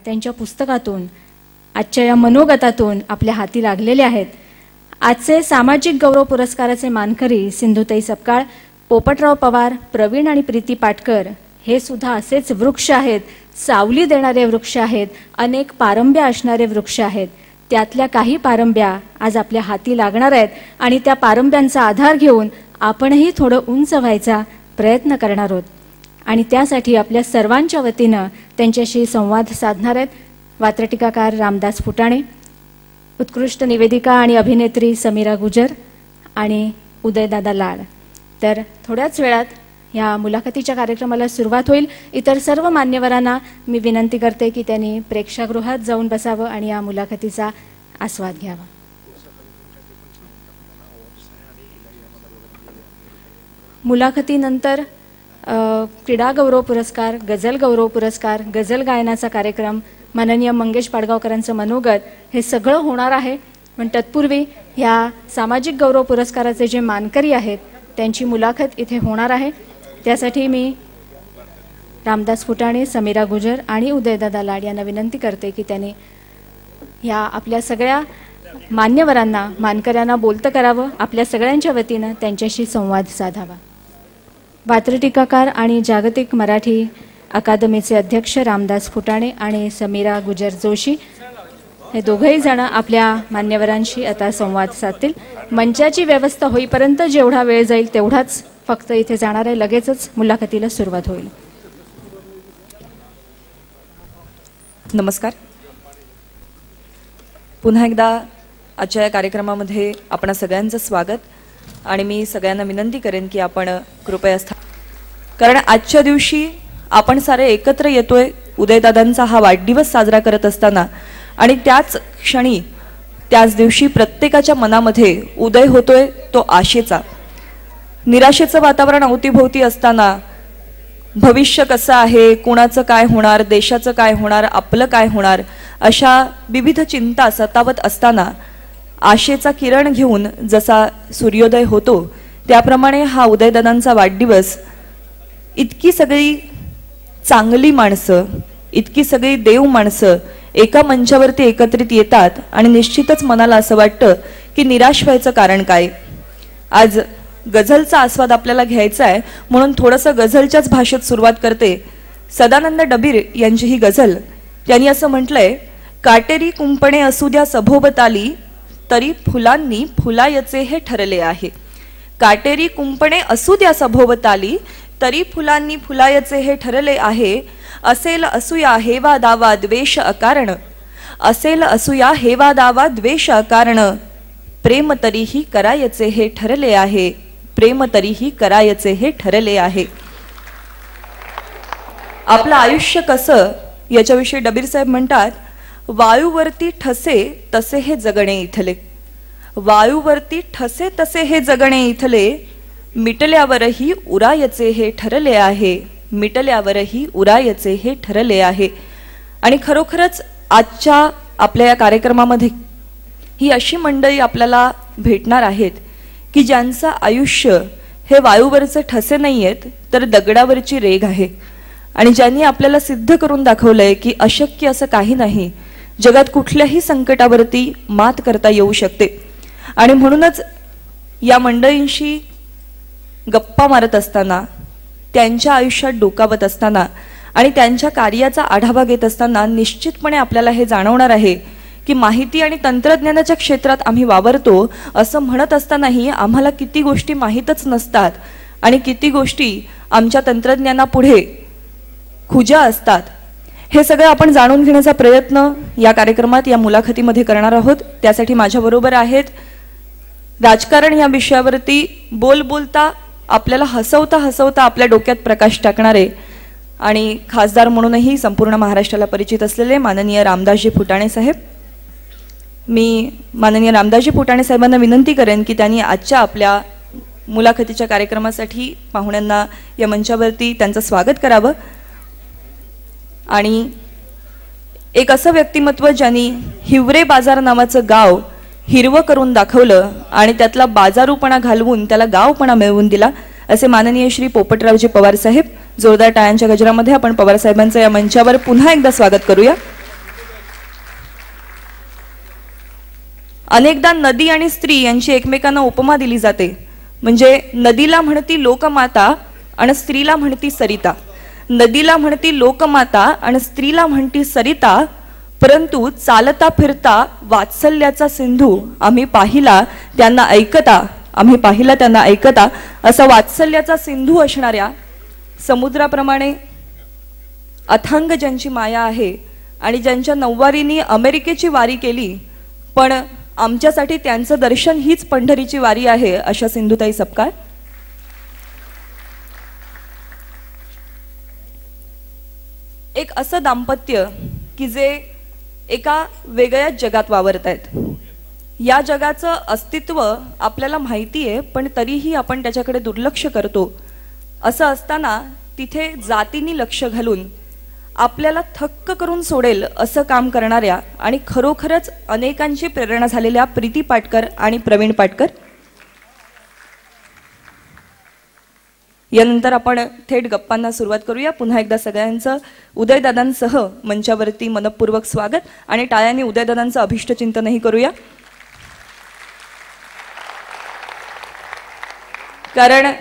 त्यांच्या पुस्तकातून, आजच्या या मनोगतातून आपल्या हाती लागलेले आहेत. आजचे सामाजिक गौरव पुरस्काराचे मानकरी सिंधुताई सपकाळ, पोपटराव पवार, प्रवीण आणि प्रीती पाटकर हे सुद्धा असेच वृक्ष आहेत, सावली देणारे वृक्ष आहेत, अनेक पारंब्या असणारे वृक्ष आहेत. त्यातल्या काही पारंब्या आज आपल्या हाती लागणार आहेत आणि त्या पारंब्यांचा आधार घेऊन आपणही थोडं उंच व्हायचा प्रयत्न करणार आहोत. आणि त्यासाठी आपल्या सर्वांच्या वतीनं त्यांच्याशी संवाद साधणार आहेत वात्रटिकाकार रामदास फुटाणे, उत्कृष्ट निवेदिका आणि अभिनेत्री समीरा गुजर आणि उदयदादा लाड. तर थोड्याच वेळात या मुलाखतीच्या कार्यक्रमाला सुरुवात होईल. इतर सर्व मान्यवरांना मी विनंती करते की त्यांनी प्रेक्षागृहात जाऊन बसावं आणि या मुलाखतीचा आस्वाद घ्यावा. मुलाखतीनंतर क्रीडा गौरव पुरस्कार, गझल गौरव पुरस्कार, गझल गायनाचा कार्यक्रम, माननीय मंगेश पाडगावकरांचं मनोगत हे सगळं होणार आहे. पण तत्पूर्वी ह्या सामाजिक गौरव पुरस्काराचे जे मानकरी आहेत त्यांची मुलाखत इथे होणार आहे. त्यासाठी मी रामदास फुटाणे, समीरा गुजर आणि उदयदादा लाड यांना विनंती करते की त्यांनी ह्या आपल्या सगळ्या मान्यवरांना, मानकऱ्यांना बोलतं करावं, आपल्या सगळ्यांच्या वतीनं त्यांच्याशी संवाद साधावा. वात्रटिकाकार आणि जागतिक मराठी अकादमीचे अध्यक्ष रामदास फुटाणे आणि समीरा गुजर जोशी हे दोघंही जण आपल्या मान्यवरांशी आता संवाद साधतील. मंचाची व्यवस्था होईपर्यंत जेवढा वेळ जाईल तेवढाच फक्त इथे जाणार आहे. लगेचच मुलाखतीला सुरुवात होईल. नमस्कार. पुन्हा एकदा आजच्या या कार्यक्रमामध्ये आपणा सगळ्यांचं स्वागत. आणि मी सगळ्यांना विनंती करेन की आपण कृपया कारण आजच्या दिवशी आपण सारे एकत्र येतोय उदयदादांचा हा वाढदिवस साजरा करत असताना, आणि त्याच क्षणी त्याच दिवशी प्रत्येकाच्या मनामध्ये उदय होतोय तो आशेचा. निराशेचं वातावरण अवतीभोवती असताना भविष्य कसं आहे, कुणाचं काय होणार, देशाचं काय होणार, आपलं काय होणार, अशा विविध चिंता सतावत असताना आशेचा किरण घेऊन जसा सूर्योदय होतो त्याप्रमाणे हा उदयदादांचा वाढदिवस इतकी सगळी चांगली माणसं, इतकी सगळी देव माणसं एका मंचावरती एकत्रित येतात आणि निश्चितच मनाला असं वाटतं की निराश व्हायचं कारण काय. आज गझलचा आस्वाद आपल्याला घ्यायचा आहे म्हणून थोडंसं गझलच्याच भाषेत सुरुवात करते. सदानंद डबीर यांची ही गझल. त्यांनी असं म्हटलंय, काटेरी कुंपणे असू द्या सभोवताली तरी फुलांनी फुलायचे हे ठरले आहे. काटेरी कुंपणे असू द्या सभोवताली तरी फुलांनी फुलायचे हे ठरले आहे. असेल असूया हेवा दावा द्वेष अकारण, असेल असूया हेवा दावा द्वेष अकारण, प्रेम तरीही करायचे हे ठरले आहे. प्रेम तरीही करायचे हे ठरले आहे. आपलं आयुष्य कसं याच्याविषयी डबीर साहेब म्हणतात, वायूवरती ठसे तसे हे जगणे इथले, वायूवरती ठसे तसे हे जगणे इथले, मिटल्यावरही उरायचे हे ठरले आहे. मिटल्यावरही उरायचे हे ठरले आहे. आणि खरोखरच आजच्या आपल्या या कार्यक्रमामध्ये ही अशी मंडळी आपल्याला भेटणार आहेत की ज्यांचं आयुष्य हे वायूवरचे ठसे नाही आहेत तर दगडावरची रेघ आहे. आणि ज्यांनी आपल्याला सिद्ध करून दाखवलंय की अशक्य असं काही नाही, जगात कुठल्याही संकटावरती मात करता येऊ शकते. आणि म्हणूनच या मंडळींशी गप्पा मारत असताना, त्यांच्या आयुष्यात डोकावत असताना आणि त्यांच्या कार्याचा आढावा घेत असताना निश्चितपणे आपल्याला हे जाणवणार आहे की माहिती आणि तंत्रज्ञानाच्या क्षेत्रात आम्ही वावरतो असं म्हणत असतानाही आम्हाला किती गोष्टी माहीतच नसतात आणि किती गोष्टी आमच्या तंत्रज्ञानापुढे खुजा असतात. हे सगळं आपण जाणून घेण्याचा प्रयत्न या कार्यक्रमात, या मुलाखतीमध्ये करणार आहोत. त्यासाठी माझ्याबरोबर आहेत राजकारण या विषयावरती बोलता आपल्याला हसवता हसवता आपल्या डोक्यात प्रकाश टाकणारे आणि खासदार म्हणूनही संपूर्ण महाराष्ट्राला परिचित असलेले माननीय रामदासजी फुटाणे साहेब. मी माननीय रामदासजी फुटाणे साहेबांना विनंती करेन की त्यांनी आजच्या आपल्या मुलाखतीच्या कार्यक्रमासाठी पाहुण्यांना या मंचावरती त्यांचं स्वागत करावं. आणि एक असं व्यक्तिमत्व ज्यांनी हिवरे बाजार नावाचं गाव हिरवं करून दाखवलं आणि त्यातला बाजारूपणा घालवून त्याला गावपणा मिळवून दिला, असे माननीय श्री पोपटरावजी पवार साहेब. जोरदार टाळ्यांच्या गजरामध्ये आपण पवार साहेबांचं या मंचावर पुन्हा एकदा स्वागत करूया. अनेकदा नदी आणि स्त्री यांची एकमेकांना उपमा दिली जाते. म्हणजे नदीला म्हणती लोकमाता आणि स्त्रीला म्हणती सरिता. नदीला म्हणती लोकमाता आणि स्त्रीला म्हणती सरिता, परंतु चालता फिरता वात्सल्याचा सिंधू आम्ही पाहिला त्यांना ऐकता, आम्ही पाहिला त्यांना ऐकता, असा वात्सल्याचा सिंधू असणाऱ्या समुद्राप्रमाणे अथांग ज्यांची माया आहे आणि ज्यांच्या नऊवारीनी अमेरिकेची वारी केली, पण आमच्यासाठी त्यांचं दर्शन हीच पंढरीची वारी आहे, अशा सिंधुताई सपकाळ. एक असं दाम्पत्य की जे एका वेगळ्या जगात वावरत आहेत. या जगाचं अस्तित्व आपल्याला माहिती आहे, पण तरीही आपण त्याच्याकडे दुर्लक्ष करतो. असं असताना तिथे जातीनी लक्ष घालून आपल्याला थक्क करून सोडेल असं काम करणाऱ्या आणि खरोखरच अनेकांची प्रेरणा झालेल्या प्रीती पाटकर आणि प्रवीण पाटकर. यानंतर आपण थेट गप्पांना सुरुवात करूया. पुन्हा एकदा सगळ्यांचं उदयदादांसह मंचावरती मनपूर्वक स्वागत आणि टाळ्यांनी उदयदादांचं अभिष्टचिंतनही करूया. कारण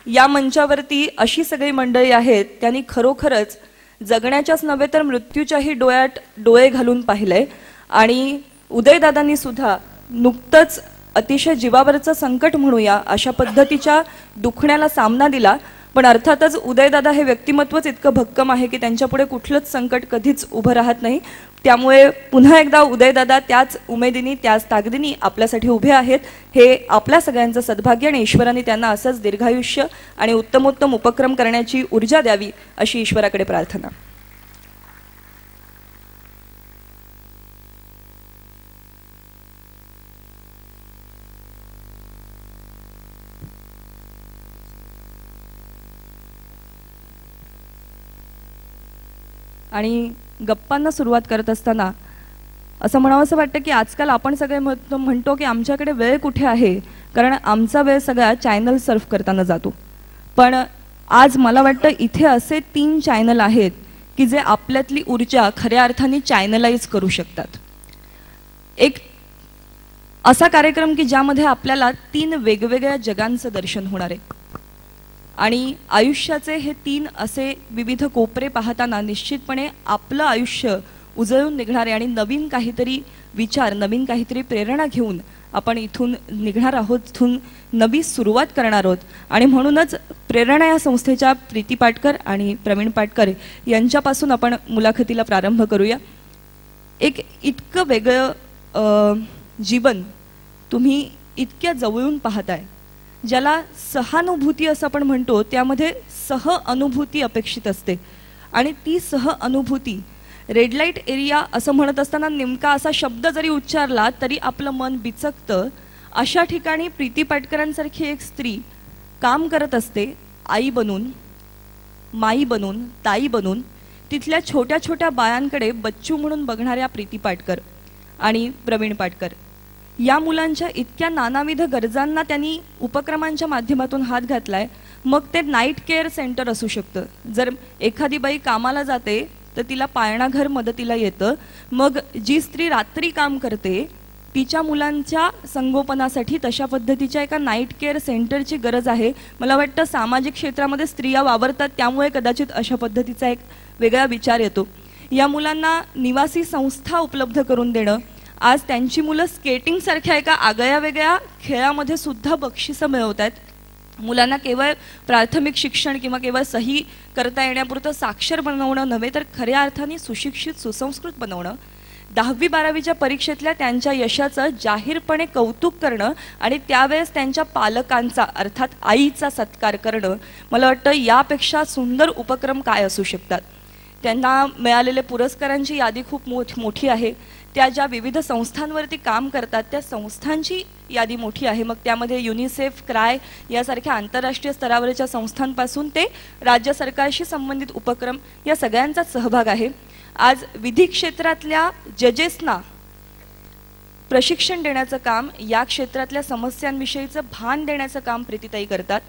या मंचावरती अशी सगळी मंडळी आहेत त्यांनी खरोखरच जगण्याच्याच नव्हे तर मृत्यूच्याही डोळ्यात डोळे घालून पाहिलंय. आणि उदयदादांनी सुद्धा नुकतंच अतिशय जीवावरचं संकट म्हणूया अशा पद्धतीच्या दुखण्याला सामना दिला. पण अर्थातच उदयदादा हे व्यक्तिमत्वच इतकं भक्कम आहे की त्यांच्यापुढे कुठलंच संकट कधीच उभं राहत नाही. त्यामुळे पुन्हा एकदा उदयदादा त्याच उमेदीने त्याच ताकदीने आपल्यासाठी उभे आहेत. हे आपल्या सगळ्यांचं सद्भाग्य आणि ईश्वराने त्यांना असंच दीर्घायुष्य आणि उत्तमोत्तम उपक्रम करण्याची ऊर्जा द्यावी अशी ईश्वराकडे प्रार्थना. आणि गप्पांना सुरुवात करत असताना असं म्हणावंसं वाटतं की आजकाल आपण सगळे म्हणतो की आमच्याकडे वेळ कुठे आहे, कारण आमचा वेळ सगळा चॅनल सर्फ करताना जातो. पण आज मला वाटतं इथे असे 3 चॅनल आहेत की जे आपल्यातली ऊर्जा खऱ्या अर्थाने चॅनलाइज करू शकतात. एक असा कार्यक्रम की ज्यामध्ये आपल्याला 3 वेगवेगळ्या जगांचं दर्शन होणार आहे आणि आयुष्याचे हे 3 असे विविध कोपरे पाहताना निश्चितपणे आपलं आयुष्य उजळून निघणारे आणि नवीन काहीतरी विचार, नवीन काहीतरी प्रेरणा घेऊन आपण इथून निघणार आहोत, इथून नवी सुरुवात करणार आहोत. आणि म्हणूनच प्रेरणा या संस्थेच्या प्रीती पाटकर आणि प्रवीण पाटकर यांच्यापासून आपण मुलाखतीला प्रारंभ करूया. एक इतकं वेगळं जीवन तुम्ही इतक्या जवळून पाहताय, ज्याला सहानुभूती असं आपण म्हणतो, त्यामध्ये सह अनुभूती अपेक्षित असते. आणि ती सह अनुभूती रेड लाईट एरिया असं म्हणत असताना नेमका असा शब्द जरी उच्चारला तरी आपलं मन बिचकतं. अशा ठिकाणी प्रीती पाटकरांसारखी एक स्त्री काम करत असते, आई बनून, माई बनून, ताई बनून. तिथल्या छोट्या छोट्या बायांकडे बच्चू म्हणून बघणाऱ्या प्रीती पाटकर आणि प्रवीण पाटकर या मुलांच्या इतक्या नानाविध गरजांना त्यांनी उपक्रमांच्या माध्यमातून हात घातलाय. मग ते नाईट केअर सेंटर असू शकतं. जर एखादी बाई कामाला जाते तर तिला पाळणाघर मदतीला येतं. मग जी स्त्री रात्री काम करते तिच्या मुलांच्या संगोपनासाठी तशा पद्धतीच्या एका नाईट केअर सेंटरची गरज आहे. मला वाटतं सामाजिक क्षेत्रामध्ये स्त्रिया वावरतात त्यामुळे कदाचित अशा पद्धतीचा एक वेगळा विचार येतो. या मुलांना निवासी संस्था उपलब्ध करून देणं, आज त्यांची मुलं स्केटिंगसारख्या एका आगळ्या वेगळ्या खेळामध्ये सुद्धा बक्षिसं मिळवत आहेत. मुलांना केवळ प्राथमिक शिक्षण किंवा केवळ सही करता येण्यापुरतं साक्षर बनवणं नव्हे तर खऱ्या अर्थाने सुशिक्षित सुसंस्कृत बनवणं, 10वी-12वीच्या परीक्षेतल्या त्यांच्या यशाचं जाहीरपणे कौतुक करणं आणि त्यावेळेस त्यांच्या पालकांचा अर्थात आईचा सत्कार करणं, मला वाटतं यापेक्षा सुंदर उपक्रम काय असू शकतात. त्यांना मिळालेले पुरस्कारांची यादी खूप मोठी आहे. त्या ज्या विविध संस्थांवरती काम करतात त्या संस्थांची यादी मोठी आहे. मग त्यामध्ये युनिसेफ, क्राय यासारख्या आंतरराष्ट्रीय स्तरावरच्या संस्थांपासून ते राज्य सरकारशी संबंधित उपक्रम या सगळ्यांचा सहभाग आहे. आज विधी क्षेत्रातल्या जजेसना प्रशिक्षण देण्याचं काम, या क्षेत्रातल्या समस्यांविषयीचं भान देण्याचं काम प्रीतीताई करतात.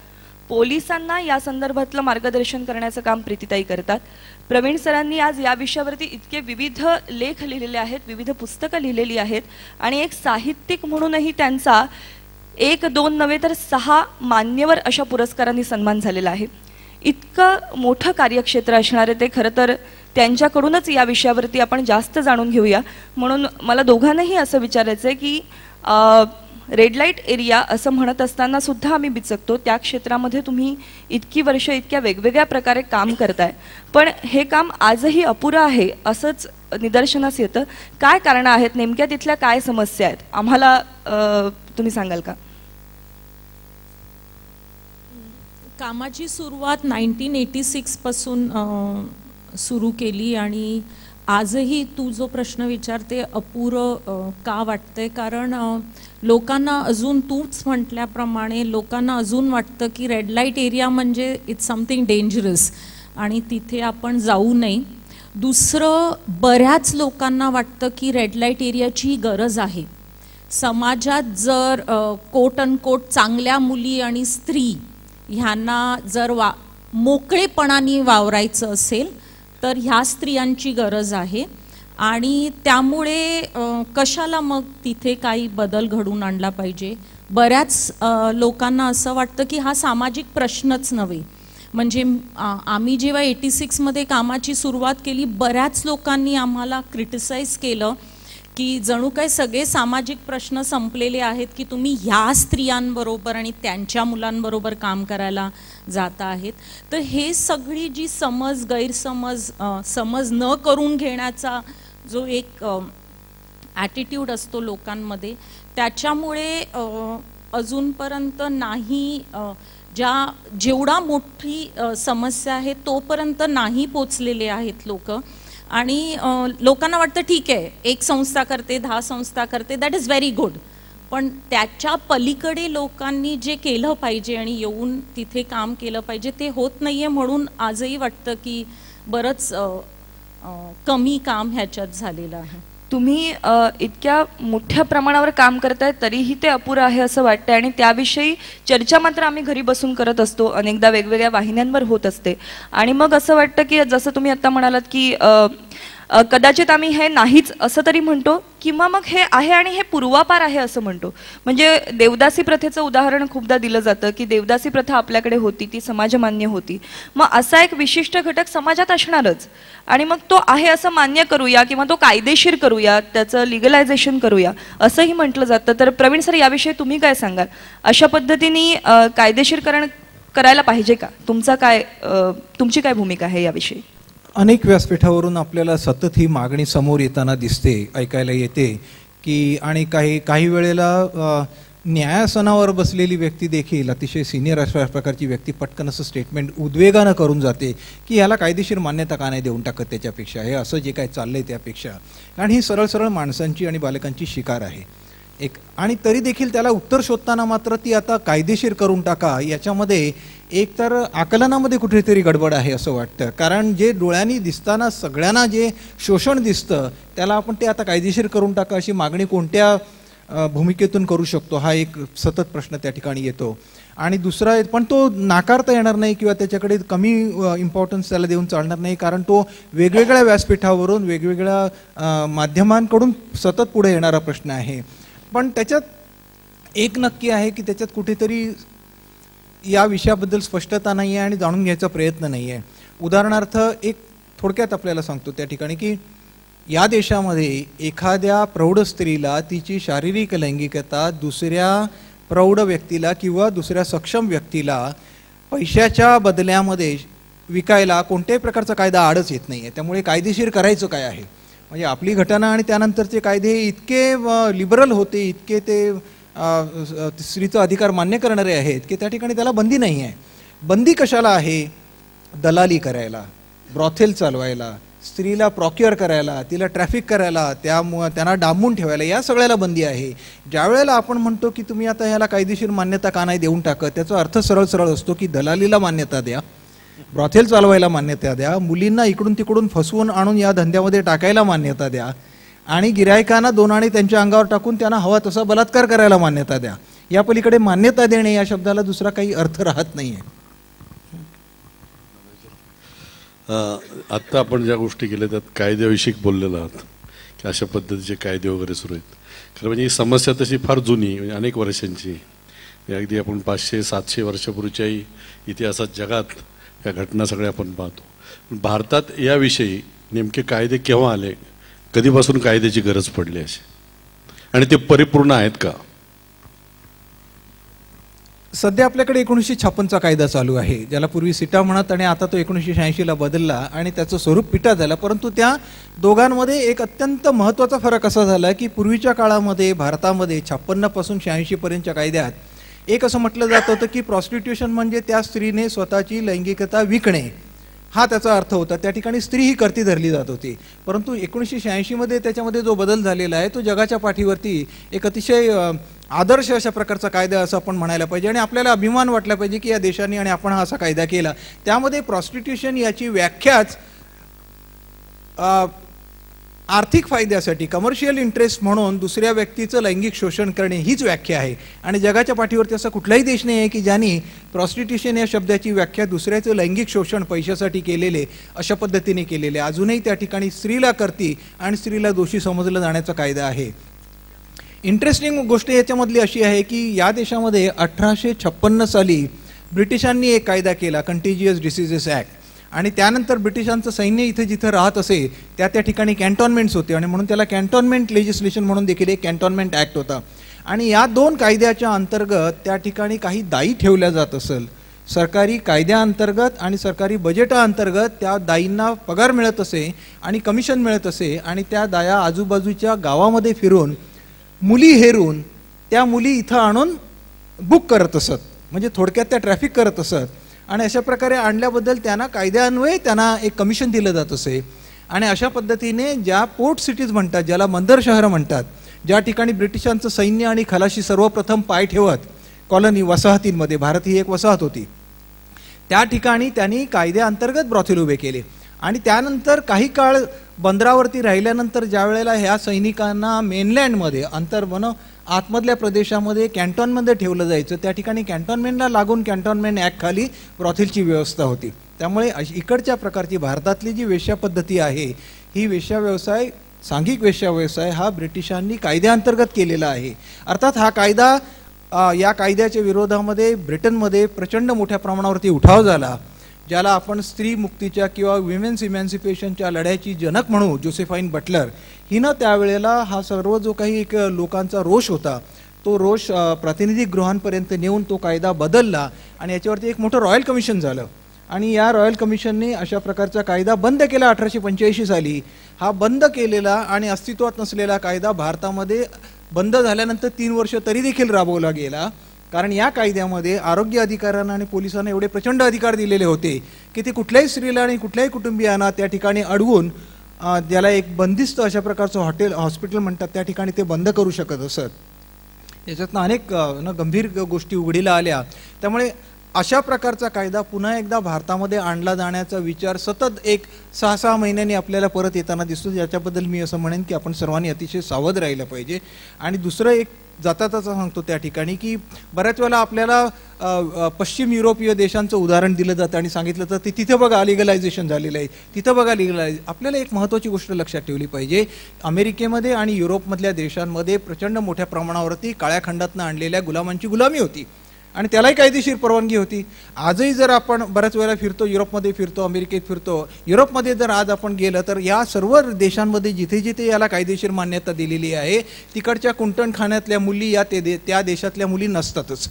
पोलिसांना या संदर्भातलं मार्गदर्शन करण्याचं काम प्रीतीताई करतात. प्रवीण सरांनी आज या विषयावरती इतके विविध लेख लिहिलेले आहेत, विविध पुस्तकं लिहिलेली आहेत आणि एक साहित्यिक म्हणूनही त्यांचा 1-2 नव्हे तर 6 मान्यवर अशा पुरस्कारांनी सन्मान झालेला आहे. इतकं मोठं कार्यक्षेत्र असणारे ते, खरं तर त्यांच्याकडूनच या विषयावरती आपण जास्त जाणून घेऊया. म्हणून मला दोघांनाही असं विचारायचं आहे की रेड लाईट एरिया असं म्हणत असताना सुद्धा आम्ही बिचकतो. त्या क्षेत्रामध्ये तुम्ही इतकी वर्ष इतक्या वेगवेगळ्या प्रकारे काम करताय, पण हे काम आजही अपुरं आहे असंच निदर्शनास येतं. काय कारणं आहेत, नेमक्या तिथल्या काय समस्या आहेत, आम्हाला तुम्ही सांगाल का? कामाची सुरुवात 1986 पासून सुरू केली आणि आजही तू जो प्रश्न विचारते अपुरं का वाटतंय, कारण लोकांना अजून तूच म्हटल्याप्रमाणे लोकांना अजून वाटतं की रेड लाईट एरिया म्हणजे इट्स समथिंग डेंजरस आणि तिथे आपण जाऊ नये. दुसरं, बऱ्याच लोकांना वाटतं की रेड लाईट एरियाची गरज आहे. समाजात जर कोट अनकोट चांगल्या मुली आणि स्त्री ह्यांना जर मोकळेपणाने वावरायचं असेल तर ह्या स्त्रियांची गरज आहे आणि त्यामुळे कशाला मग तिथे काही बदल घडवून आणला पाहिजे. बऱ्याच लोकांना असं वाटतं की हा सामाजिक प्रश्नच नव्हे. म्हणजे आम्ही जेव्हा 86 मध्ये कामाची सुरुवात केली, बऱ्याच लोकांनी आम्हाला क्रिटिसाइज केलं की जणू काय सगळे सामाजिक प्रश्न संपलेले आहेत की तुम्ही ह्या स्त्रियांबरोबर आणि त्यांच्या मुलांबरोबर काम करायला जाता आहेत. तर हे सगळी जी समज न करून घेण्याचा जो एक ॲटिट्यूड असतो लोकांमध्ये, त्याच्यामुळे अजूनपर्यंत नाही जेवढा मोठी समस्या आहे तोपर्यंत नाही पोचलेले आहेत लोक. आणि लोकांना वाटतं ठीक आहे, 1 संस्था करते, 10 संस्था करते, दॅट इज व्हेरी गुड, पण त्याच्या पलीकडे लोकांनी जे केलं पाहिजे आणि येऊन तिथे काम केलं पाहिजे ते होत नाहीये. म्हणून आजही वाटतं की बरंच कमी काम ह्याच्यात झालेलं आहे. तुम्ही इतक्या मोठ्या प्रमाणावर काम करताय तरीही ते अपुरं आहे असं वाटतंय आणि त्याविषयी चर्चा मात्र आम्ही घरी बसून करत असतो, अनेकदा वेगवेगळ्या वाहिन्यांवर होत असते. आणि मग असं वाटतं की जसं तुम्ही आता म्हणालात की कदाचित आम्ही हे नाहीच असं तरी म्हणतो, किंवा मग हे आहे आणि हे पूर्वापार आहे असं म्हणतो. म्हणजे देवदासी प्रथेचं उदाहरण खूपदा दिलं जातं की देवदासी प्रथा आपल्याकडे होती, ती समाजमान्य होती. मग असा एक विशिष्ट घटक समाजात असणारच आणि मग तो आहे असं मान्य करूया किंवा तो कायदेशीर करूया, त्याचं लिगलायझेशन करूया असंही म्हटलं जातं. तर प्रवीण सर, याविषयी तुम्ही काय सांगाल? अशा पद्धतीने कायदेशीरकरण करायला पाहिजे का? तुमची काय भूमिका आहे याविषयी? अनेक व्यासपीठावरून आपल्याला सतत ही मागणी समोर येताना दिसते, ऐकायला येते की, आणि काही वेळेला न्यायासनावर बसलेली व्यक्ती देखील, अतिशय सिनियर अशा प्रकारची व्यक्ती पटकन असं स्टेटमेंट उद्वेगानं करून जाते की याला कायदेशीर मान्यता का नाही देऊन टाकत त्याच्यापेक्षा, हे असं जे काय चाललंय त्यापेक्षा. कारण ही सरळ सरळ माणसांची आणि बालकांची शिकार आहे एक. आणि तरी देखील त्याला उत्तर शोधताना मात्र ती आता कायदेशीर करून टाका, याच्यामध्ये एकतर आकलनामध्ये कुठेतरी गडबड आहे असं वाटतं. कारण जे डोळ्यांनी दिसताना सगळ्यांना जे शोषण दिसतं त्याला आपण ते आता कायदेशीर करून टाका अशी मागणी कोणत्या भूमिकेतून करू शकतो, हा एक सतत प्रश्न त्या ठिकाणी येतो. आणि दुसरा, पण तो नाकारता येणार नाही किंवा त्याच्याकडे कमी इम्पॉर्टन्स त्याला देऊन चालणार नाही, कारण तो वेगवेगळ्या व्यासपीठावरून वेगवेगळ्या माध्यमांकडून सतत पुढे येणारा प्रश्न आहे. पण त्याच्यात एक नक्की आहे की त्याच्यात कुठेतरी या विषयाबद्दल स्पष्टता नाही आहे आणि जाणून घ्यायचा प्रयत्न नाही आहे. उदाहरणार्थ एक थोडक्यात आपल्याला सांगतो त्या ठिकाणी की या देशामध्ये एखाद्या प्रौढ स्त्रीला तिची शारीरिक लैंगिकता दुसऱ्या प्रौढ व्यक्तीला किंवा दुसऱ्या सक्षम व्यक्तीला पैशाच्या बदल्यामध्ये विकायला कोणत्याही प्रकारचा कायदा आडच येत नाही आहे. त्यामुळे कायदेशीर करायचं काय आहे? म्हणजे आपली घटना आणि त्यानंतरचे कायदे इतके लिबरल होते, इतके ते स्त्रीचा अधिकार मान्य करणारे आहेत की त्या ठिकाणी त्याला बंदी नाही आहे. बंदी कशाला आहे? दलाली करायला, ब्रॉथेल चालवायला, स्त्रीला प्रॉक्युअर करायला, तिला ट्रॅफिक करायला, त्यांना डांबून ठेवायला, या सगळ्याला बंदी आहे. ज्या वेळेला आपण म्हणतो की तुम्ही आता ह्याला कायदेशीर मान्यता का नाही देऊन टाकत, त्याचा अर्थ सरळ सरळ असतो की दलालीला मान्यता द्या, ब्रॉथेल चालवायला मान्यता द्या, मुलींना इकडून तिकडून फसवून आणून या धंद्यामध्ये टाकायला मान्यता द्या आणि गिरायकांना 2 आणे त्यांच्या अंगावर टाकून त्यांना हवा तसा बलात्कार करायला मान्यता द्या. या पलीकडे मान्यता देणे या शब्दाला दुसरा काही अर्थ राहत नाही आहे. आत्ता आपण ज्या गोष्टी केल्या त्यात कायद्याविषयी बोललेलो आहात की अशा पद्धतीचे कायदे वगैरे सुरू आहेत. खरं म्हणजे ही समस्या तशी फार जुनी, म्हणजे अनेक वर्षांची, अगदी आपण 500-700 वर्षापूर्वीच्याही इतिहासात जगात या घटना सगळ्या आपण पाहतो. भारतात याविषयी नेमके कायदे केव्हा आले, कधीपासून कायद्याची गरज पडली अशी, आणि ते परिपूर्ण आहेत का? सध्या आपल्याकडे 1956चा कायदा चालू आहे, ज्याला पूर्वी सिटा म्हणत आणि आता तो 1986ला बदलला आणि त्याचं स्वरूप पिटा झालं. परंतु त्या दोघांमध्ये एक अत्यंत महत्त्वाचा फरक असा झाला की पूर्वीच्या काळामध्ये भारतामध्ये 56 पासून 86 पर्यंतच्या कायद्यात एक असं म्हटलं जात होतं की प्रॉस्टिट्यूशन म्हणजे त्या स्त्रीने स्वतःची लैंगिकता विकणे, हा त्याचा अर्थ होता. त्या ठिकाणी स्त्री ही करती धरली जात होती. परंतु 1986 मध्ये त्याच्यामध्ये जो बदल झालेला आहे तो जगाच्या पाठीवरती एक अतिशय आदर्श अशा प्रकारचा कायदा असं आपण म्हणायला पाहिजे आणि आपल्याला अभिमान वाटला पाहिजे की या देशाने आणि आपण हा असा कायदा केला. त्यामध्ये प्रॉस्टिट्यूशन याची व्याख्याच आर्थिक फायद्यासाठी, कमर्शियल इंटरेस्ट म्हणून दुसऱ्या व्यक्तीचं लैंगिक शोषण करणे हीच व्याख्या आहे. आणि जगाच्या पाठीवरती असा कुठलाही देश नाही आहे की ज्यांनी प्रॉस्टिट्यूशन या शब्दाची व्याख्या दुसऱ्याचं लैंगिक शोषण पैशासाठी केलेले अशा पद्धतीने केलेले. अजूनही त्या ठिकाणी स्त्रीला करती आणि स्त्रीला दोषी समजलं जाण्याचा कायदा आहे. इंटरेस्टिंग गोष्ट याच्यामधली अशी आहे की या देशामध्ये 1856 साली ब्रिटिशांनी एक कायदा केला, कंटेजियस डिसीजेस ॲक्ट, आणि त्यानंतर ब्रिटिशांचं सैन्य इथे जिथं राहत असे त्या ठिकाणी कॅन्टॉनमेंट्स होते आणि म्हणून त्याला कॅन्टॉनमेंट लेजिस्लेशन म्हणून देखील एक कॅन्टॉनमेंट ॲक्ट होता. आणि या दोन कायद्याच्या अंतर्गत त्या ठिकाणी काही दायी ठेवल्या जात असेल, सरकारी कायद्याअंतर्गत आणि सरकारी बजेटाअंतर्गत त्या दायींना पगार मिळत असे आणि कमिशन मिळत असे आणि त्या दाया आजूबाजूच्या गावामध्ये फिरून मुली हेरून त्या मुली इथं आणून बुक करत असत, म्हणजे थोडक्यात त्या ट्रॅफिक करत असत. आणि अशा प्रकारे आणल्याबद्दल त्यांना कायद्यान्वये त्यांना एक कमिशन दिलं जात असे. आणि अशा पद्धतीने ज्या पोर्ट सिटीज म्हणतात, ज्याला बंदर शहरं म्हणतात, ज्या ठिकाणी ब्रिटिशांचं सैन्य आणि खलाशी सर्वप्रथम पाय ठेवत कॉलनी वसाहतींमध्ये, भारत ही एक वसाहत होती, त्या ठिकाणी त्यांनी कायद्याअंतर्गत ब्रॉथेल उभे केले. आणि त्यानंतर काही काळ बंदरावरती राहिल्यानंतर ज्या वेळेला ह्या सैनिकांना मेनलँडमध्ये आतमधल्या प्रदेशामध्ये कॅन्टॉनमध्ये ठेवलं जायचं, त्या ठिकाणी कॅन्टॉनमेंटला लागून कॅन्टॉनमेंट ॲक्ट खाली ब्रॉथेलची व्यवस्था होती. त्यामुळे इकडच्या प्रकारची भारतातली जी वेश्या पद्धती आहे ही वेश्या व्यवसाय, सांघिक वेश्या व्यवसाय हा ब्रिटिशांनी कायद्याअंतर्गत केलेला आहे. अर्थात हा कायदा, या कायद्याच्या विरोधामध्ये ब्रिटनमध्ये प्रचंड मोठ्या प्रमाणावरती उठाव झाला, ज्याला आपण स्त्री मुक्तीच्या किंवा विमेन्स इमॅन्सिपेशनच्या लढ्याची जनक म्हणू, जोसेफाईन बटलर हिनं त्यावेळेला हा सर्व जो काही एक लोकांचा रोष होता तो रोष प्रातिनिधिक गृहांपर्यंत नेऊन तो कायदा बदलला आणि याच्यावरती एक मोठं रॉयल कमिशन झालं. आणि या रॉयल कमिशनने अशा प्रकारचा कायदा बंद केला 1885 साली. हा बंद केलेला आणि अस्तित्वात नसलेला कायदा भारतामध्ये बंद झाल्यानंतर 3 वर्ष तरी देखील राबवला गेला, कारण या कायद्यामध्ये आरोग्य अधिकाऱ्यांना आणि पोलिसांना एवढे प्रचंड अधिकार दिलेले होते की ते कुठल्याही स्त्रीला आणि कुठल्याही कुटुंबियांना त्या ठिकाणी अडवून ज्याला एक बंदिस्त अशा प्रकारचं हॉस्पिटल म्हणतात त्या ठिकाणी ते बंद करू शकत असत. याच्यातनं अनेक गंभीर गोष्टी उघडीला आल्या. त्यामुळे अशा प्रकारचा कायदा पुन्हा एकदा भारतामध्ये आणला जाण्याचा विचार सतत एक 6-6 महिन्यांनी आपल्याला परत येताना दिसतो, ज्याच्याबद्दल मी असं म्हणेन की आपण सर्वांनी अतिशय सावध राहिलं पाहिजे. आणि दुसरं एक जाता सांगतो त्या ठिकाणी की बऱ्याच वेळेला आपल्याला पश्चिम युरोपीय देशांचं उदाहरण दिलं जातं आणि सांगितलं जातं तिथं बघा लिगलायझेशन झालेलं आहे, तिथं बघा आपल्याला एक महत्त्वाची गोष्ट लक्षात ठेवली पाहिजे, अमेरिकेमध्ये आणि युरोपमधल्या देशांमध्ये प्रचंड मोठ्या प्रमाणावरती काळ्या खंडातनं आणलेल्या गुलामांची गुलामी होती आणि त्यालाही कायदेशीर परवानगी होती. आजही जर आपण बऱ्याच वेळेला फिरतो, युरोपमध्ये फिरतो, अमेरिकेत फिरतो, युरोपमध्ये जर आज आपण गेलं तर या सर्व देशांमध्ये जिथे जिथे याला कायदेशीर मान्यता दिलेली आहे तिकडच्या कुंटणखान्यातल्या मुली या त्या देशातल्या मुली नसतातच.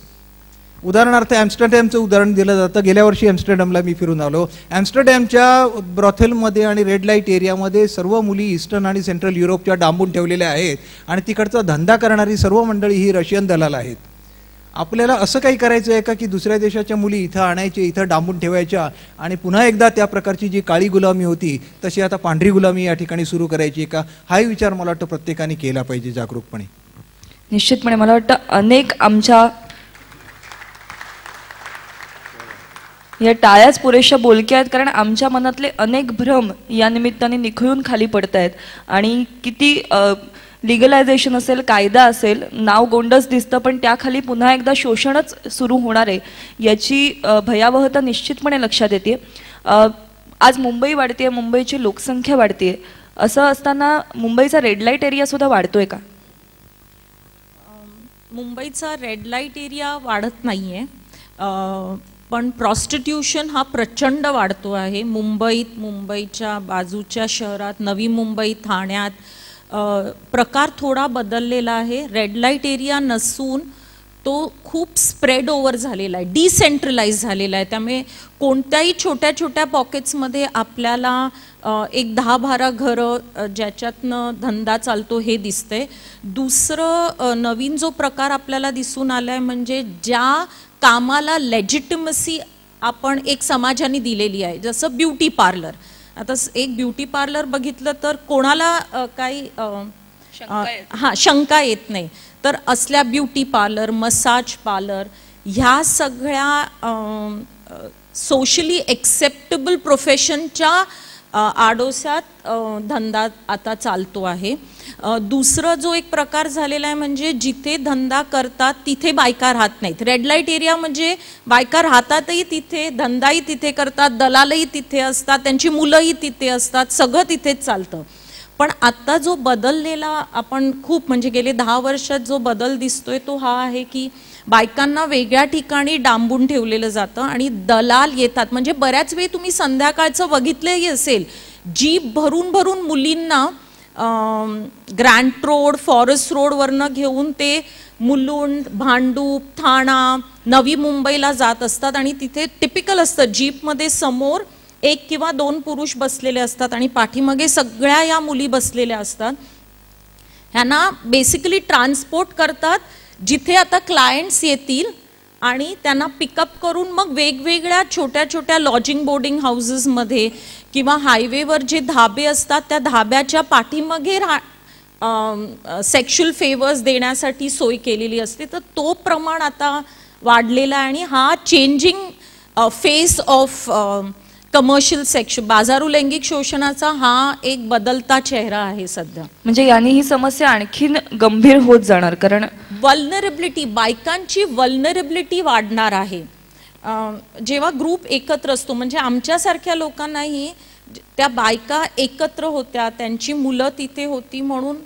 उदाहरणार्थ ॲम्स्टरडॅमचं उदाहरण दिलं जातं. गेल्या वर्षी ॲम्स्टरडॅमला मी फिरून आलो. ॲम्स्टरडॅमच्या ब्रॉथेलमध्ये आणि रेड लाईट एरियामध्ये सर्व मुली ईस्टर्न आणि सेंट्रल युरोपच्या डांबून ठेवलेल्या आहेत आणि तिकडचा धंदा करणारी सर्व मंडळी ही रशियन दलाल आहेत. आपल्याला असं काही करायचं आहे का की दुसऱ्या देशाच्या मुली इथं आणायचे, इथं डांबून ठेवायच्या आणि पुन्हा एकदा त्या प्रकारची जी काळी गुलामी होती तशी आता पांढरी गुलामी या ठिकाणी सुरू करायची का? हाही विचार मला वाटतं प्रत्येकाने केला पाहिजे जागरूकपणे. निश्चितपणे मला वाटतं अनेक आमच्या या टाळ्याच पुरेशा बोलक्या आहेत, कारण आमच्या मनातले अनेक भ्रम या निमित्ताने निखळून खाली पडत आहेत. आणि किती लिगलायझेशन असेल, कायदा असेल, नाव गोंडस दिसतं पण त्याखाली पुन्हा एकदा शोषणच सुरू होणार आहे याची भयावहता निश्चितपणे लक्षात येते. आज मुंबई वाढते, मुंबईची लोकसंख्या वाढते, असं असताना मुंबईचा रेड लाईट एरिया सुद्धा वाढतोय का? मुंबईचा रेड लाईट एरिया वाढत नाही आहे, पण प्रॉस्टिट्यूशन हा प्रचंड वाढतो आहे. मुंबईत, मुंबईच्या बाजूच्या शहरात, नवी मुंबई, ठाण्यात प्रकार थोडा बदललेला आहे. रेड लाईट एरिया नसून तो खूप स्प्रेड ओव्हर झालेला आहे, डिसेंट्रलाइज झालेला आहे. त्यामुळे कोणत्याही छोट्या छोट्या पॉकेट्समध्ये आपल्याला एक 10-12 घरं ज्याच्यातनं धंदा चालतो हे दिसतंय. दुसरं नवीन जो प्रकार आपल्याला दिसून आला आहे म्हणजे ज्या कामाला लेजिटिमसी आपण एक समाजाने दिलेली आहे, जसं ब्युटी पार्लर. आता एक ब्युटी पार्लर बघितलं तर कोणाला काही शंका येत नाही. तर असल्या ब्युटी पार्लर, मसाज पार्लर ह्या सगळ्या सोशली एक्सेप्टेबल प्रोफेशनच्या आडोस्यात धंदा आता चालतो आहे. दुसरं जो एक प्रकार झालेला आहे म्हणजे जिथे धंदा करतात तिथे बायका राहत नाहीत. रेड लाईट एरिया म्हणजे बायका राहतातही तिथे, धंदाही तिथे करतात, दलालही तिथे असतात, त्यांची मुलंही तिथे असतात, सगळं तिथेच चालतं. पण आता जो बदललेला आपण खूप म्हणजे गेले 10 वर्षात जो बदल दिसतोय तो हा आहे की बायकांना वेगळ्या ठिकाणी डांबून ठेवलेलं जातं आणि दलाल येतात. म्हणजे बऱ्याच वेळी तुम्ही संध्याकाळचं बघितलंही असेल, जीप भरून भरून मुलींना ग्रँट रोड, फॉरेस्ट रोडवरनं घेऊन ते मुलुंड, भांडूप, ठाणा, नवी मुंबईला जात असतात आणि तिथे टिपिकल असतं जीपमध्ये समोर 1 किंवा 2 पुरुष बसलेले असतात आणि पाठीमागे सगळ्या या मुली बसलेल्या असतात. ह्यांना बेसिकली ट्रान्सपोर्ट करतात जिथे आता क्लायंट्स येतील आणि त्यांना पिकअप करून मग वेगवेगळ्या छोट्या छोट्या लॉजिंग बोर्डिंग हाऊसेसमध्ये किंवा हायवेवर जे धाबे असतात त्या धाब्याच्या पाठीमागे सेक्शुअल फेवर्स देण्यासाठी सोय केलेली असते. तर तो प्रमाण आता वाढलेला आहे आणि हा changing face of commercial section, बाजारू लैंगिक शोषणाचा हा एक बदलता चेहरा आहे सध्या. म्हणजे याने ही समस्या आणखीन गंभीर होत जाणार, कारण वल्नरेबिलिटी, बायकांची वल्नरेबिलिटी वाढणार आहे. जेव्हा ग्रुप एकत्र असतो म्हणजे आमच्यासारख्या लोकांनाही त्या बायका एकत्र होत्या, त्यांची मुलं तिथे होती म्हणून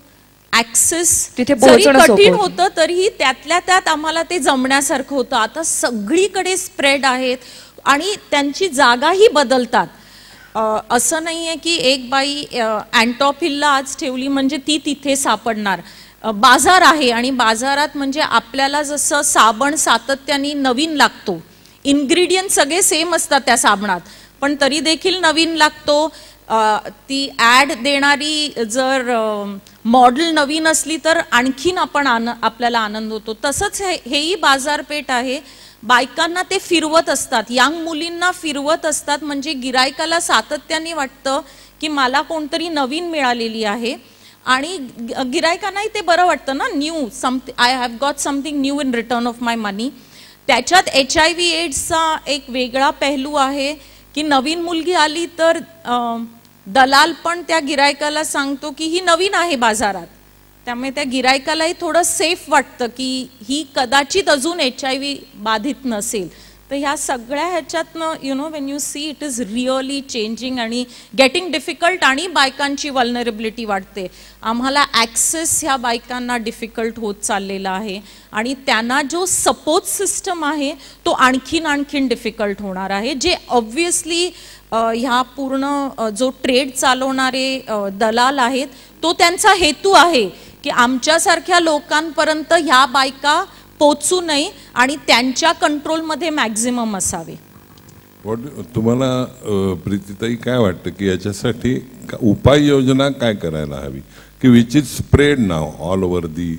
ऍक्सेस तिथे कठीण होतं तरीही त्यातल्या त्यात आम्हाला ते जमण्यासारखं होतं. आता सगळीकडे स्प्रेड आहेत आणि त्यांची जागाही बदलतात. असं नाही आहे की एक बाई अँटॉप हिलला आज ठेवली म्हणजे ती तिथे सापडणार. बाजार आहे आणि बाजारात म्हणजे आपल्याला जसं साबण सातत्याने नवीन लागतो, इन्ग्रेडियंट सगळे सेम असतात त्या साबणात, पण तरी देखील नवीन लागतो. ती ॲड देणारी जर मॉडेल नवीन असली तर आणखीन आपल्याला आनंद होतो. तसंच हेही बाजारपेठ आहे. बायकांना ते फिरवत असतात, यंग मुलींना फिरवत असतात म्हणजे गिरायकाला सातत्याने वाटतं की मला कोणतरी नवीन मिळालेली आहे आणि गिरायकांनाही ते बरं वाटतं ना, new I have got something new in return of my money. त्याच्यात HIV एड्सचा एक वेगळा पेहलू आहे की नवीन मुलगी आली तर दलाल पण त्या गिरायकाला सांगतो की ही नवीन आहे बाजारात, त्यामुळे त्या गिरायकालाही थोडं सेफ वाटतं की ही कदाचित अजून HIV बाधित नसेल. तर ह्या सगळ्या ह्याच्यातनं when you see it is really changing आणि गेटिंग डिफिकल्ट आणि बायकांची वल्नरेबिलिटी वाढते. आम्हाला ॲक्सेस ह्या बायकांना डिफिकल्ट होत चाललेला आहे आणि त्यांना जो सपोर्ट सिस्टम आहे तो आणखीन डिफिकल्ट होणार आहे, जे ऑब्व्हियसली ह्या पूर्ण जो ट्रेड चालवणारे दलाल आहेत तो त्यांचा हेतू आहे की आमच्यासारख्या लोकांपर्यंत ह्या बायका पोचू नये आणि त्यांच्या कंट्रोलमध्ये मॅक्झिमम असावे. तुम्हाला प्रीतीताई काय वाटतं की याच्यासाठी उपाययोजना काय करायला हवी की which is spread now all over the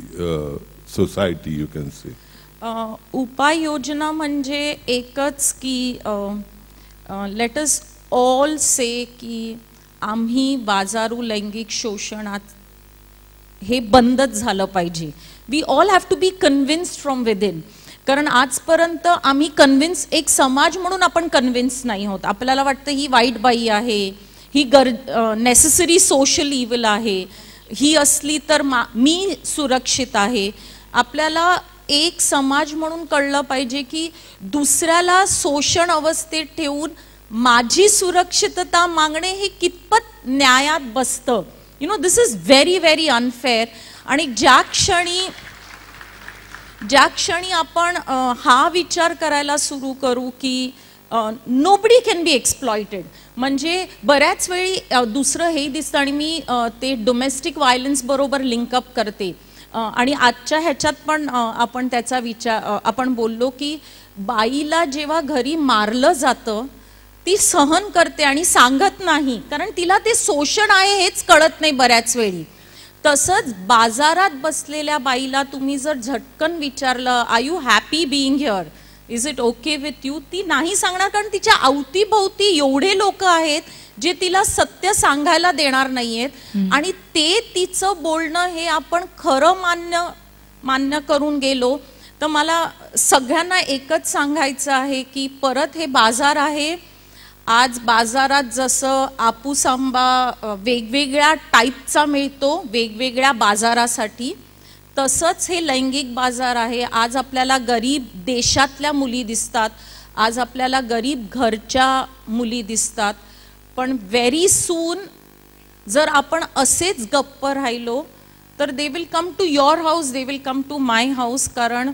society, you can say? उपाययोजना म्हणजे एकच की लेट अस ऑल से की आम्ही बाजारू लैंगिक शोषणात हे बंदच झालं पाहिजे. We all have to be convinced from within. कारण आजपर्यंत आम्ही कन्व्हिन्स, एक समाज म्हणून आपण कन्व्हिन्स नाही होत. आपल्याला वाटतं ही वाईट बाई आहे, ही नेसेसरी सोशल इव्हिल आहे, ही असली तर मी सुरक्षित आहे. आपल्याला एक समाज म्हणून कळलं पाहिजे की दुसऱ्याला शोषण अवस्थेत ठेवून माझी सुरक्षितता मागणे हे कितपत न्यायात बसतं. You know, this is very very unfair. आणि ज्या क्षणी आपण हा विचार करायला सुरू करू की नोबडी कॅन बी एक्सप्लॉयटेड, म्हणजे बऱ्याच वेळी दुसरं हे दिसतं. आणि मी ते डोमेस्टिक व्हायलन्स बरोबर लिंकअप करते. आणि आजच्या ह्याच्यात पण आपण त्याचा विचार आपण बोललो की बाईला जेव्हा घरी मारलं जातं ती सहन करते आणि सांगत नाही, कारण तिला ते शोषण आहे हेच कळत नाही बऱ्याच वेळी. तसंच बाजारात बसलेल्या बाईला तुम्ही जर झटकन विचारलं are you happy being here, is it okay with you, ती नाही सांगणार, कारण तिच्या अवतीभोवती एवढे लोक आहेत जे तिला सत्य सांगायला देणार नाहीयेत. आणि ते तिचं बोलणं हे आपण खरं मान्य करून गेलो तर मला सगळ्यांना एकच सांगायचं आहे की परत हे बाजार आहे. आज बाजारात जसं आपूस आंबा वेगवेगळ्या टाईपचा मिळतो वेगवेगळ्या बाजारासाठी, तसंच हे लैंगिक बाजार आहे. आज आपल्याला गरीब देशातल्या मुली दिसतात, आज आपल्याला गरीब घरच्या मुली दिसतात. पण व्हेरी सून जर आपण असेच गप्प राहिलो तर they will come to your house, they will come to my house. कारण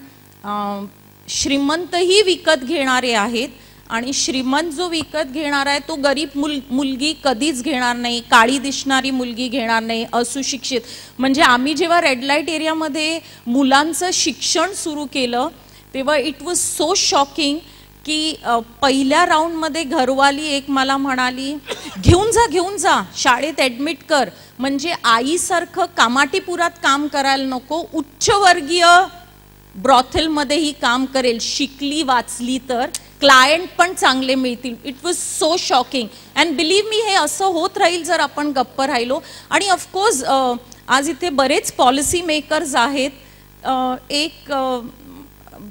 श्रीमंतही विकत घेणारे आहेत आणि श्रीमंत जो विकत घेणार आहे तो गरीब मुलगी कधीच घेणार नाही, काळी दिसणारी मुलगी घेणार नाही, असुशिक्षित. म्हणजे आम्ही जेव्हा रेड लाईट एरियामध्ये मुलांचं शिक्षण सुरू केलं तेव्हा इट वॉज सो शॉकिंग की पहिल्या राऊंडमध्ये घरवाली एक मला म्हणाली घेऊन जा शाळेत ॲडमिट कर, म्हणजे आईसारखं कामाटीपुरात काम करायला नको, उच्चवर्गीय ब्रॉथेलमध्ये ही काम करेल, शिकली वाचली तर क्लायंट पण चांगले मिळतील. It was so shocking and believe me हे असं होत राहील जर आपण गप्प राहिलो. आणि ऑफकोर्स आज इथे बरेच पॉलिसी मेकर्स आहेत. एक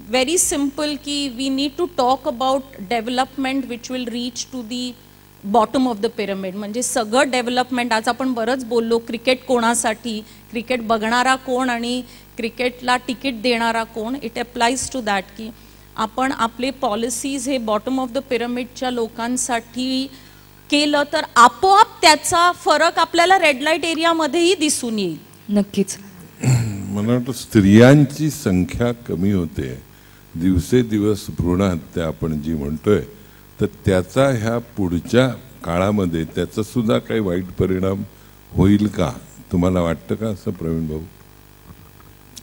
व्हेरी सिम्पल की we need to talk about development which will reach to the bottom of the pyramid. म्हणजे सगळं डेव्हलपमेंट आज आपण बरंच बोललो, क्रिकेट कोणासाठी, क्रिकेट बघणारा कोण आणि क्रिकेटला तिकीट देणारा कोण. इट अप्लाइज टू दॅट की आपण आपले पॉलिसीज हे बॉटम ऑफ द पिरामिडच्या लोकांसाठी केलं तर आपोआप त्याचा फरक आपल्याला रेड लाईट एरियामध्येही दिसून येईल. नक्कीच. मला वाटतं स्त्रियांची संख्या कमी होते दिवसेदिवस. भ्रूण हत्या आपण जी म्हणतोय तर त्याचा ह्या पुढच्या काळामध्ये त्याचा सुद्धा काही वाईट परिणाम होईल का, तुम्हाला वाटतं का असं प्रवीण भाऊ?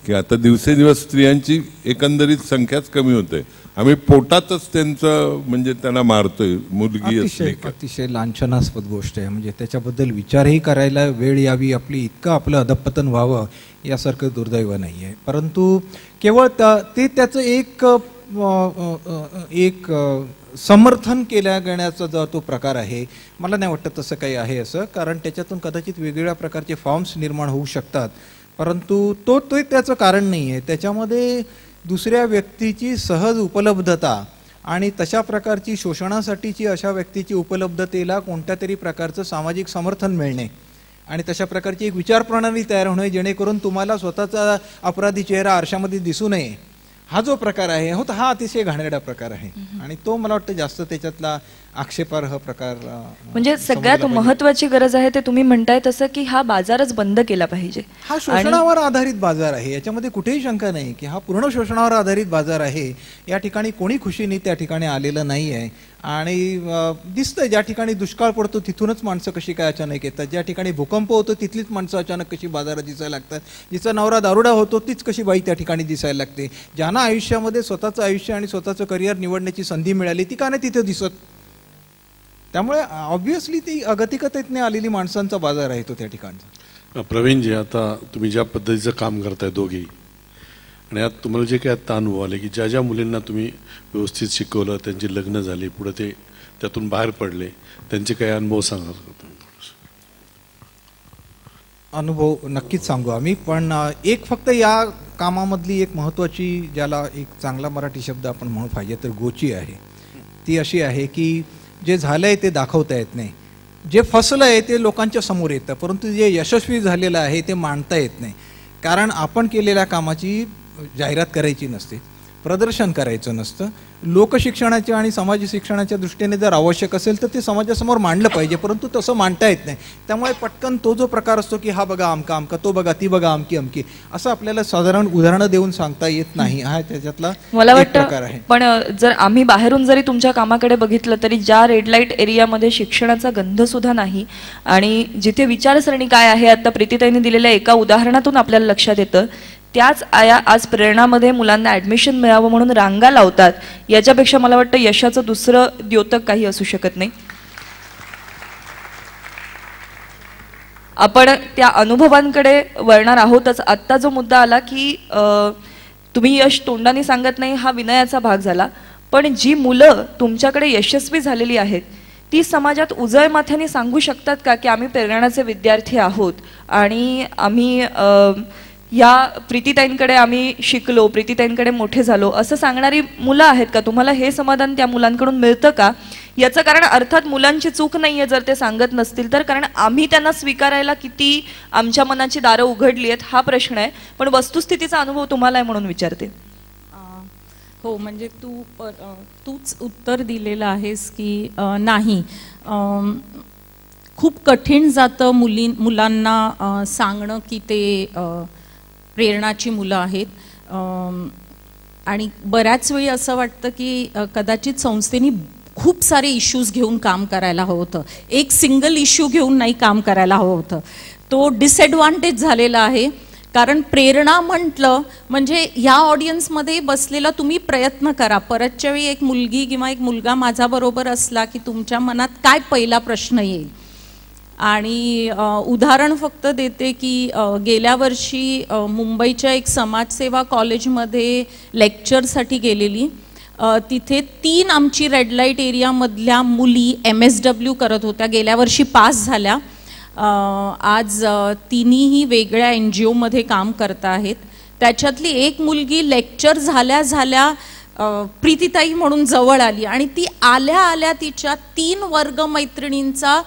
की आता दिवसेदिवस स्त्रियांची एकंदरीत संख्याच कमी होते, आम्ही पोटातच त्यांचं म्हणजे त्यांना मारतोय मुलगी असली. अतिशय लांछनास्पद गोष्ट आहे. म्हणजे त्याच्याबद्दल विचारही करायला वेळ यावी, इतकं आपलं अधपतन व्हावं यासारखं दुर्दैव नाही आहे. परंतु केवळ ते त्याचं एक समर्थन केल्या गेण्याचा जो तो प्रकार आहे, मला नाही वाटतं तसं काही आहे असं. कारण त्याच्यातून कदाचित वेगवेगळ्या प्रकारचे फॉर्म्स निर्माण होऊ शकतात, परंतु तो त्याचं कारण नाही आहे. त्याच्यामध्ये दुसऱ्या व्यक्तीची सहज उपलब्धता आणि तशा प्रकारची शोषणासाठीची अशा व्यक्तीची उपलब्धतेला कोणत्या तरी प्रकारचं सामाजिक समर्थन मिळणे आणि तशा प्रकारची एक विचारप्रणाली तयार होणे जेणेकरून तुम्हाला स्वतःचा अपराधी चेहरा आरशामध्ये दिसू नये, हा जो प्रकार आहे हो हा अतिशय घाणेरडा प्रकार आहे. आणि तो मला वाटतं जास्त त्याच्यातला आक्षेपार्ह प्रकार. म्हणजे सगळ्यात महत्वाची गरज आहे ते तुम्ही म्हणताय तसं की हा बाजारच बंद केला पाहिजे. हा शोषणावर आधारित बाजार आहे, याच्यामध्ये कुठेही शंका नाही की हा पूर्ण शोषणावर आधारित बाजार आहे. या ठिकाणी कोणी खुशीने त्या ठिकाणी आलेलं नाही आहे. आणि दिसतंय ज्या ठिकाणी दुष्काळ पडतो तिथूनच माणसं कशी काय अचानक येतात, ज्या ठिकाणी भूकंप होतो तिथलीच माणसं अचानक कशी बाजारात दिसायला लागतात, जिचा नवरा दारुडा होतो तीच कशी बाई त्या ठिकाणी दिसायला लागते. ज्यांना आयुष्यामध्ये स्वतःचं आयुष्य आणि स्वतःचं करिअर निवडण्याची संधी मिळाली ती का नाही तिथे दिसत. त्यामुळे ऑब्व्हियसली ती अगतिकतेने आलेली माणसांचा बाजार आहे तो त्या ठिकाणचा. प्रवीणजी, आता तुम्ही ज्या पद्धतीचं काम करताय दोघेही, आणि आता तुम्हाला जे काही आता अनुभव आले की ज्या ज्या मुलींना तुम्ही व्यवस्थित शिकवलं, त्यांची लग्न झाली, पुढे ते त्यातून बाहेर पडले, त्यांचे काही अनुभव सांगा. अनुभव नक्कीच सांगू आम्ही, पण एक फक्त या कामामधली एक महत्त्वाची, ज्याला एक चांगला मराठी शब्द आपण म्हणू पाहिजे तर गोची आहे, ती अशी आहे की जे झालंय ते दाखवता येत नाही. जे फसलं आहे ते लोकांच्या समोर येतं, परंतु जे यशस्वी झालेलं आहे ते मांडता येत नाही. कारण आपण केलेल्या कामाची जाहिरात करायची नसते, प्रदर्शन करायचं नसतं. लोकशिक्षणाच्या आणि समाज शिक्षणाच्या दृष्टीने जर आवश्यक असेल तर ते समाजासमोर मांडलं पाहिजे, परंतु तसं मांडता येत नाही. त्यामुळे पटकन तो जो प्रकार असतो की हा बघा अमका अमका, तो बघा ती बघा अमकी अमकी, असं आपल्याला साधारण उदाहरणं देऊन सांगता येत नाही. हा त्याच्यातला मला एक प्रकार वाटतं. आहे. पण जर आम्ही बाहेरून जरी तुमच्या कामाकडे बघितलं तरी ज्या रेड लाईट एरियामध्ये शिक्षणाचा गंध सुद्धा नाही आणि जिथे विचारसरणी काय आहे, आता प्रीतीताईंनी दिलेल्या एका उदाहरणातून आपल्याला लक्षात येतं, त्याच आया आज प्रेरणामध्ये मुलांना ॲडमिशन मिळावं म्हणून रांगा लावतात. याच्यापेक्षा मला वाटतं यशाचं दुसरं द्योतक काही असू शकत नाही. आपण त्या अनुभवांकडे वळणार आहोतच. आत्ता जो मुद्दा आला की तुम्ही यश तोंडाने सांगत नाही, हा विनयाचा भाग झाला. पण जी मुलं तुमच्याकडे यशस्वी झालेली आहेत ती समाजात उजळ माथ्याने सांगू शकतात का की आम्ही प्रेरणाचे विद्यार्थी आहोत आणि आम्ही या प्रीतीताईंकडे आम्ही शिकलो, प्रीतीताईंकडे मोठे झालो, असं सांगणारी मुलं आहेत का? तुम्हाला हे समाधान त्या मुलांकडून मिळतं का? याचं कारण अर्थात मुलांची चूक नाहीये जर ते सांगत नसतील तर, कारण आम्ही त्यांना स्वीकारायला किती आमच्या मनाची दारं उघडली आहेत हा प्रश्न आहे. पण वस्तुस्थितीचा अनुभव तुम्हाला आहे म्हणून विचारते. हो, म्हणजे तूच उत्तर दिलेलं आहेस की नाही, खूप कठीण जातं मुलांना सांगणं की ते प्रेरणाची मुलं आहेत. आणि बऱ्याच वेळी असं वाटतं की कदाचित संस्थेने खूप सारे इश्यूज घेऊन काम करायला हवं होतं, एक सिंगल इश्यू घेऊन नाही काम करायला हवं होतं. तो डिसएडव्हान्टेज झालेला आहे. कारण प्रेरणा म्हटलं म्हणजे ह्या ऑडियन्समध्ये बसलेला तुम्ही प्रयत्न करा. परतच्या वेळी एक मुलगी किंवा एक मुलगा माझ्याबरोबर असला की तुमच्या मनात काय पहिला प्रश्न येईल. आणि उदाहरण फक्त देते की गेल्या वर्षी मुंबईच्या एक समाजसेवा कॉलेजमध्ये लेक्चरसाठी गेलेली. तिथे 3 आमची रेड लाईट एरियामधल्या मुली MSW करत होत्या, गेल्या वर्षी पास झाल्या. आज तिन्हीही वेगळ्या NGOमध्ये काम करत आहेत. त्याच्यातली एक मुलगी लेक्चर झाल्या झाल्या प्रीतीताई म्हणून जवळ आली आणि ती आल्या आल्या तिच्या 3 वर्ग मैत्रिणींचा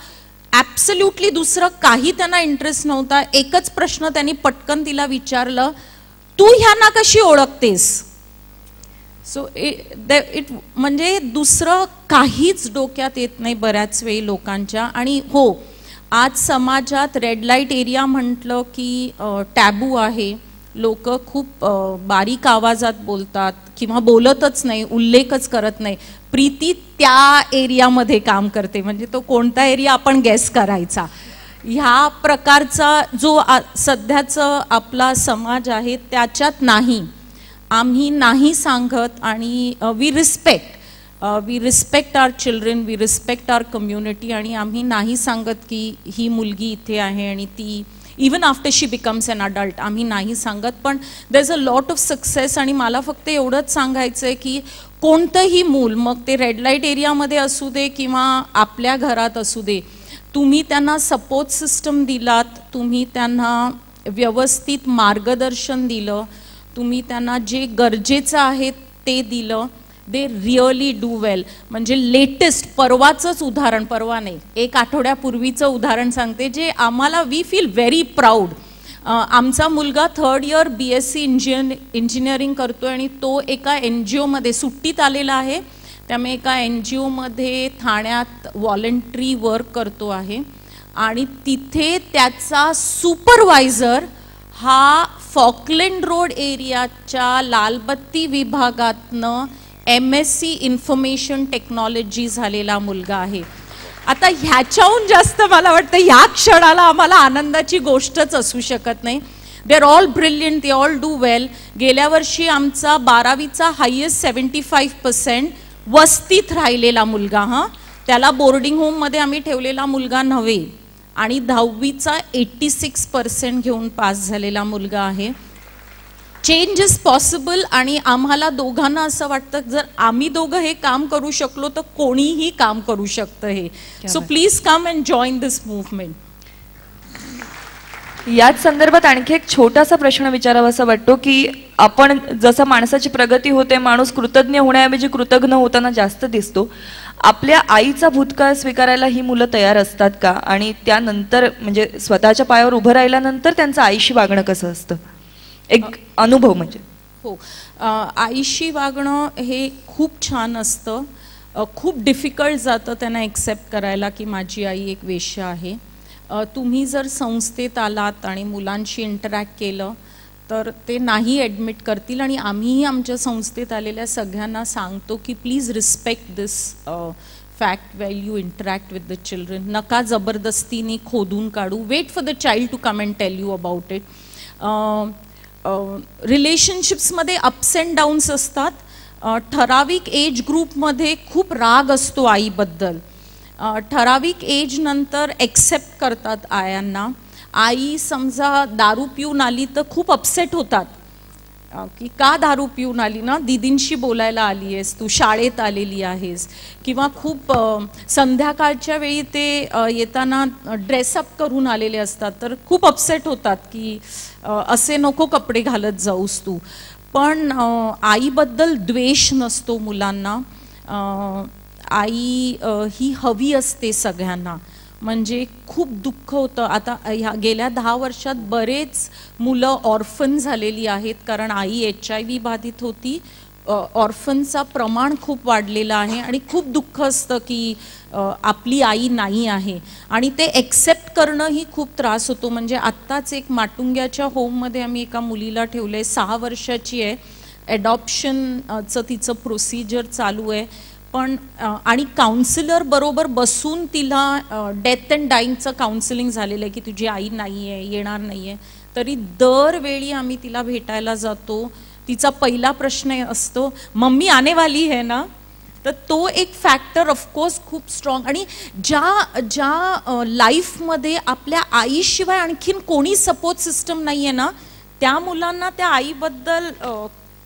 ॲब्सल्युटली दुसरं काही त्यांना इंटरेस्ट नव्हता, एकच प्रश्न त्यांनी पटकन तिला विचारलं, तू ह्यांना कशी ओळखतेस? सो इट म्हणजे दुसरं काहीच डोक्यात येत नाही बऱ्याच वेळी लोकांच्या. आणि हो, आज समाजात रेड लाईट एरिया म्हटलं की टॅबू आहे. लोक खूप बारीक आवाजात बोलतात किंवा बोलतच नाही, उल्लेखच करत नाही. प्रीती त्या एरियामध्ये काम करते, म्हणजे तो कोणता एरिया आपण गेस करायचा. ह्या प्रकारचा जो सध्याचं आपला समाज आहे त्याच्यात नाही, आम्ही नाही सांगत. आणि we respect our children, we respect our community. आणि आम्ही नाही सांगत की ही मुलगी इथे आहे आणि ती even after she becomes an adult, आम्ही नाही सांगत. पण there is a lot of success. आणि मला फक्त एवढंच सांगायचं आहे की कोणतंही मूल, मग ते रेड लाईट एरियामध्ये असू दे किंवा आपल्या घरात असू दे, तुम्ही त्यांना सपोर्ट सिस्टम दिलात, तुम्ही त्यांना व्यवस्थित मार्गदर्शन दिलं, तुम्ही त्यांना जे गरजेचं आहे ते दिलं, दे रिअली डू वेल. म्हणजे लेटेस्ट परवाचंच उदाहरण, परवा नाही 1 आठवड्यापूर्वीचं उदाहरण सांगते जे आम्हाला वी फील व्हेरी प्राऊड. आमचा मुलगा 3rd इयर BSc इंजिनिअरिंग करतोय आणि तो एका NGOमध्ये सुट्टीत आलेला आहे. त्यामुळे एका NGOमध्ये ठाण्यात व्हॉलंटरी वर्क करतो आहे आणि तिथे त्याचा सुपरवायझर हा फॉकलँड रोड एरियाच्या लालबत्ती विभागातनं MSc इन्फॉर्मेशन टेक्नॉलॉजी झालेला मुलगा आहे. आता ह्याच्याहून जास्त मला वाटतं ह्या क्षणाला आम्हाला आनंदाची गोष्टच असू शकत नाही. They are all brilliant, they all do well. गेल्या वर्षी आमचा 12वीचा हायेस्ट 75% वस्तीत राहिलेला मुलगा, त्याला बोर्डिंग होममध्ये आम्ही ठेवलेला मुलगा नव्हे, आणि 10वीचा 86% घेऊन पास झालेला मुलगा आहे. Change is possible. आणि आम्हाला दोघांना असं वाटतं जर आम्ही दोघं हे काम करू शकलो तर कोणीही काम करू शकतं हे. So please come and join this movement. याच संदर्भात आणखी एक छोटासा प्रश्न विचारावासा वाटतो की आपण जसं माणसाची प्रगती होते, माणूस कृतज्ञ होण्याऐवजी कृतज्ञ होताना जास्त दिसतो. आपल्या आईचा भूतकाळ स्वीकारायला ही मुलं तयार असतात का? आणि त्यानंतर म्हणजे स्वतःच्या पायावर उभं राहिल्यानंतर त्यांचं आईशी वागणं कसं असतं, एक अनुभव म्हणजे? हो, आईशी वागणं हे खूप छान असतं. खूप डिफिकल्ट जातं त्यांना एक्सेप्ट करायला की माझी आई एक वेश्या आहे. तुम्ही जर संस्थेत आलात आणि मुलांशी इंटरॅक्ट केलं तर ते नाही ॲडमिट करतील, आणि आम्हीही आमच्या संस्थेत आलेल्या सगळ्यांना सांगतो की please respect this fact well you interact with the children. नका जबरदस्तीने खोदून काढू. Wait for the child to come and tell you about it. रिलेशनशिप्समध्ये अप्स अँड डाऊन्स असतात. ठराविक एज ग्रुपमध्ये खूप राग असतो आईबद्दल. ठराविक एज नंतर एक्सेप्ट करतात आयांना. आई समजा दारू पिऊन आली तर खूप अपसेट होतात की का दारू पिऊन आली ना, दीदींशी बोलायला आली आहेस तू, शाळेत आलेली आहेस. किंवा खूप संध्याकाळच्या वेळी ते येताना ड्रेसअप करून आलेले असतात तर खूप अपसेट होतात की असे नको कपडे घालत जाऊस तू. पण आईबद्दल द्वेष नसतो मुलांना. आई ही हवी असते सगळ्यांना. म्हणजे खूप दुःख होतं. आता ह्या गेल्या 10 वर्षात बरेच मुलं ऑर्फन झालेली आहेत कारण आई HIV बाधित होती. ऑर्फनचा प्रमाण खूप वाढलेलं आहे आणि खूप दुःख असतं की आपली आई नाही आहे, आणि ते एक्सेप्ट करणंही खूप त्रास होतो. म्हणजे आत्ताच एक माटुंग्याच्या होममध्ये आम्ही एका मुलीला ठेवले, 6 वर्षाची आहे. ॲडॉप्शनचं तिचं प्रोसिजर चालू आहे. पण आणि काउन्सिलर बरोबर बसून तिला डेथ अँड डाईंगचं काउन्सिलिंग झालेलं आहे की तुझी आई नाही आहे, येणार नाही आहे. तरी दरवेळी आम्ही तिला भेटायला जातो. तिचा पहिला प्रश्न असतो, मम्मी आने वाली है ना. तर तो एक फॅक्टर ऑफकोर्स खूप स्ट्रॉंग. आणि ज्या लाईफमध्ये आपल्या आईशिवाय आणखीन कोणी सपोर्ट सिस्टम नाही आहे ना, त्या मुलांना त्या आईबद्दल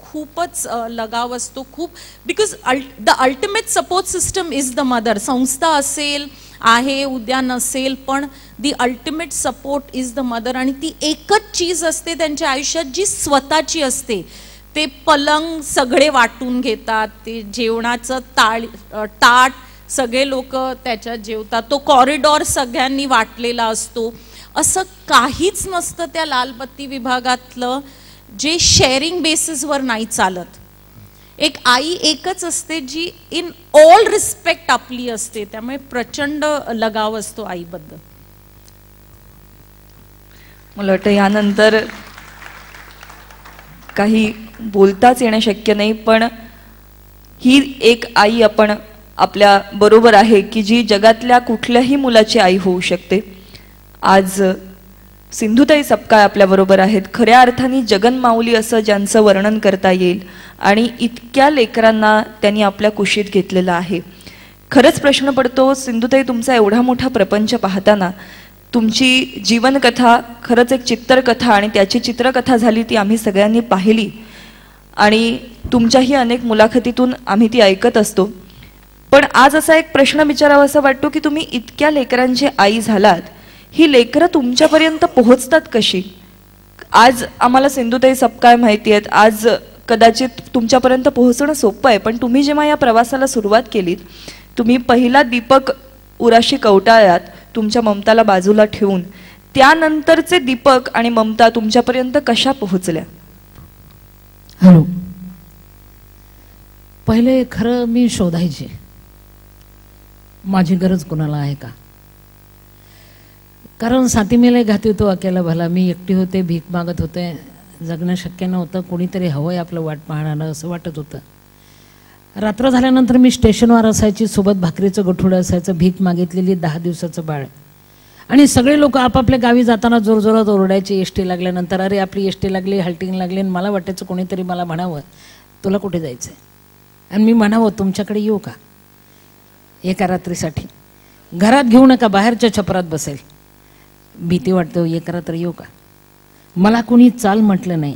खूपच लगाव असतो. खूप because the ultimate support system is the mother. संस्था असेल, आहे, उद्या नसेल, पण the ultimate support is the mother. आणि ती एकच चीज असते त्यांच्या आयुष्यात जी स्वतःची असते. ते पलंग सगळे वाटून घेतात, ते जेवणाचं ताट सगळे लोक त्याच्यात जेवतात, तो कॉरिडॉर सगळ्यांनी वाटलेला असतो. असं काहीच नसतं त्या लालबत्ती विभागातलं जे शेअरिंग बेसिसवर नाही चालत. एक आई एकच असते जी इन ऑल रिस्पेक्ट आपली असते. त्यामुळे प्रचंड लगाव असतो आईबद्दल. मला वाटतं यानंतर काही बोलताच येणं शक्य नाही, पण ही एक आई आपण आपल्या बरोबर आहे की जी जगातल्या कुठल्याही मुलाची आई होऊ शकते. आज सिंधुताई सपकाळ आपल्या बरोबर आहेत. खऱ्या अर्थाने जगन्माऊली असं ज्यांचं वर्णन करता येईल, आणि इतक्या लेकरांना त्यांनी आपल्या कुशीत घेतलेलं आहे. खरंच प्रश्न पडतो, सिंधुताई तुमचा एवढा मोठा प्रपंच पाहताना तुमची जीवनकथा खरंच एक चित्रकथा, आणि त्याची चित्रकथा झाली ती आम्ही सगळ्यांनी पाहिली, आणि तुमच्याही अनेक मुलाखतीतून आम्ही ती ऐकत असतो. पण आज असा एक प्रश्न विचारावा असा वाटतो की तुम्ही इतक्या लेकरांची आई झालात, ही लेकरं तुमच्यापर्यंत पोहोचतात कशी? आज आम्हाला सिंधुताई सपकाळ माहिती आहेत, आज कदाचित तुमच्यापर्यंत पोहोचणं सोपं आहे, पण तुम्ही जेव्हा या प्रवासाला सुरुवात केलीत, तुम्ही पहिला दीपक उराशी कवटाळ्यात तुमच्या ममताला बाजूला ठेवून त्यानंतरचे दीपक आणि ममता तुमच्यापर्यंत कशा पोहोचल्या? हॅलो, पहिले खरं मी शोधायचे माझी गरज कोणाला आहे का. कारण साथी मेले घाती तो अकेला भला. मी एकटी होते, भीक मागत होते, जगणं शक्य नव्हतं, कोणीतरी हवंय आपलं वाट पाहणारं असं वाटत होतं. रात्र झाल्यानंतर मी स्टेशनवर असायची, सोबत भाकरीचं गठुडं असायचं, भीक मागितलेली 10 दिवसाचं बाळ. आणि सगळे लोक आपापल्या गावी जाताना जोरजोरात ओरडायचे एसटी लागल्यानंतर, अरे आपली एसटी लागली, हल्टिंग लागली. आणि मला वाटायचं कोणीतरी मला म्हणावं तुला कुठे जायचं आहे, आणि मी म्हणावं तुमच्याकडे येऊ का एका रात्रीसाठी. घरात घेऊ नका, बाहेरच्या छपरात बसेल. भीती वाटते, एका रात्री येऊ का. मला कोणी चाल म्हटलं नाही,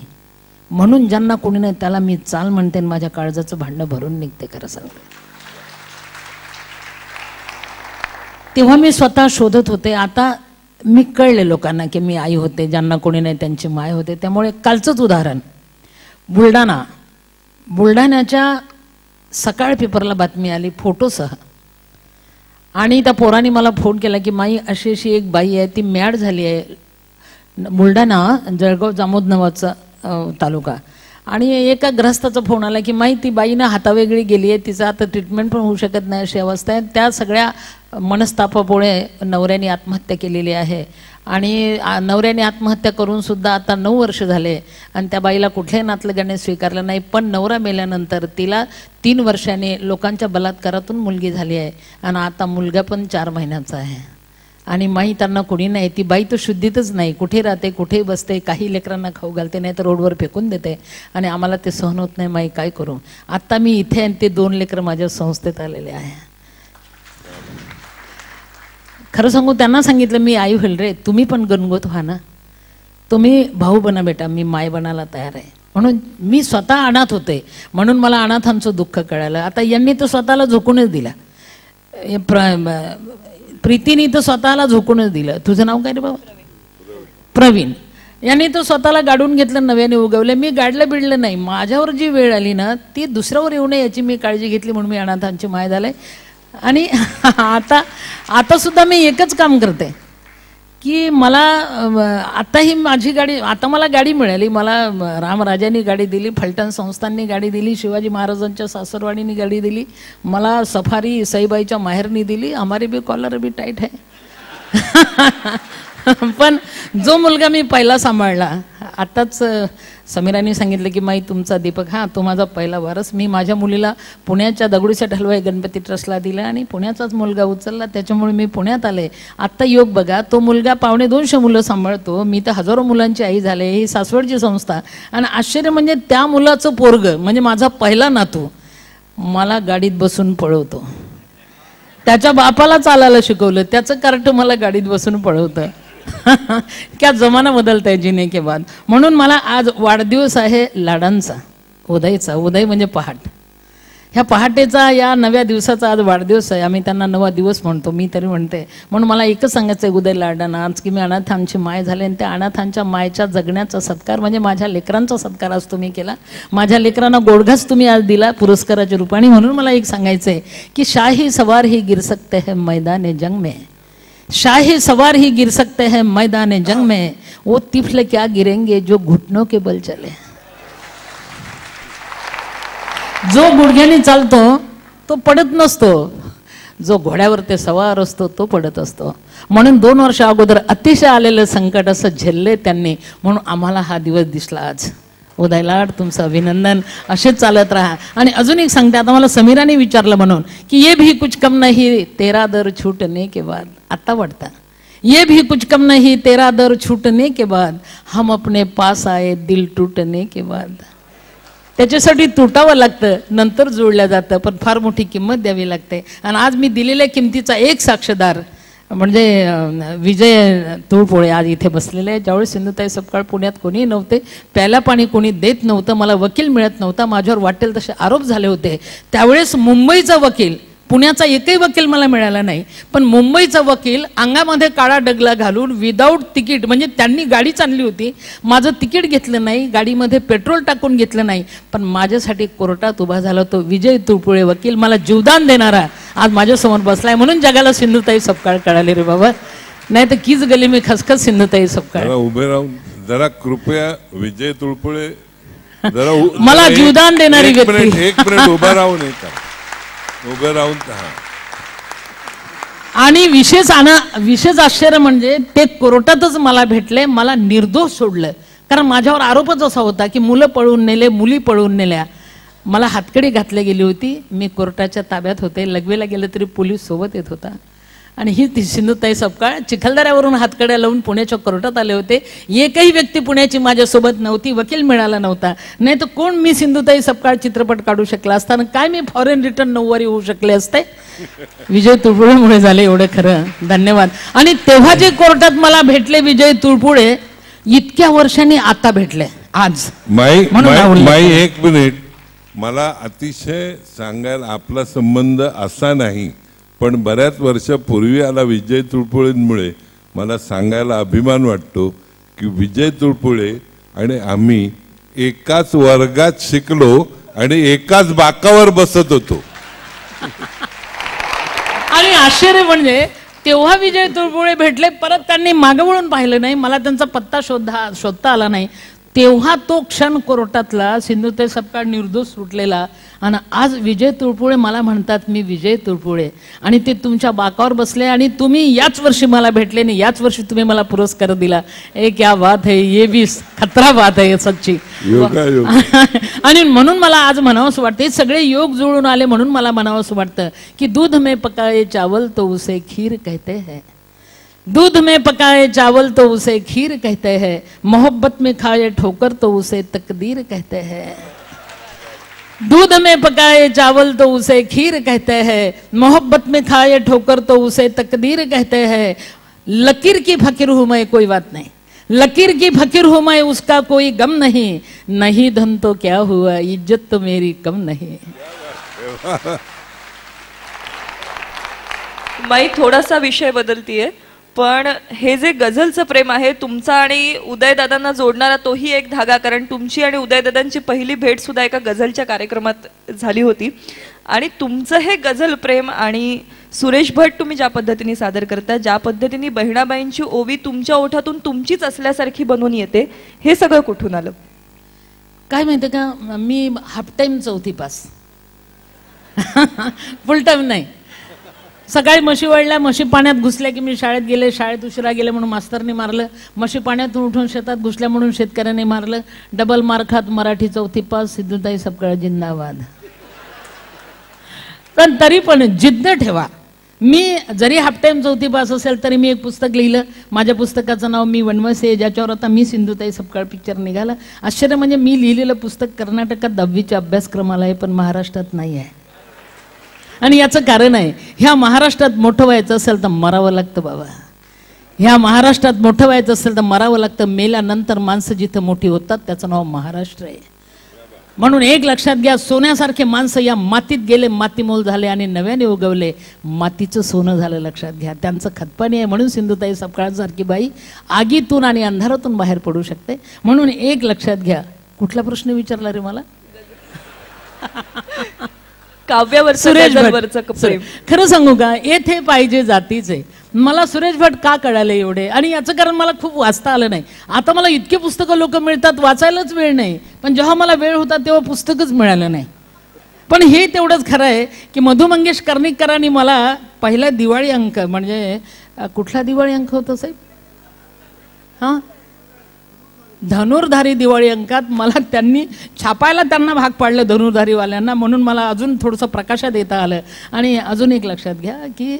म्हणून ज्यांना कोणी नाही त्याला मी चाल म्हणते, माझ्या काळजाचं भांडं भरून निघते. खरं सांगते, तेव्हा मी स्वतः शोधत होते. आता मी कळले लोकांना की मी आई होते, ज्यांना कोणी नाही त्यांची माय होते. त्यामुळे कालचंच उदाहरण, बुलढाण्याच्या सकाळ पेपरला बातमी आली फोटोसह आणि त्या पोराने मला फोन केला की माई अशी अशी एक बाई आहे, ती मॅड झाली आहे, बुलढाणा जळगाव जामोद नावाचा तालुका. आणि एका ग्रस्ताचा फोन आला की माई ती बाईनं हातावेगळी गेली आहे, तिचं आता ट्रीटमेंट पण होऊ शकत नाही अशी अवस्था आहे. त्या सगळ्या मनस्तापामुळे नवऱ्याने आत्महत्या केलेली आहे. आणि नवऱ्याने आत्महत्या करून सुद्धा आता 9 वर्ष झाले आणि त्या बाईला कुठल्याही नातलगाने स्वीकारलं नाही. पण नवरा मेल्यानंतर तिला 3 वर्षांनी लोकांच्या बलात्कारातून मुलगी झाली आहे आणि आता मुलगा पण 4 महिन्याचा आहे. आणि माई त्यांना कोणी नाही, ती बाई तर शुद्धीतच नाही, कुठे राहते, कुठे बसते, काही लेकरांना खाऊ घालते, नाही तर रोडवर फेकून देते. आणि आम्हाला ते सहन होत नाही. माई काय करू? आता मी इथे आणि ते 2 लेकरं माझ्या संस्थेत आलेले आहे. खरं सांगू, त्यांना सांगितलं मी आई होईल रे, तुम्ही पण गणगोत व्हा ना, तुम्ही भाऊ बना बेटा, मी माय बनायला तयार आहे. म्हणून मी स्वतः अनाथ होते, म्हणून मला अनाथांचं दुःख कळालं. आता यांनी तर स्वतःला झोकूनच दिला, प्रीतीने तर स्वतःला झोकूनच दिलं. तुझं नाव काय रे बाबा? प्रवीण. यांनी तर स्वतःला गाडून घेतलं, नव्याने उगवलं. मी गाडलं बिडलं नाही. माझ्यावर जी वेळ आली ना ती दुसऱ्यावर येऊ नये याची मी काळजी घेतली, म्हणून मी अनाथांची माय झाले. आणि आता सुद्धा मी एकच काम करते की मला आता ही माझी गाडी, आता मला गाडी मिळाली, मला रामराजांनी गाडी दिली, फलटण संस्थांनी गाडी दिली, शिवाजी महाराजांच्या सासरवाडीनी गाडी दिली, मला सफारी सईबाईच्या माहेरनी दिली. हमारी भी कॉलर भी टाईट आहे. पण जो मुलगा मी पहिला सांभाळला, आताच समीराने सांगितलं की माई तुमचा दीपक, हा तो माझा पहिला वारस. मी माझ्या मुलीला पुण्याच्या दगडूशेठ हलवाई गणपती ट्रस्टला दिला आणि पुण्याचाच मुलगा उचलला, त्याच्यामुळे मी पुण्यात आले. आत्ता योग बघा, तो मुलगा 250 मुलं सांभाळतो, मी तर हजारो मुलांची आई झाले. ही सासवडची संस्था. आणि आश्चर्य म्हणजे त्या मुलाचं पोरग म्हणजे माझा पहिला नातू मला गाडीत बसून पळवतो. त्याच्या बापाला चालायला शिकवलं, त्याचं कार्ट मला गाडीत बसून पळवतं. क्या जमाना बदलता है जीने के बाद. म्हणून मला आज वाढदिवस आहे लाडांचा, उदयचा. उदय म्हणजे पहाट. ह्या पहाटेचा, या नव्या दिवसाचा आज वाढदिवस आहे. आम्ही त्यांना नवा दिवस म्हणतो, मी तरी म्हणते. म्हणून मला एकच सांगायचं आहे उदय लाडांना आज की मी अनाथांची माय झाले आणि त्या अनाथांच्या मायच्या जगण्याचा सत्कार म्हणजे माझ्या लेकरांचा सत्कार आज तुम्ही केला. माझ्या लेकरांना गोडघास तुम्ही आज दिला पुरस्काराच्या रूपाने. म्हणून मला एक सांगायचं आहे की शाही सवार ही गिर सकते हैं मैदान जंग में, शाही सवार ही गिर सकते हैं मैदान जंग में, वो तिफल क्या गिरेंगे जो घुटनों के बल चले. जो गुडघ्याने चालतो तो पडत नसतो, जो घोड्यावर ते सवार असतो तो पडत असतो. म्हणून 2 वर्ष अगोदर अतिशय आलेलं संकट असं झेलले त्यांनी, म्हणून आम्हाला हा दिवस दिसला आज. उदय लाड तुमचं अभिनंदन, असेच चालत राहा. आणि अजून एक सांगते, आता मला समीराने विचारलं म्हणून की ये भी कुछ कम नहीं तेरा दर छूटने के बाद. आता वाटतं ये भी कुछ कम नहीं तेरा दर छूटने के बाद, हम अपने पास आए दिल टूटने के बाद. त्याच्यासाठी तुटावं लागतं, नंतर जोडलं जातं, पण फार मोठी किंमत द्यावी लागते. आणि आज मी दिलेल्या किमतीचा एक साक्षीदार म्हणजे विजय तुळपोळे आज इथे बसलेले आहे. ज्यावेळेस सिंधुताई सपकाळ पुण्यात कोणी नव्हते, प्यायला पाणी कोणी देत नव्हतं, मला वकील मिळत नव्हता, माझ्यावर वाटेल तसे आरोप झाले होते, त्यावेळेस मुंबईचा वकील, पुण्याचा एकही वकील मला मिळाला नाही, पण मुंबईचा वकील अंगामध्ये काळा डगला घालून विदाऊट तिकीट, म्हणजे त्यांनी गाडीच आणली होती, माझं तिकीट घेतलं नाही, गाडीमध्ये पेट्रोल टाकून घेतलं नाही, पण माझ्यासाठी कोर्टात उभा झाला तो विजय तुळपुळे वकील, मला जीवदान देणारा आज माझ्यासमोर बसलाय. म्हणून जगाला सिंधुताई सपकाळ कळाली रे बाबा, नाही तर कीच गली मी खसखस सिंधुताई सपकाळ. उभे राहून जरा कृपया विजय तुळपुळे जरा मला जीवदान देणारी व्यक्ती. एक मिनिट उभा राहून उभे राहून. आणि विशेष आश्चर्य म्हणजे ते कोर्टातच मला भेटले, मला निर्दोष सोडलं. कारण माझ्यावर आरोपच असा होता की मुलं पळून नेले, मुली पळून नेल्या, मला हातकडी घातली गेली होती, मी कोर्टाच्या ताब्यात होते, लगवेला गेलं तरी पोलीस सोबत येत होता. आणि ही सिंधुताई सपकाळ चिखलदऱ्यावरून हातकड्या लावून पुण्याच्या कोर्टात आले होते. एकही व्यक्ती पुण्याची माझ्यासोबत नव्हती, वकील मिळाला नव्हता, नाही तर कोण मी सिंधुताई सपकाळ चित्रपट काढू शकला असताना, काय मी फॉरेन रिटर्न 9 वारी होऊ शकले असते. विजय तुळपुळेमुळे झाले एवढं, खरं धन्यवाद. आणि तेव्हा जे कोर्टात मला भेटले विजय तुळपुळे, इतक्या वर्षांनी आता भेटले आज. माई एक मिनिट, मला अतिशय सांगायला, आपला संबंध असा नाही, पण बऱ्याच वर्षापूर्वी आला विजय तुळपुळेंमुळे मला सांगायला अभिमान वाटतो की विजय तुळपुळे आणि आम्ही एकाच वर्गात शिकलो आणि एकाच बाकावर बसत होतो. आणि आश्चर्य म्हणजे तेव्हा विजय तुळपुळे भेटले, परत त्यांनी मागं वळून पाहिलं नाही, मला त्यांचा पत्ता शोधता आला नाही. तेव्हा तो क्षण कोर्टातला, सिंधुताई सपकाळ निर्दोष सुटलेला. आणि आज विजय तुळपुळे मला म्हणतात मी विजय तुळपुळे, आणि ते तुमच्या बाकावर बसले, आणि तुम्ही याच वर्षी मला भेटले आणि याच वर्षी तुम्ही मला पुरस्कार दिला. क्या बात है, ये भी खतरा बात है सच्ची. आणि म्हणून मला आज म्हणावंसं वाटतं, सगळे योग जुळून आले म्हणून मला म्हणावंसं वाटतं की दूध में पकाए चावल तो उसे खीर कहते हैं, दूध में पकाए चावल तो उसे खीर कहते हैं, मोहब्बत में खाए ठोकर तो उसे तकदीर कहते हैं. दूध में पकाए चावल तो उसे खीर कहते हैं, मोहब्बत में खाए ठोकर तो उसे तकदीर कहते हैं. लकीर की फकीर हूं मैं, कोई बात नहीं, लकीर की फकीर हूं मैं, उसका कोई गम नहीं, नहीं धन तो क्या हुआ, इज्जत तो मेरी कम नहीं. माई थोडासा विषय बदलतीये, पण हे जे गझलचं प्रेम आहे तुमचा आणि उदयदादांना जोडणारा तोही एक धागा, कारण तुमची आणि उदयदादांची पहिली भेट सुद्धा एका गझलच्या कार्यक्रमात झाली होती. आणि तुमचं हे गझल प्रेम आणि सुरेश भट तुम्ही ज्या पद्धतीने सादर करता, ज्या पद्धतीने बहिणाबाईंची ओवी तुमच्या ओठातून तुमचीच असल्यासारखी बनून येते, हे सगळं कुठून आलं? काय माहिती का, मी हाफ टाइम 4थी पास, फुल टाइम नाही. सकाळी म्हशी वळल्या, म्हशी पाण्यात घुसल्या की मी शाळेत गेले, शाळेत उशिरा गेले म्हणून मास्तरने मारलं, म्हशी पाण्यातून उठून शेतात घुसल्या म्हणून शेतकऱ्याने मारलं, डबल मार खात मराठी 4थी पास, सिंधुताई सपकाळ जिंदाबाद. पण तरी पण जिद्द ठेवा. मी जरी हाफ टाइम 4थी पास असेल तरी मी एक पुस्तक लिहिलं, माझ्या पुस्तकाचं नाव मी वनवासी, ज्याच्यावर आता मी सिंधुताई सपकाळ पिक्चर निघाला. आश्चर्य म्हणजे मी लिहिलेलं पुस्तक कर्नाटकात 10वीच्या अभ्यासक्रमाला आहे, पण महाराष्ट्रात नाही आहे. आणि याचं कारण आहे, ह्या महाराष्ट्रात मोठं व्हायचं असेल तर मरावं लागतं बाबा. ह्या महाराष्ट्रात मोठं व्हायचं असेल तर मरावं लागतं. मेल्यानंतर माणसं जिथं मोठी होतात त्याचं नाव महाराष्ट्र आहे. म्हणून एक लक्षात घ्या, सोन्यासारखे माणसं या मातीत गेले, मातीमोल झाले आणि नव्याने उगवले, मातीचं सोनं झालं. लक्षात घ्या, त्यांचं खतपाणी आहे. म्हणून सिंधुताई सपकाळसारखी बाई आगीतून आणि अंधारातून बाहेर पडू शकते. म्हणून एक लक्षात घ्या. कुठला प्रश्न विचारला रे मला? खरं सांगू का, येथे पाहिजे जातीचे. मला सुरेश भट का कळाले एवढे, आणि याचं कारण मला खूप वाचता आलं नाही. आता मला इतके पुस्तकं लोक मिळतात, वाचायलाच वेळ नाही. पण जेव्हा मला वेळ होता तेव्हा पुस्तकच मिळालं नाही. पण हे तेवढंच खरं आहे की मधु मंगेश कर्णिककरांनी मला पहिला दिवाळी अंक, म्हणजे कुठला दिवाळी अंक होता साहेब, हां धनुर्धारी दिवाळी अंकात मला त्यांनी छापायला त्यांना भाग पाडलं धनुर्धारीवाल्यांना. म्हणून मला अजून थोडंसं प्रकाशात येता आलं. आणि अजून एक लक्षात घ्या की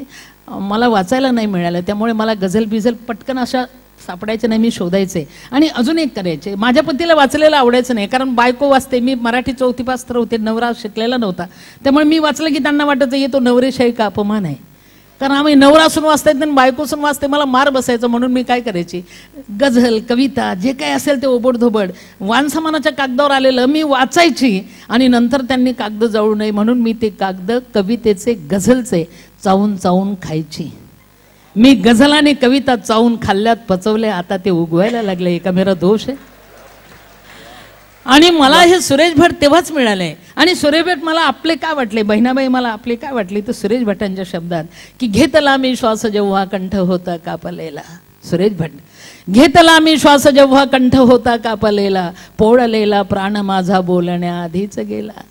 मला वाचायला नाही मिळालं, त्यामुळे मला गझल बिझल पटकन अशा सापडायचे नाही, मी शोधायचे. आणि अजून एक करायचे, माझ्या पतीला वाचलेलं आवडायचं नाही, कारण बायको वाचते, मी मराठी 4थी पास तर होते, नवरा शिकलेला नव्हता. त्यामुळे मी वाचलं की त्यांना वाटायचं येतो नवरेशाही का अपमान आहे, कारण आम्ही नवरा असून वाचता येत नाही, बायको असून वाचते, मला मार बसायचं. म्हणून मी काय करायची, गझल कविता जे काय असेल ते ओबडधोबड वानसमानाच्या कागदावर आलेलं मी वाचायची. आणि नंतर त्यांनी कागद जाळू नये म्हणून मी ते कागद कवितेचे गझलचे चावून चावून खायची. मी गझल आणि कविता चावून खाल्ल्यात पचवल्या, आता ते उगवायला लागले. का मेरा दोष आहे? आणि मला हे सुरेश भट तेव्हाच मिळाले. आणि सुरेश भट मला आपले काय वाटले, बहिणाबाई मला आपले काय वाटले, तर सुरेश भटांच्या शब्दात की घेतला मी श्वास जेव्हा कंठ होता कापलेला. सुरेश भट, घेतला मी श्वास जेव्हा कंठ होता कापलेला, पोळलेला प्राण माझा बोलण्याआधीच गेला.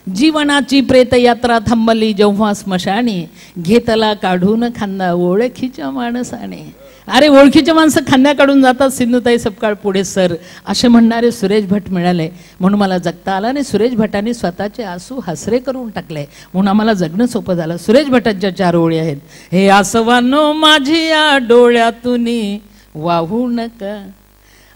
जीवनाची प्रेतयात्रा थांबली जेव्हा स्मशानी, घेतला काढून खांदा ओळखीच्या माणसाने. अरे ओळखीचे माणसं खांद्या काढून जातात, सिंधुताई सपकाळ पुढे सर असे म्हणणारे सुरेश भट मिळाले. म्हणून मला जगता आलं. आणि सुरेश भटांनी स्वतःचे आसू हसरे करून टाकले, म्हणून आम्हाला जगणं सोपं झालं. सुरेश भटांच्या 4 ओळी आहेत. हे आसवानो माझी या डोळ्यातून वाहू नका,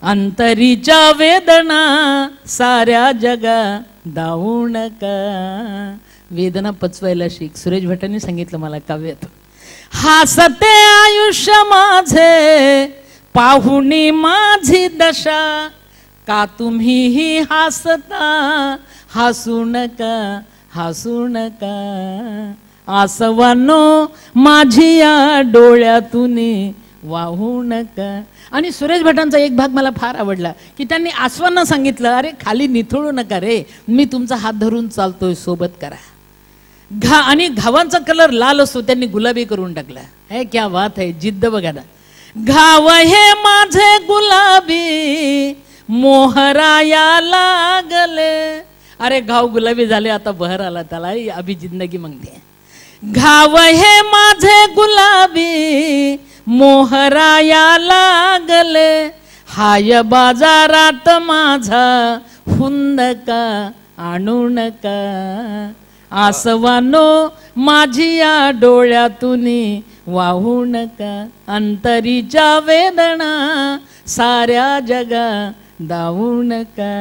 अंतरीच्या वेदना साऱ्या जगा दावू नका. वेदना पचवायला शिक, सुरेश भटांनी सांगितलं मला काव्यात. हासते आयुष्य माझे पाहुणी माझी दशा, का तुम्हीही हसता हसू नका हसू नका. आसवानो माझी या डोळ्यातून वाहू नका. आणि सुरेश भटांचा एक भाग मला फार आवडला की त्यांनी आसवांना सांगितलं, अरे खाली निथळू नका रे, मी तुमचा हात धरून चालतोय, सोबत करा. आणि घावांचा कलर लाल असतो, त्यांनी गुलाबी करून टाकला. हे क्या बात आहे, जिद्द बघा ना. घाव हे माझे गुलाबी मोहराया लागले. अरे घाव गुलाबी झाले, आता बहर आला त्याला, अभी जिंदगी मागते. घाव हे माझे गुलाबी मोहराया लागले, हाय बाजारात माझा हुंदका आणू नका. आसवानो माझी या डोळ्यातून वाहू नका, अंतरीच्या वेदना साऱ्या जगा दावू नका.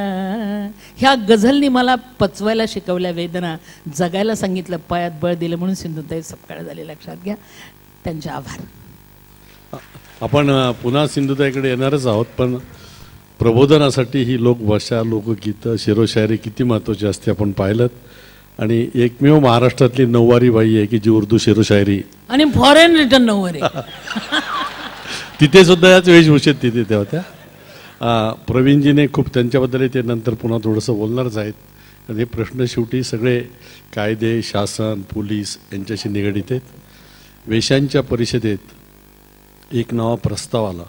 ह्या गझलनी मला पचवायला शिकवल्या वेदना, जगायला सांगितलं, पायात बळ दिलं, म्हणून सिंधुताई सपकाळ झाले. लक्षात घ्या. त्यांचे आभार. आपण पुन्हा सिंधुताईकडे येणारच आहोत, पण प्रबोधनासाठी ही लोकभाषा, लोकगीतं, शेरोशायरी किती महत्त्वाची असते आपण पाहिलं. आणि एकमेव महाराष्ट्रातली नऊवारी बाई आहे की जी उर्दू शेरोशायरी आणि फॉरेन रिटर्न नऊवारी तिथे सुद्धा याच वेशभूषेत तिथे त्या होत्या. प्रवीणजीने खूप त्यांच्याबद्दल ते नंतर पुन्हा थोडंसं बोलणारच आहेत. आणि हे प्रश्न शेवटी सगळे कायदे, शासन, पोलीस यांच्याशी निगडीत आहेत. वेश्यांच्या परिषदेत एक नवा प्रस्ताव आला.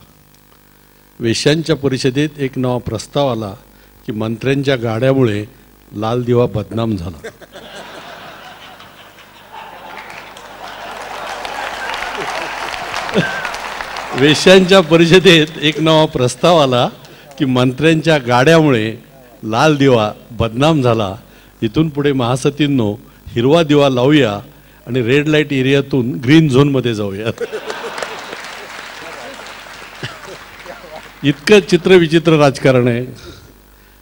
वेश्यांच्या परिषदेत एक नवा प्रस्ताव आला की मंत्र्यांच्या गाड्यामुळे लाल दिवा बदनाम झाला. वेश्यांच्या परिषदेत एक नवा प्रस्ताव आला की मंत्र्यांच्या गाड्यामुळे लाल दिवा बदनाम झाला. इथून पुढे महासतींनो हिरवा दिवा लावूया आणि रेड लाईट एरियातून ग्रीन झोनमध्ये जाऊया. इतकं चित्रविचित्र राजकारण आहे.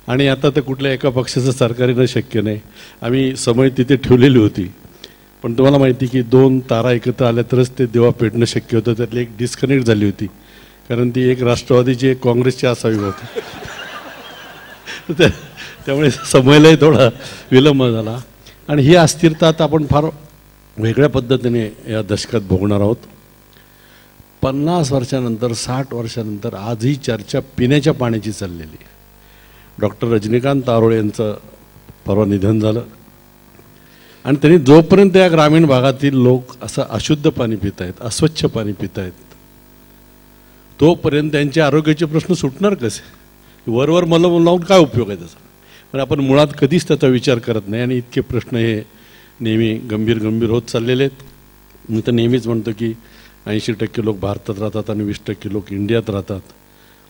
आणि आता तर कुठल्या एका पक्षाचं सरकारीनं शक्य नाही. आम्ही समय तिथे ठेवलेली होती, पण तुम्हाला माहिती की 2 तारा एकत्र आल्या तरच ते दिवा पेटणं शक्य होतं. त्यातली एक डिस्कनेक्ट झाली होती, कारण ती एक राष्ट्रवादीची एक काँग्रेसची असावी होती. त्यामुळे समयलाही थोडा विलंब झाला. आणि ही अस्थिरता आता आपण फार वेगळ्या पद्धतीने या दशकात भोगणार आहोत. 50 वर्षानंतर, 60 वर्षानंतर आजही चर्चा पिण्याच्या पाण्याची चाललेली. डॉक्टर रजनीकांत तारोळे यांचं परवा निधन झालं. आणि त्यांनी जोपर्यंत या ग्रामीण भागातील लोक असं अशुद्ध पाणी पित आहेत, अस्वच्छ पाणी पित आहेत, तोपर्यंत त्यांचे आरोग्याचे प्रश्न सुटणार कसे? वरवर मलम लावून काय उपयोग आहे त्याचा? पण आपण मुळात कधीच त्याचा विचार करत नाही. आणि इतके प्रश्न हे नेहमी गंभीर होत चाललेले आहेत. मी तर नेहमीच म्हणतो की 80% लोक भारतात राहतात आणि 20% लोक इंडियात राहतात.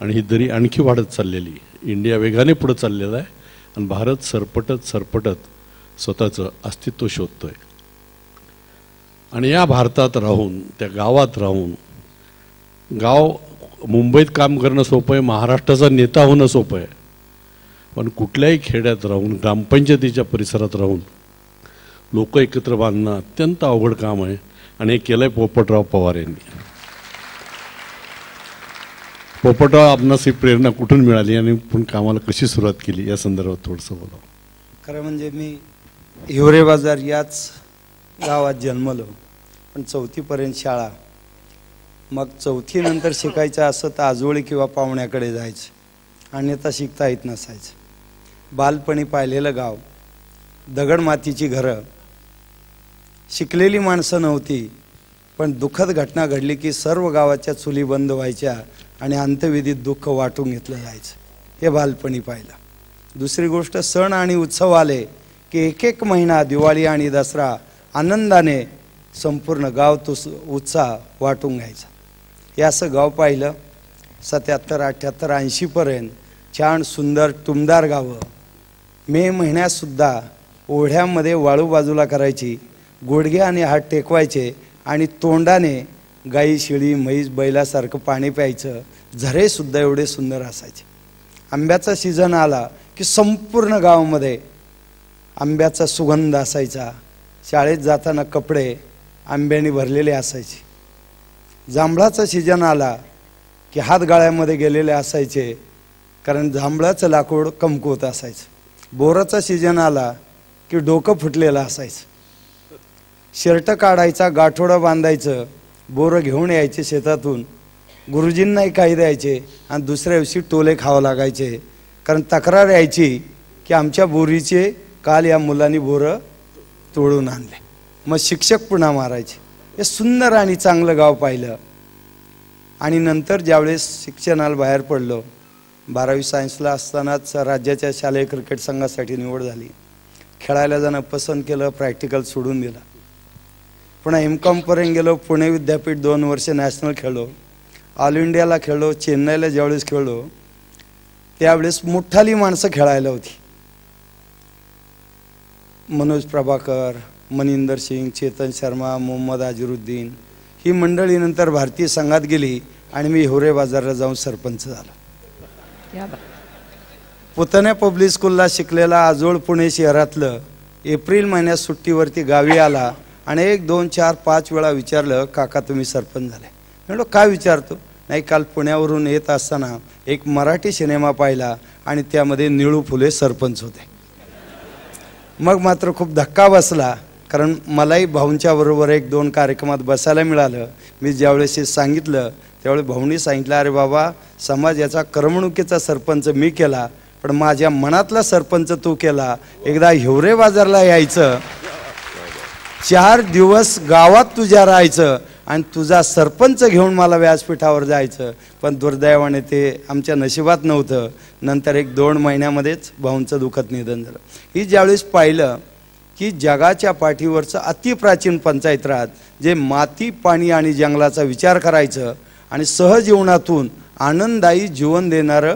आणि ही दरी आणखी वाढत चाललेली. इंडिया वेगाने पुढे चाललेला आहे आणि भारत सरपटत स्वतःचं अस्तित्व शोधतोय. आणि या भारतात राहून, त्या गावात राहून, गाव मुंबईत काम करणं सोपं आहे, महाराष्ट्राचा नेता होणं सोपं आहे, पण कुठल्याही खेड्यात राहून, ग्रामपंचायतीच्या परिसरात राहून लोक एकत्र बांधणं अत्यंत अवघड काम आहे. आणि हे केलंय पोपटराव पवार यांनी. पोपटराव, आपणास ही प्रेरणा कुठून मिळाली आणि पण कामाला कशी सुरुवात केली या संदर्भात थोडंसं बोला. खरं म्हणजे मी हिवरे बाजार याच गावात जन्मलो, पण 4थीपर्यंत शाळा. मग 4थी नंतर शिकायचं असं तर आजोळी किंवा पाहुण्याकडे जायचं, अन्यथा शिकता येत नसायचं. बालपणी पाहिलेलं गाव, दगडमातीची घरं, शिकलेली माणसं नव्हती, पण दुःखद घटना घडली की सर्व गावाच्या चुली बंद व्हायच्या आणि अंत्यविधीत दुःख वाटून घेतलं जायचं. हे बालपणी पाहिलं. दुसरी गोष्ट, सण आणि उत्सव आले की एक महिना, दिवाळी आणि दसरा, आनंदाने संपूर्ण गाव तो उत्साह वाटून घ्यायचा. हे असं गाव पाहिलं. 77, 78, 80पर्यंत छान सुंदर टुमदार गावं. मे महिन्यातसुद्धा ओढ्यामध्ये वाळू बाजूला करायची, गुडघे आणि हात टेकवायचे आणि तोंडाने गाई, शेळी, म्हैस, बैलासारखं पाणी प्यायचं. झरेसुद्धा एवढे सुंदर असायचे. आंब्याचा सीझन आला की संपूर्ण गावामध्ये आंब्याचा सुगंध असायचा. शाळेत जाताना कपडे आंब्याने भरलेले असायचे. जांभळाचा सीझन आला की हात गाळ्यामध्ये गेलेले असायचे, कारण जांभळाचं लाकूड कमकुवत असायचं. बोराचा सीझन आला की डोकं फुटलेलं असायचं. शर्ट काढायचा, गाठोडं बांधायचं, बोरं घेऊन यायचे शेतातून, गुरुजींनाही काही द्यायचे आणि दुसऱ्या दिवशी टोले खावं लागायचे, कारण तक्रार यायची की आमच्या बोरीचे काल या मुलांनी बोरं तोडून आणले. मग शिक्षक पुन्हा मारायचे. हे सुंदर आणि चांगलं गाव पाहिलं. आणि नंतर ज्यावेळेस शिक्षणाला बाहेर पडलो, 12वी सायन्सला असतानाच राज्याच्या शालेय क्रिकेट संघासाठी निवड झाली. खेळायला जाणं पसंत केलं, प्रॅक्टिकल सोडून दिलं. पुन्हा M.Com पर्यंत गेलो. पुणे विद्यापीठ 2 वर्ष नॅशनल खेळलो, ऑल इंडियाला खेळलो. चेन्नईला ज्यावेळेस खेळलो त्यावेळेस मोठाली माणसं खेळायला होती. मनोज प्रभाकर, मनिंदर सिंग, चेतन शर्मा, मोहम्मद अजरुद्दीन ही मंडळी नंतर भारतीय संघात गेली आणि मी हिवरे बाजारला जाऊन सरपंच झालो. पुतण्या पब्लिक स्कूलला शिकलेला आजोळ पुणे शहरातलं एप्रिल महिन्यात सुट्टीवरती गावी आला आणि 1, 2, 4, 5 वेळा विचारलं, काका तुम्ही सरपंच झाले? म्हणलो काय विचारतो? नाही, काल पुण्यावरून येत असताना एक मराठी सिनेमा पाहिला आणि त्यामध्ये निळू फुले सरपंच होते. मग मात्र खूप धक्का बसला, कारण मलाही भाऊंच्या बरोबर 1-2 कार्यक्रमात बसायला मिळालं. मी ज्यावेळेस हे सांगितलं त्यावेळेस भाऊंनी सांगितलं, अरे बाबा, समाजाचा करमणुकीचा सरपंच मी केला, पण माझ्या मनातला सरपंच तू केला. एकदा हिवरे बाजारला यायचं, 4 दिवस गावात तुझ्या राहायचं आणि तुझा सरपंच घेऊन मला व्यासपीठावर जायचं. पण दुर्दैवाने ते आमच्या नशिबात नव्हतं. नंतर 1-2 महिन्यामध्येच भाऊंचं दुःखद निधन झालं. ही ज्यावेळेस पाहिलं की जगाच्या पाठीवरचं अतिप्राचीन पंचायत राज जे माती, पाणी आणि जंगलाचा विचार करायचं आणि सहजीवनातून आनंददायी जीवन देणारं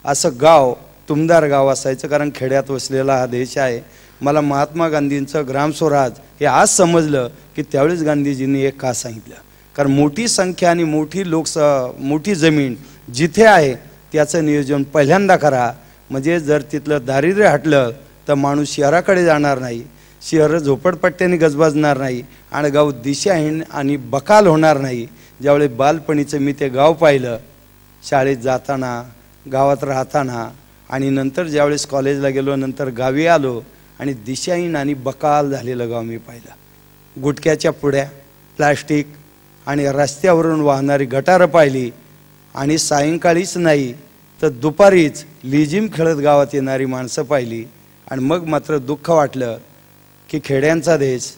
असं गाव तुमदार गाव असायचं. कारण खेड्यात वसलेला हा देश आहे. मला महात्मा गांधींचं ग्रामस्वराज हे आज समजलं की त्यावेळेस गांधीजींनी एक का सांगितलं. कारण मोठी संख्या आणि मोठी जमीन जिथे आहे त्याचं नियोजन पहिल्यांदा करा. म्हणजे जर तिथलं दारिद्र्य हटलं तर माणूस शहराकडे जाणार नाही, शहर झोपडपट्ट्याने गजबजणार नाही आणि गाव दिशाहीन आणि बकाल होणार नाही. ज्यावेळेस बालपणीचं मी ते गाव पाहिलं, शाळेत जाताना, गावात राहताना आणि नंतर ज्यावेळेस कॉलेजला गेलो, नंतर गावी आलो आणि दिशाहीन आणि बकाल झालेलं गाव मी पाहिलं. गुटख्याच्या पुड्या, प्लास्टिक आणि रस्त्यावरून वाहणारी गटारं पाहिली आणि सायंकाळीच नाही तर दुपारीच लिजिम खेळत गावात येणारी माणसं पाहिली. आणि मग मात्र दुःख वाटलं की खेड्यांचा देश,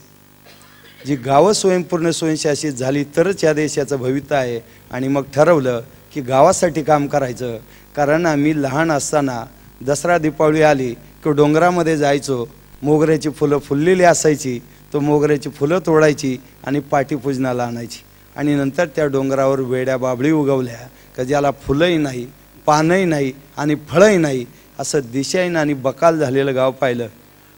जी गावं स्वयंपूर्ण स्वयंशासित झाली तरच या देशाचं भवितव्य आहे. आणि मग ठरवलं की गावासाठी काम करायचं. कारण आम्ही लहान असताना दसरा दीपावली आली की डोंगरामध्ये जायचो, मोगऱ्याची फुलं फुललेली असायची, तो मोगऱ्याची फुलं तोडायची आणि पाटीपूजनाला आणायची. आणि नंतर त्या डोंगरावर वेड्या बाबळी उगवल्या का ज्याला फुलंही नाही, पानंही नाही आणि फळंही नाही, असं दिशाहीन आणि बकाल झालेलं गाव पाहिलं.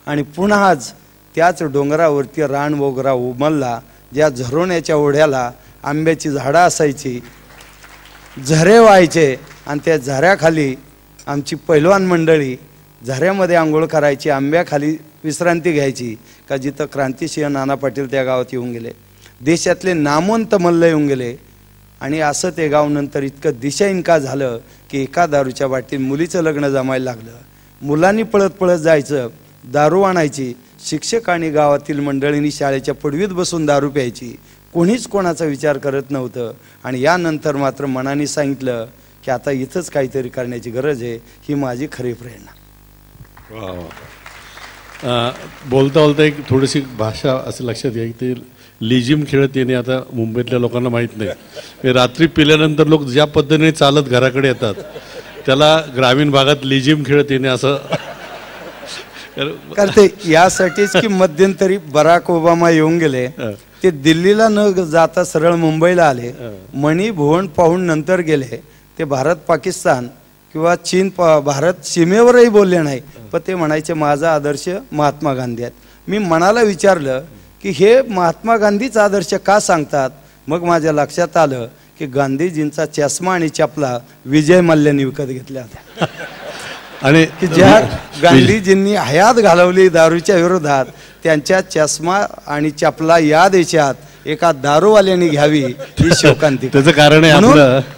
आणि पुन्हा आज त्याच डोंगरावरती रान मोगरा उमलला, ज्या झरोण्याच्या ओढ्याला आंब्याची झाडं असायची, झरे व्हायचे आणि त्या झऱ्याखाली आमची पैलवान मंडळी झऱ्यामध्ये आंघोळ करायची, आंब्याखाली विश्रांती घ्यायची. का जिथं क्रांतिसिंह नाना पाटील त्या गावात येऊन गेले, देशातले नामवंत मल्ल येऊन गेले. आणि असं ते गाव नंतर इतकं दिशाहीन का झालं की एका दारूच्या बाटलीत मुलीचं लग्न जमायला लागलं. मुलांनी पळत पळत जायचं, दारू आणायची. शिक्षक आणि गावातील मंडळींनी शाळेच्या पडवीत बसून दारू प्यायची. कोणीच कोणाचा विचार करत नव्हतं. आणि यानंतर मात्र मनाने सांगितलं की आता इथंच काहीतरी करण्याची गरज आहे. ही माझी खरी प्रेरणा. बोलता बोलता एक थोडीशी भाषा असं लक्षात घ्या की ते लिजिम खेळत येणे आता मुंबईतल्या लोकांना माहीत नाही. रात्री पिल्यानंतर लोक ज्या पद्धतीने चालत घराकडे येतात त्याला ग्रामीण भागात लिजिम खेळत येणे असं करते. यासाठीच की मध्यंतरी बराक ओबामा येऊन गेले, ते दिल्लीला न जाता सरळ मुंबईला आले. मणी भुवन पाहून नंतर गेले. ते भारत पाकिस्तान किंवा चीन भारत सीमेवरही बोलले नाही, पण ते म्हणायचे माझा आदर्श महात्मा गांधी आहेत. मी मनाला विचारलं की हे महात्मा गांधीचा आदर्श का सांगतात. मग माझ्या लक्षात आलं की गांधीजींचा चष्मा आणि चपला विजय मल्ल्याने विकत घेतल्या होत्या. आणि की ज्या गांधीजींनी हयात घालवली दारूच्या विरोधात, त्यांच्या चष्मा आणि चपला या देशात एका दारूवाल्याने घ्यावी ही शोकांती. त्याचं कारण आहे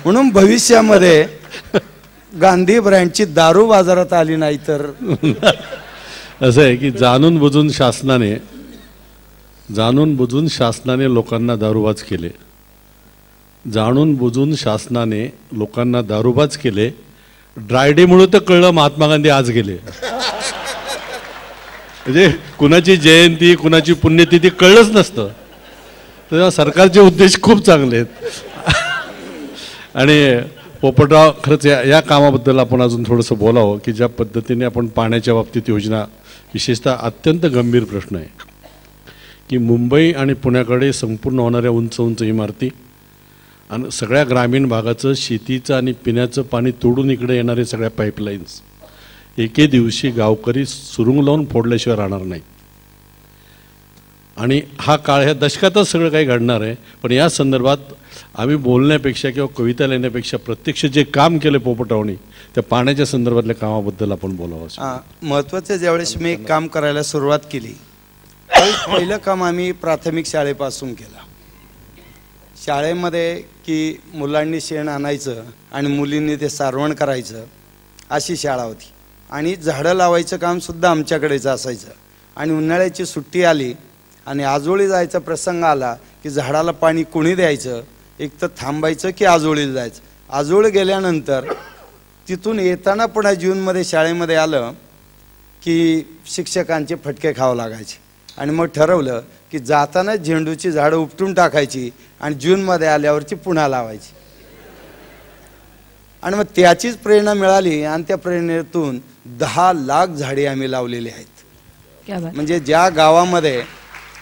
म्हणून भविष्यामध्ये गांधी ब्रँडची दारू बाजारात आली नाही तर असं आहे की जाणून बुजून शासनाने लोकांना दारूबाज केले. जाणून बुजून शासनाने लोकांना दारूबाज केले. ड्रायडेमुळे तर कळलं महात्मा गांधी आज गेले. म्हणजे कुणाची जयंती कुणाची पुण्यतिथी कळलंच नसतं. तेव्हा सरकारचे उद्देश खूप चांगले आहेत. आणि पोपटराव, खरंच या कामाबद्दल आपण अजून थोडंसं बोलावं की ज्या पद्धतीने आपण पाण्याच्या बाबतीत योजना, विशेषतः अत्यंत गंभीर प्रश्न आहे की मुंबई आणि पुण्याकडे संपूर्ण होणाऱ्या उंच उंच इमारती आणि सगळ्या ग्रामीण भागाचं शेतीचं आणि पिण्याचं पाणी तोडून इकडे येणारे सगळ्या पाईपलाईन्स एके दिवशी गावकरी सुरुंग लावून फोडल्याशिवाय राहणार नाही. आणि हा काळ, ह्या दशकातच सगळं काही घडणार आहे. पण या संदर्भात आम्ही बोलण्यापेक्षा किंवा कविता लिहिण्यापेक्षा प्रत्यक्ष जे काम केलं पोपटरावनी, त्या पाण्याच्या संदर्भातल्या कामाबद्दल आपण बोलावं. महत्त्वाचं, ज्यावेळेस मी एक काम करायला सुरुवात केली, पहिलं काम आम्ही प्राथमिक शाळेपासून केलं. शाळेमध्ये की मुलांनी शेण आणायचं आणि मुलींनी ते सारवण करायचं, अशी शाळा होती. आणि झाडं लावायचं कामसुद्धा आमच्याकडेच असायचं. आणि उन्हाळ्याची सुट्टी आली आणि आजोळी जायचा प्रसंग आला की झाडाला पाणी कोणी द्यायचं, एक तर थांबायचं की आजोळीला जायचं. आजोळी गेल्यानंतर तिथून येताना पुन्हा जूनमध्ये शाळेमध्ये आलं की शिक्षकांचे फटके खावं लागायचे. आणि मग ठरवलं की जाताना झेंडूची झाडं उपटून टाकायची आणि जूनमध्ये आल्यावरची पुन्हा लावायची. आणि मग त्याचीच प्रेरणा मिळाली आणि त्या प्रेरणेतून 10 लाख झाडे आम्ही लावलेली आहेत. म्हणजे ज्या गावामध्ये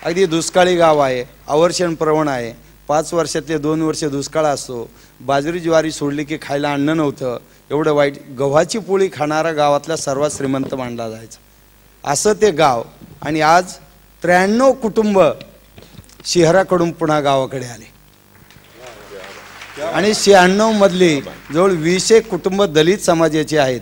अगदी दुष्काळी गाव आहे, अवर्षण प्रवण आहे, 5 वर्षातले 2 वर्ष दुष्काळ असतो, बाजरी ज्वारी सोडली की खायला अन्न नव्हतं, एवढं वाईट, गव्हाची पोळी खाणारा गावातला सर्वात श्रीमंत मानला जायचा, असं ते गाव. आणि आज 93 कुटुंब शहराकडून पुन्हा गावाकडे आले. आणि 96 मधली जवळ 20 कुटुंब दलित समाजाची आहेत.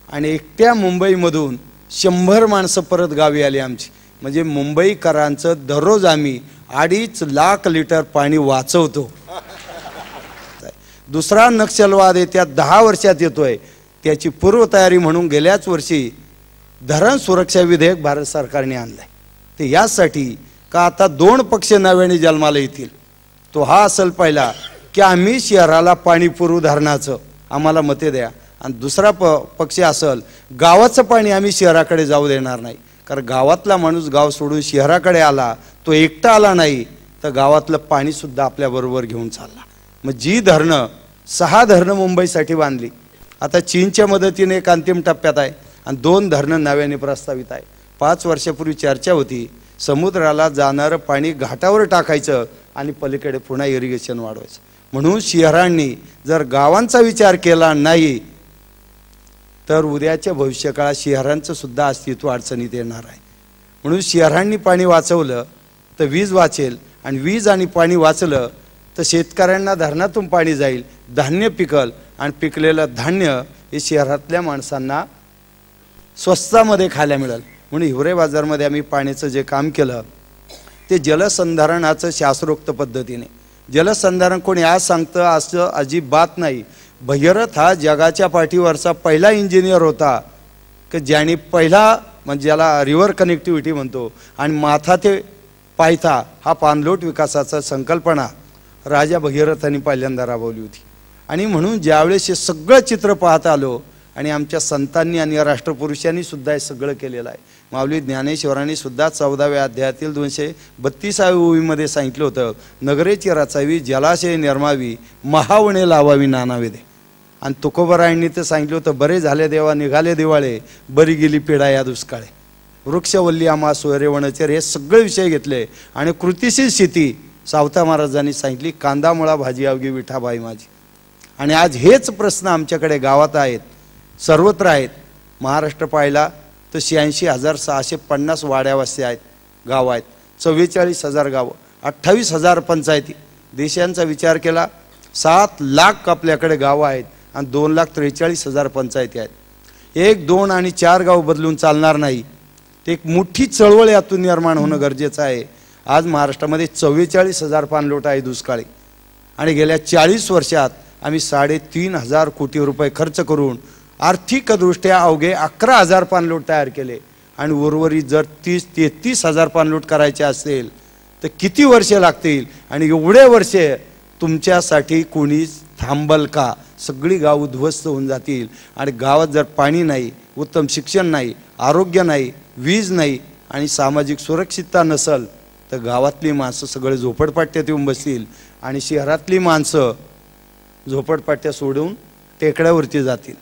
आणि एकट्या मुंबईमधून 100 माणसं परत गावी आली आमची. म्हणजे मुंबईकरांचं दररोज आम्ही 2.5 लाख लिटर पाणी वाचवतो. दुसरा नक्षलवाद येत्या 10 वर्षात येतोय, त्याची पूर्वतयारी म्हणून गेल्याच वर्षी धरण सुरक्षा विधेयक भारत सरकारने आणलंय. ते यासाठी का आता 2 पक्ष नव्याने जन्माला येतील. तो हा असेल पहिला की आम्ही शहराला पाणी पुरवू धरणाचं, आम्हाला मते द्या. आणि दुसरा पक्ष असेल गावाचं पाणी आम्ही शहराकडे जाऊ देणार नाही. कारण गावातला माणूस गाव सोडून शहराकडे आला, तो एकटा आला नाही तर गावातलं पाणीसुद्धा आपल्याबरोबर घेऊन चालला. मग जी धरणं, 6 धरणं मुंबईसाठी बांधली, आता चीनच्या मदतीने एक अंतिम टप्प्यात आहे आणि 2 धरणं नव्याने प्रस्तावित आहे. 5 वर्षापूर्वी चर्चा होती समुद्राला जाणारं पाणी घाटावर टाकायचं आणि पलीकडे पुन्हा इरिगेशन वाढवायचं. म्हणून शहरांनी जर गावांचा विचार केला नाही तर उद्याच्या भविष्यकाळात शहरांचं सुद्धा अस्तित्व अडचणीत येणार आहे. म्हणून शहरांनी पाणी वाचवलं तर वीज वाचेल, आणि वीज आणि पाणी वाचलं तर शेतकऱ्यांना धरणातून पाणी जाईल, धान्य पिकल, आणि पिकलेलं धान्य हे शहरातल्या माणसांना स्वस्तामध्ये खायला मिळेल. म्हणून हिवरे बाजारमध्ये आम्ही पाण्याचं जे काम केलं ते जलसंधारणाचं शास्त्रोक्त पद्धतीने. जलसंधारण कोणी आज सांगतं असं अजिबात नाही. भगीरथ हा जगाच्या पाठीवरचा पहिला इंजिनियर होता की ज्याने पहिला, म्हणजे ज्याला रिव्हर कनेक्टिव्हिटी म्हणतो, आणि माथा ते पायथा हा पाणलोट विकासाचा संकल्पना राजा भगीरथांनी पहिल्यांदा राबवली होती. आणि म्हणून ज्यावेळेस हे सगळं चित्र पाहत आलो आणि आमच्या संतांनी आणि राष्ट्रपुरुषांनी सुद्धा हे सगळं केलेलं आहे. माऊली ज्ञानेश्वरांनी सुद्धा 14व्या अध्यायातील 232व्या ओवीमध्ये सांगितलं होतं, नगरेची रचावी, जलाशय निर्मावी, महावणे लावावी नानावेदे. आणि तुकोबरायांनी तर सांगितलं होतं, बरे झाले देवा निघाले दिवाळे, बरी गेली पिढा या दुष्काळे. वृक्षवल्ली आम्हा सोयरे वनचर, हे सगळे विषय घेतले. आणि कृतिशील शेती सावता महाराजांनी सांगितली, कांदा मुळा भाजी अवघी विठाबाई माझी. आणि आज हेच प्रश्न आमच्याकडे गावात आहेत, सर्वत्र आहेत. महाराष्ट्र पाहिला तर 86,650 वाड्यावस्त्या आहेत, गावं आहेत, 44,000 गावं, 28,000 पंचायती. देशांचा विचार केला 7 लाख आपल्याकडे गावं आहेत आणि 2,43,000 पंचायती आहेत. 1, 2 आणि 4 गाव बदलून चालणार नाही. ते एक मोठी चळवळ यातून निर्माण होणं गरजेचं आहे. आज महाराष्ट्रामध्ये 44,000 पाणलोट आहे दुष्काळी. आणि गेल्या 40 वर्षात आम्ही 3,500 कोटी रुपये खर्च करून आर्थिकदृष्ट्या अवघे 11,000 पाणलोट तयार केले. आणि उर्वरित जर 30-33,000 पाणलोट करायचे असेल तर किती वर्षे लागतील? आणि एवढे वर्षे तुमच्यासाठी कोणी थांबल का? सगळी गाव उद्ध्वस्त होऊन जातील. आणि गावात जर पाणी नाही, उत्तम शिक्षण नाही, आरोग्य नाही, वीज नाही आणि सामाजिक सुरक्षितता नसल तर गावातली माणसं सगळे झोपडपट्ट्यात येऊन बसतील आणि शहरातली माणसं झोपडपट्ट्या सोडून टेकड्यावरती जातील.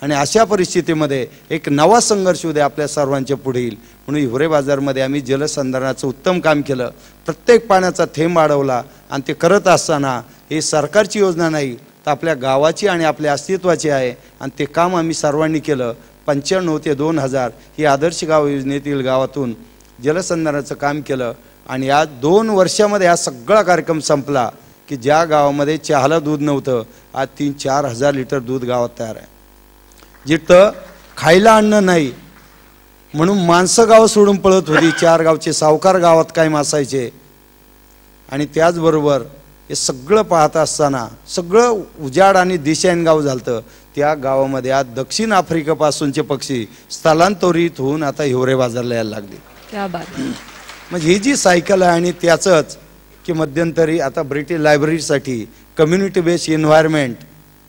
आणि अशा परिस्थितीमध्ये एक नवा संघर्ष उद्या आपल्या सर्वांच्या पुढे येईल. म्हणून हिवरे बाजारमध्ये आम्ही जलसंधारणाचं उत्तम काम केलं. प्रत्येक पाण्याचा थेंब अडवला आणि ते करत असताना ही सरकारची योजना नाही तर आपल्या गावाची आणि आपल्या अस्तित्वाची आहे आणि ते काम आम्ही सर्वांनी केलं. 95 ते 2000 ही आदर्श गाव योजनेतील गावातून जलसंधारणाचं काम केलं आणि या 2 वर्षामध्ये हा सगळा कार्यक्रम संपला की ज्या गावामध्ये चहाला दूध नव्हतं आज 3-4 हजार लिटर दूध गावात तयार आहे. जिथं खायला अन्न नाही म्हणून माणसं गाव सोडून पळत होती. 4 गावचे सावकार गावात कायम असायचे. आणि त्याचबरोबर हे सगळं पाहत असताना सगळं उजाड आणि दिशाहीन गाव झालं. त्या गावामध्ये आज दक्षिण आफ्रिकेपासूनचे पक्षी स्थलांतरित होऊन आता हिवरे बाजारला यायला लागले. क्या बात. म्हणजे ही जी सायकल आहे आणि त्याचंच की मध्यंतरी आता ब्रिटिश लायब्ररीसाठी कम्युनिटी बेस्ड एन्व्हायरमेंट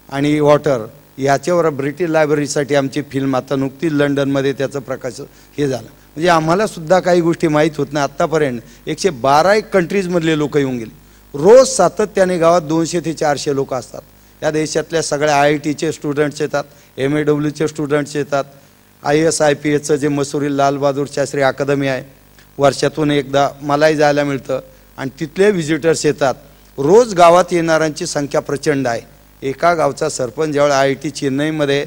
आणि वॉटर याच्यावर ब्रिटिश लायब्ररीसाठी आमची फिल्म आता नुकतीच लंडनमध्ये त्याचं प्रकाशन हे झालं. म्हणजे आम्हाला सुद्धा काही गोष्टी माहीत होत नाही. आत्तापर्यंत 112 कंट्रीजमधले लोक येऊन गेले. रोज सातत्याने गावात 200 ते 400 लोक असतात. या देशातल्या सगळ्या IITचे स्टुडंट्स येतात, MAWचे स्टुडंट्स येतात, IAS IPSचं जे मसुरी लाल बहादूर शास्त्री अकादमी आहे वर्षातून एकदा मलाही जायला मिळतं आणि तिथले व्हिजिटर्स येतात. रोज गावात येणाऱ्यांची संख्या प्रचंड आहे. एका गावचा सरपंच ज्यावेळी IIT चेन्नईमध्ये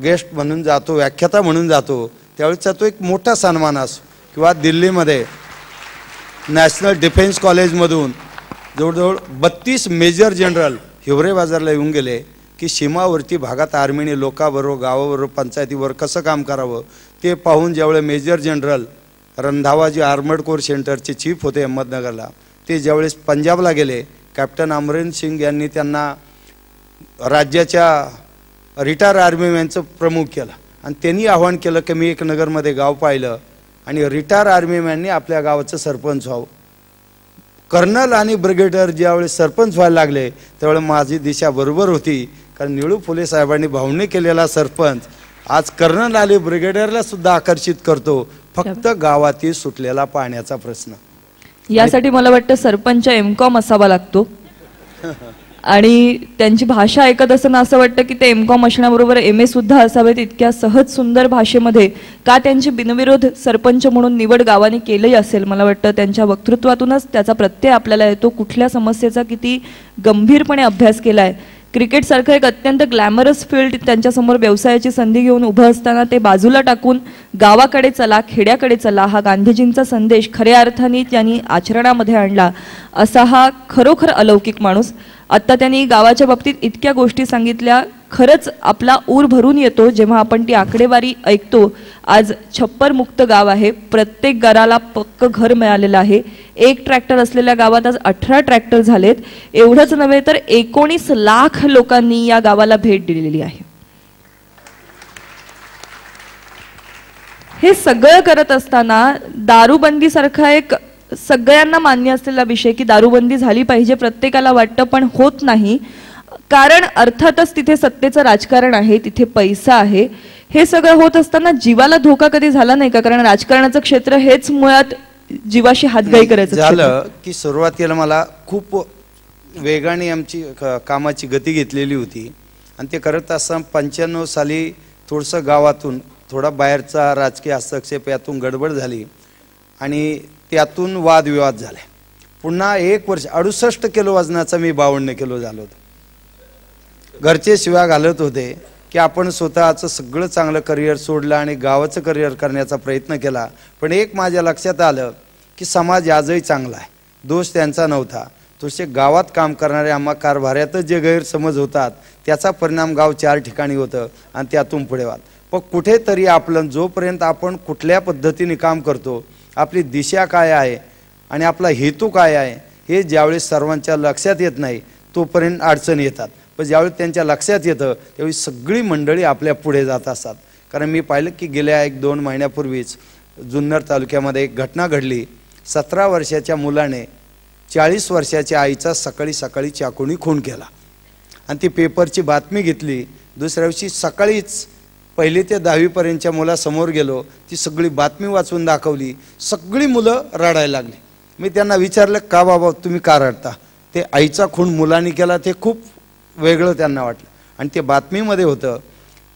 गेस्ट म्हणून जातो, व्याख्याता म्हणून जातो, त्यावेळेचा तो एक मोठा सन्मान असतो. किंवा दिल्लीमध्ये नॅशनल डिफेन्स कॉलेजमधून जवळजवळ 32 मेजर जनरल हिवरे बाजारला येऊन गेले की सीमावर्ती भागात आर्मीने लोकांबरोबर गावाबरोबर पंचायतीवर कसं काम करावं ते पाहून ज्यावेळी मेजर जनरल रंधावा जे आर्मर्ड कोर सेंटरचे चीफ होते अहमदनगरला, ते ज्यावेळेस पंजाबला गेले, कॅप्टन अमरिंदर सिंग यांनी त्यांना राज्याच्या रिटायर आर्मीमॅनचं प्रमुख केलं आणि त्यांनी आव्हान केलं की मी एक नगरमध्ये गाव पाहिलं आणि रिटायर आर्मीमॅनने आपल्या गावाचं सरपंच व्हावं. कर्नल आणि ब्रिगेडियर ज्यावेळेस सरपंच व्हायला लागले त्यावेळेस माझी दिशा बरोबर होती. कारण निळू फुले साहेबांनी भावने केलेला सरपंच आज कर्नल आणि ब्रिगेडियरला सुद्धा आकर्षित करतो. फक्त गावातील सुटलेला पाण्याचा प्रश्न. यासाठी मला वाटतं सरपंच MCOM असावा लागतो आणि त्यांची भाषा ऐकत असताना असं वाटतं की ते MCOM असण्याबरोबर MA सुद्धा असावेत. इतक्या सहज सुंदर भाषेमध्ये का त्यांची बिनविरोध सरपंच म्हणून निवड गावाने केली असेल. मला वाटतं त्यांच्या वक्तृत्वातूनच त्याचा प्रत्यय आपल्याला येतो. कुठल्या समस्येचा किती गंभीरपणे अभ्यास केला आहे. क्रिकेटसारखं एक अत्यंत ग्लॅमरस फील्ड त्यांच्यासमोर व्यवसायाची संधी घेऊन उभं असताना ते बाजूला टाकून गावाकडे चला, खेड्याकडे चला, हा गांधीजींचा संदेश खऱ्या अर्थाने त्यांनी आचरणामध्ये आणला. असा हा खरोखर अलौकिक माणूस. आत्ता त्यांनी गावाच्या बाबतीत इतक्या गोष्टी सांगितल्या. खरंच आपला ऊर भरून येतो जेव्हा आपण ती आकडेवारी ऐकतो. आज छप्पर मुक्त गाव आहे. प्रत्येक घराला पक्क घर मिळालेलं आहे. 1 ट्रॅक्टर असलेल्या गावात आज 18 ट्रॅक्टर झालेत. एवढंच नव्हे तर 19 लाख लोकांनी या गावाला भेट दिलेली आहे. हे सगळं करत असताना दारूबंदी सारखा एक सगळ्यांना मान्य असलेला विषय की दारूबंदी झाली पाहिजे प्रत्येकाला वाटतं पण होत नाही. कारण अर्थातच तिथे सत्तेचं राजकारण आहे, तिथे पैसा आहे. हे सगळं होत असताना जीवाला धोका कधी झाला नाही का? कारण राजकारणाचं क्षेत्र हेच मुळात जीवाशी हातगाई करायचं झालं की सुरुवातीला मला खूप वेगाने आमची कामाची गती घेतलेली होती आणि ते करत असताना 95 साली थोडंसं गावातून थोडा बाहेरचा राजकीय हस्तक्षेप यातून गडबड झाली आणि त्यातून वादविवाद झाले. पुन्हा 1 वर्ष 68 किलो वजनाचा मी 52 किलो झालो होतो. घरचे शिव्या घालत होते की आपण स्वतःचं सगळं चांगलं करिअर सोडलं आणि गावाचं करिअर करण्याचा प्रयत्न केला. पण एक माझ्या लक्षात आलं की समाज आजही चांगला आहे, दोष त्यांचा नव्हता. तसे गावात काम करणारे आम्हा कारभाऱ्यातच जे गैरसमज होतात त्याचा परिणाम गाव 4 ठिकाणी होतं आणि त्यातून पुढे वाद. पण कुठेतरी आपलं जोपर्यंत आपण कुठल्या पद्धतीने काम करतो, आपली दिशा काय आहे आणि आपला हेतू काय आहे हे ज्यावेळेस सर्वांच्या लक्षात येत नाही तोपर्यंत अडचणी येतात. पण ज्यावेळी त्यांच्या लक्षात येतं त्यावेळी सगळी मंडळी आपल्या पुढे जात असतात. कारण मी पाहिलं की गेल्या 1-2 महिन्यापूर्वीच जुन्नर तालुक्यामध्ये एक घटना घडली. 17 वर्षाच्या मुलाने 40 वर्षाच्या आईचा सकाळी सकाळी चाकूने खून केला आणि ती पेपरची बातमी घेतली. दुसऱ्या दिवशी सकाळीच पहिली ते 10वी पर्यंतच्या मुलासमोर गेलो, ती सगळी बातमी वाचून दाखवली, सगळी मुलं रडायला लागली. मी त्यांना विचारलं, का बाबा तुम्ही का रडता? ते आईचा खून मुलांनी केला ते खूप वेगळं त्यांना वाटलं. आणि ते बातमीमध्ये होतं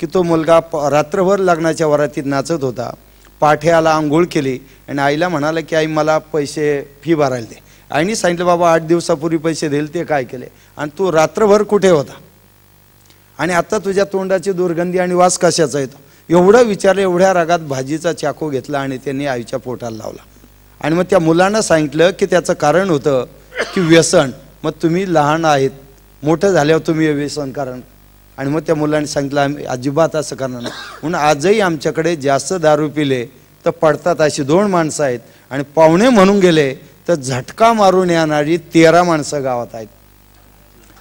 की तो मुलगा रात्रभर लग्नाच्या वरातीत नाचत होता, पाठे आला, आंघोळ केली आणि आईला म्हणाला की आई मला पैसे फी भरायला दे. आईने सांगितलं बाबा 8 दिवसापूर्वी पैसे देईल, ते काय केले आणि तू रात्रभर कुठे होता आणि आता तुझ्या तोंडाची दुर्गंधी आणि वास कशाचा येतो? एवढं विचारलं. एवढ्या रागात भाजीचा चाकू घेतला आणि त्यांनी आईच्या पोटाला लावला. आणि मग त्या मुलांना सांगितलं की त्याचं कारण होतं की व्यसन. मग तुम्ही लहान आहेत, मोठं झाल्यावर तुम्ही व्यसन कारण. आणि मग त्या मुलांनी सांगितलं आम्ही अजिबात असं करणार नाही. म्हणून आजही आमच्याकडे जास्त दारू पिले तर पडतात अशी 2 माणसं आहेत आणि पाहुणे म्हणून गेले तर झटका मारून येणारी 13 माणसं गावात आहेत.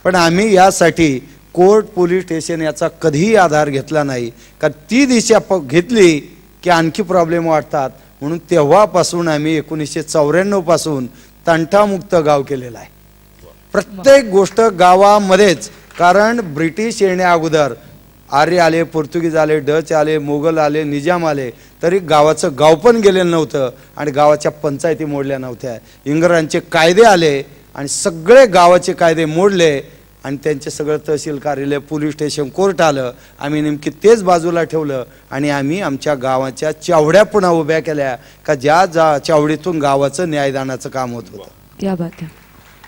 पण आम्ही यासाठी कोर्ट, पोलीस स्टेशन याचा कधीही आधार घेतला नाही, कारण ती दिशा घेतली की आणखी प्रॉब्लेम वाढतात. म्हणून तेव्हापासून आम्ही 1994 पासून तंटामुक्त गाव केलेला आहे. प्रत्येक गोष्ट गावामध्येच. कारण ब्रिटिश येण्या अगोदर आर्य आले, पोर्तुगीज आले, डच आले, मोगल आले, निजाम आले, तरी गावाचं गाव पण गेलेलं नव्हतं आणि गावाच्या पंचायती मोडल्या नव्हत्या. इंग्रजांचे कायदे आले आणि सगळे गावाचे कायदे मोडले आणि त्यांचे सगळं तहसील कार्यालय, पोलीस स्टेशन, कोर्ट आलं. आम्ही नेमकी तेच बाजूला ठेवलं आणि आम्ही आमच्या गावाच्या चावड्या पुन्हा उभ्या केल्या का ज्या चावडीतून गावाचं न्यायदानाचं काम होत होतं. क्या बात आहे.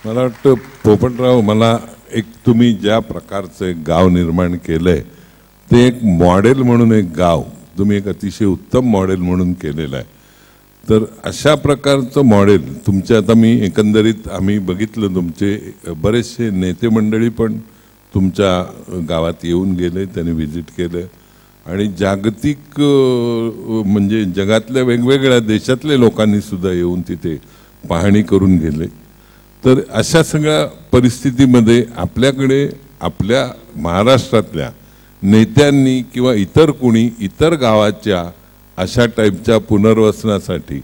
मला वाटतं पोपटराव, मला एक तुम्ही ज्या प्रकारचं एक गाव निर्माण केलंय ते एक मॉडेल म्हणून एक गाव तुम्ही एक अतिशय उत्तम मॉडेल म्हणून केलेलं आहे. तर अशा प्रकारचं मॉडेल तुमच्या, आता मी एकंदरीत आम्ही बघितलं तुमचे बरेचसे नेते मंडळी पण तुमच्या गावात येऊन गेले, त्यांनी व्हिजिट केलं आणि जागतिक म्हणजे जगातल्या वेगवेगळ्या देशातल्या लोकांनी सुद्धा येऊन तिथे पाहणी करून गेले. तर अशा सगळ्या परिस्थितीमध्ये आपल्याकडे आपल्या महाराष्ट्रातल्या नेत्यांनी किंवा इतर कोणी इतर गावाच्या अशा टाईपच्या पुनर्वसनासाठी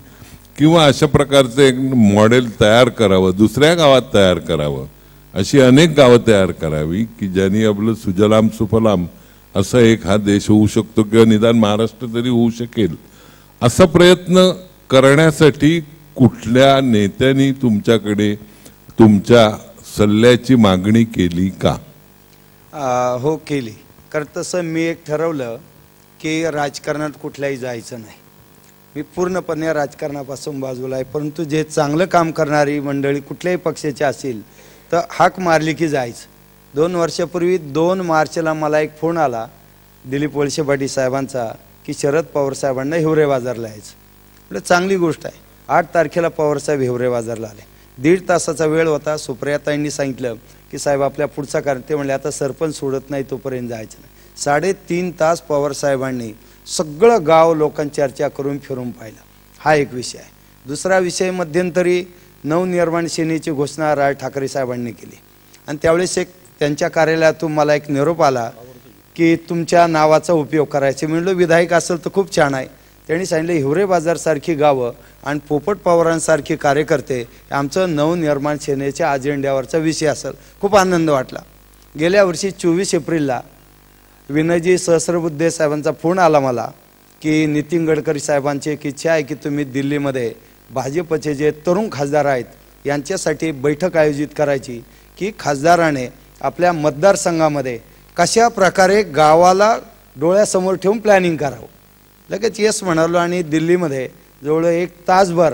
किंवा अशा प्रकारचं एक मॉडेल तयार करावं, दुसऱ्या गावात तयार करावं, अशी अनेक गावं तयार करावी की ज्यांनी आपलं सुजलाम सुफलाम असा एक हा देश होऊ शकतो किंवा निदान महाराष्ट्र तरी होऊ शकेल. असा प्रयत्न करण्यासाठी कुठल्या नेत्यांनी तुमच्याकडे तुमच्या सल्ल्याची मागणी केली का? हो केली. कारण तसं मी एक ठरवलं की राजकारणात कुठल्याही जायचं नाही. मी पूर्णपणे राजकारणापासून बाजूला आहे. परंतु जे चांगलं काम करणारी मंडळी कुठल्याही पक्षाची असेल तर हाक मारली की जायचं. 2 वर्षापूर्वी 2 मार्चला मला एक फोन आला दिलीप वळसे पाटील साहेबांचा की शरद पवार साहेबांना हिवरे बाजारला यायचं. म्हणजे चांगली गोष्ट आहे. 8 तारखेला पवारसाहेब हिवरे बाजारला आले. 1.5 तासाचा वेळ होता. सुप्रियाताईंनी सांगितलं की साहेब आपल्या पुढचा कारण. ते म्हणले आता सरपंच सोडत नाही तोपर्यंत जायचं नाही. 3.5 तास पवारसाहेबांनी सगळं गाव लोकांची चर्चा करून फिरून पाहिलं. हा एक विषय आहे. दुसरा विषय, मध्यंतरी नवनिर्माण सेनेची घोषणा राज ठाकरे साहेबांनी केली आणि त्यावेळेस एक त्यांच्या कार्यालयातून मला एक निरोप आला की तुमच्या नावाचा उपयोग करायचा. म्हणलं विधायक असेल तर खूप छान आहे. त्यांनी सांगितलं हिवरे बाजारसारखी गावं आणि पोपट पवारांसारखे कार्यकर्ते आमचं नवनिर्माण सेनेच्या अजेंड्यावरचा विषय असेल. खूप आनंद वाटला. गेल्या वर्षी 24 एप्रिलला विनयजी सहस्रबुद्धे साहेबांचा फोन आला मला की नितीन गडकरी साहेबांची एक इच्छा आहे की तुम्ही दिल्लीमध्ये भाजपचे जे तरुण खासदार आहेत यांच्यासाठी बैठक आयोजित करायची की खासदाराने आपल्या मतदारसंघामध्ये कशा प्रकारे गावाला डोळ्यासमोर ठेवून प्लॅनिंग करावं. लगेच येस म्हणालो आणि दिल्लीमध्ये जवळ 1 तासभर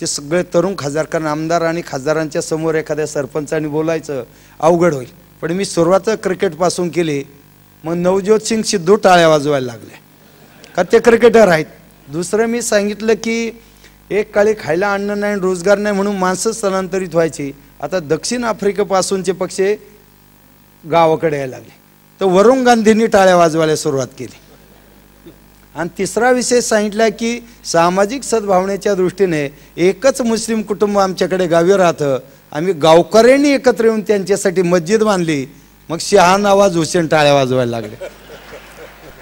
ते सगळे तरुण खासदार, कारण आमदार आणि खासदारांच्या समोर एखाद्या सरपंचाने बोलायचं अवघड होईल. पण मी सुरुवात क्रिकेटपासून केली. मग नवज्योत सिंग सिद्धू टाळ्या वाजवायला लागले कारण ते क्रिकेटर आहेत. दुसरं मी सांगितलं की एक काळी खायला अन्न नाही, रोजगार नाही म्हणून माणसं स्थलांतरित व्हायची. आता दक्षिण आफ्रिकेपासूनचे पक्षी गावाकडे यायला लागले. तर वरुण गांधींनी टाळ्या वाजवायला सुरुवात केली. आणि तिसरा विषय सांगितला की सामाजिक सद्भावनेच्या दृष्टीने एकच मुस्लिम कुटुंब आमच्याकडे गावी राहतं. आम्ही गावकऱ्यांनी एकत्र येऊन त्यांच्यासाठी मस्जिद बांधली. मग शहा नवाज हुसेन टाळ्या वाजवायला लागले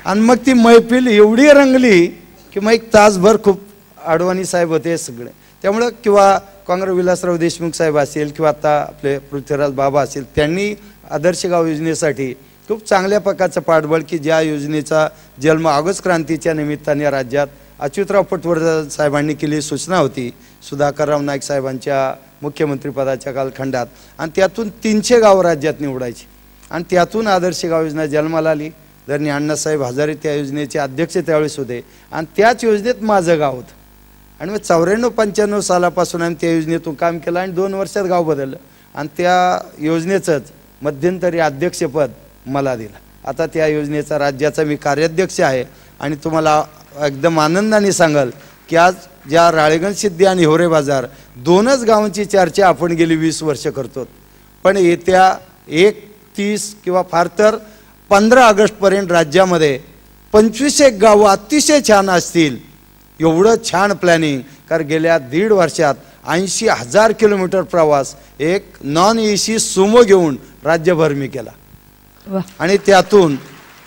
आणि मग ती मैफिल एवढी रंगली की मग 1 तासभर खूप अडवाणी साहेब होते सगळे. त्यामुळं किंवा काँग्रेस विलासराव देशमुख साहेब असेल किंवा आता आपले पृथ्वीराज बाबा असेल, त्यांनी आदर्श गाव योजनेसाठी खूप चांगल्या प्रकारचं पाठबळ की ज्या योजनेचा जन्म ऑगस्ट क्रांतीच्या निमित्ताने राज्यात अच्युतराव पटवर्धन साहेबांनी केलेली सूचना होती सुधाकरराव नाईक साहेबांच्या मुख्यमंत्रीपदाच्या कालखंडात, आणि त्यातून 300 गावं राज्यात निवडायची आणि त्यातून आदर्श गाव योजना जन्माला आली. धरणी अण्णासाहेब हजारे त्या योजनेचे अध्यक्ष त्यावेळेस होते आणि त्याच योजनेत माझं गाव होतं. आणि मग 94-95 सालापासून आम्ही त्या योजनेतून काम केलं आणि 2 वर्षात गाव बदललं आणि त्या योजनेचंच मध्यंतरी अध्यक्षपद मला दिलं. आता त्या योजनेचा राज्याचा मी कार्याध्यक्ष आहे आणि तुम्हाला एकदम आनंदाने सांगाल की आज ज्या राळेगण सिद्धी आणि हिवरे बाजार 2च गावांची चर्चा आपण गेली 20 वर्ष करतो, पण येत्या 31 किंवा फार तर 15 ऑगस्टपर्यंत राज्यामध्ये 25 गावं अतिशय छान असतील. एवढं छान प्लॅनिंग, कारण गेल्या 1.5 वर्षात 80,000 किलोमीटर प्रवास एक नॉन AC सुमो घेऊन राज्यभर मी केला आणि त्यातून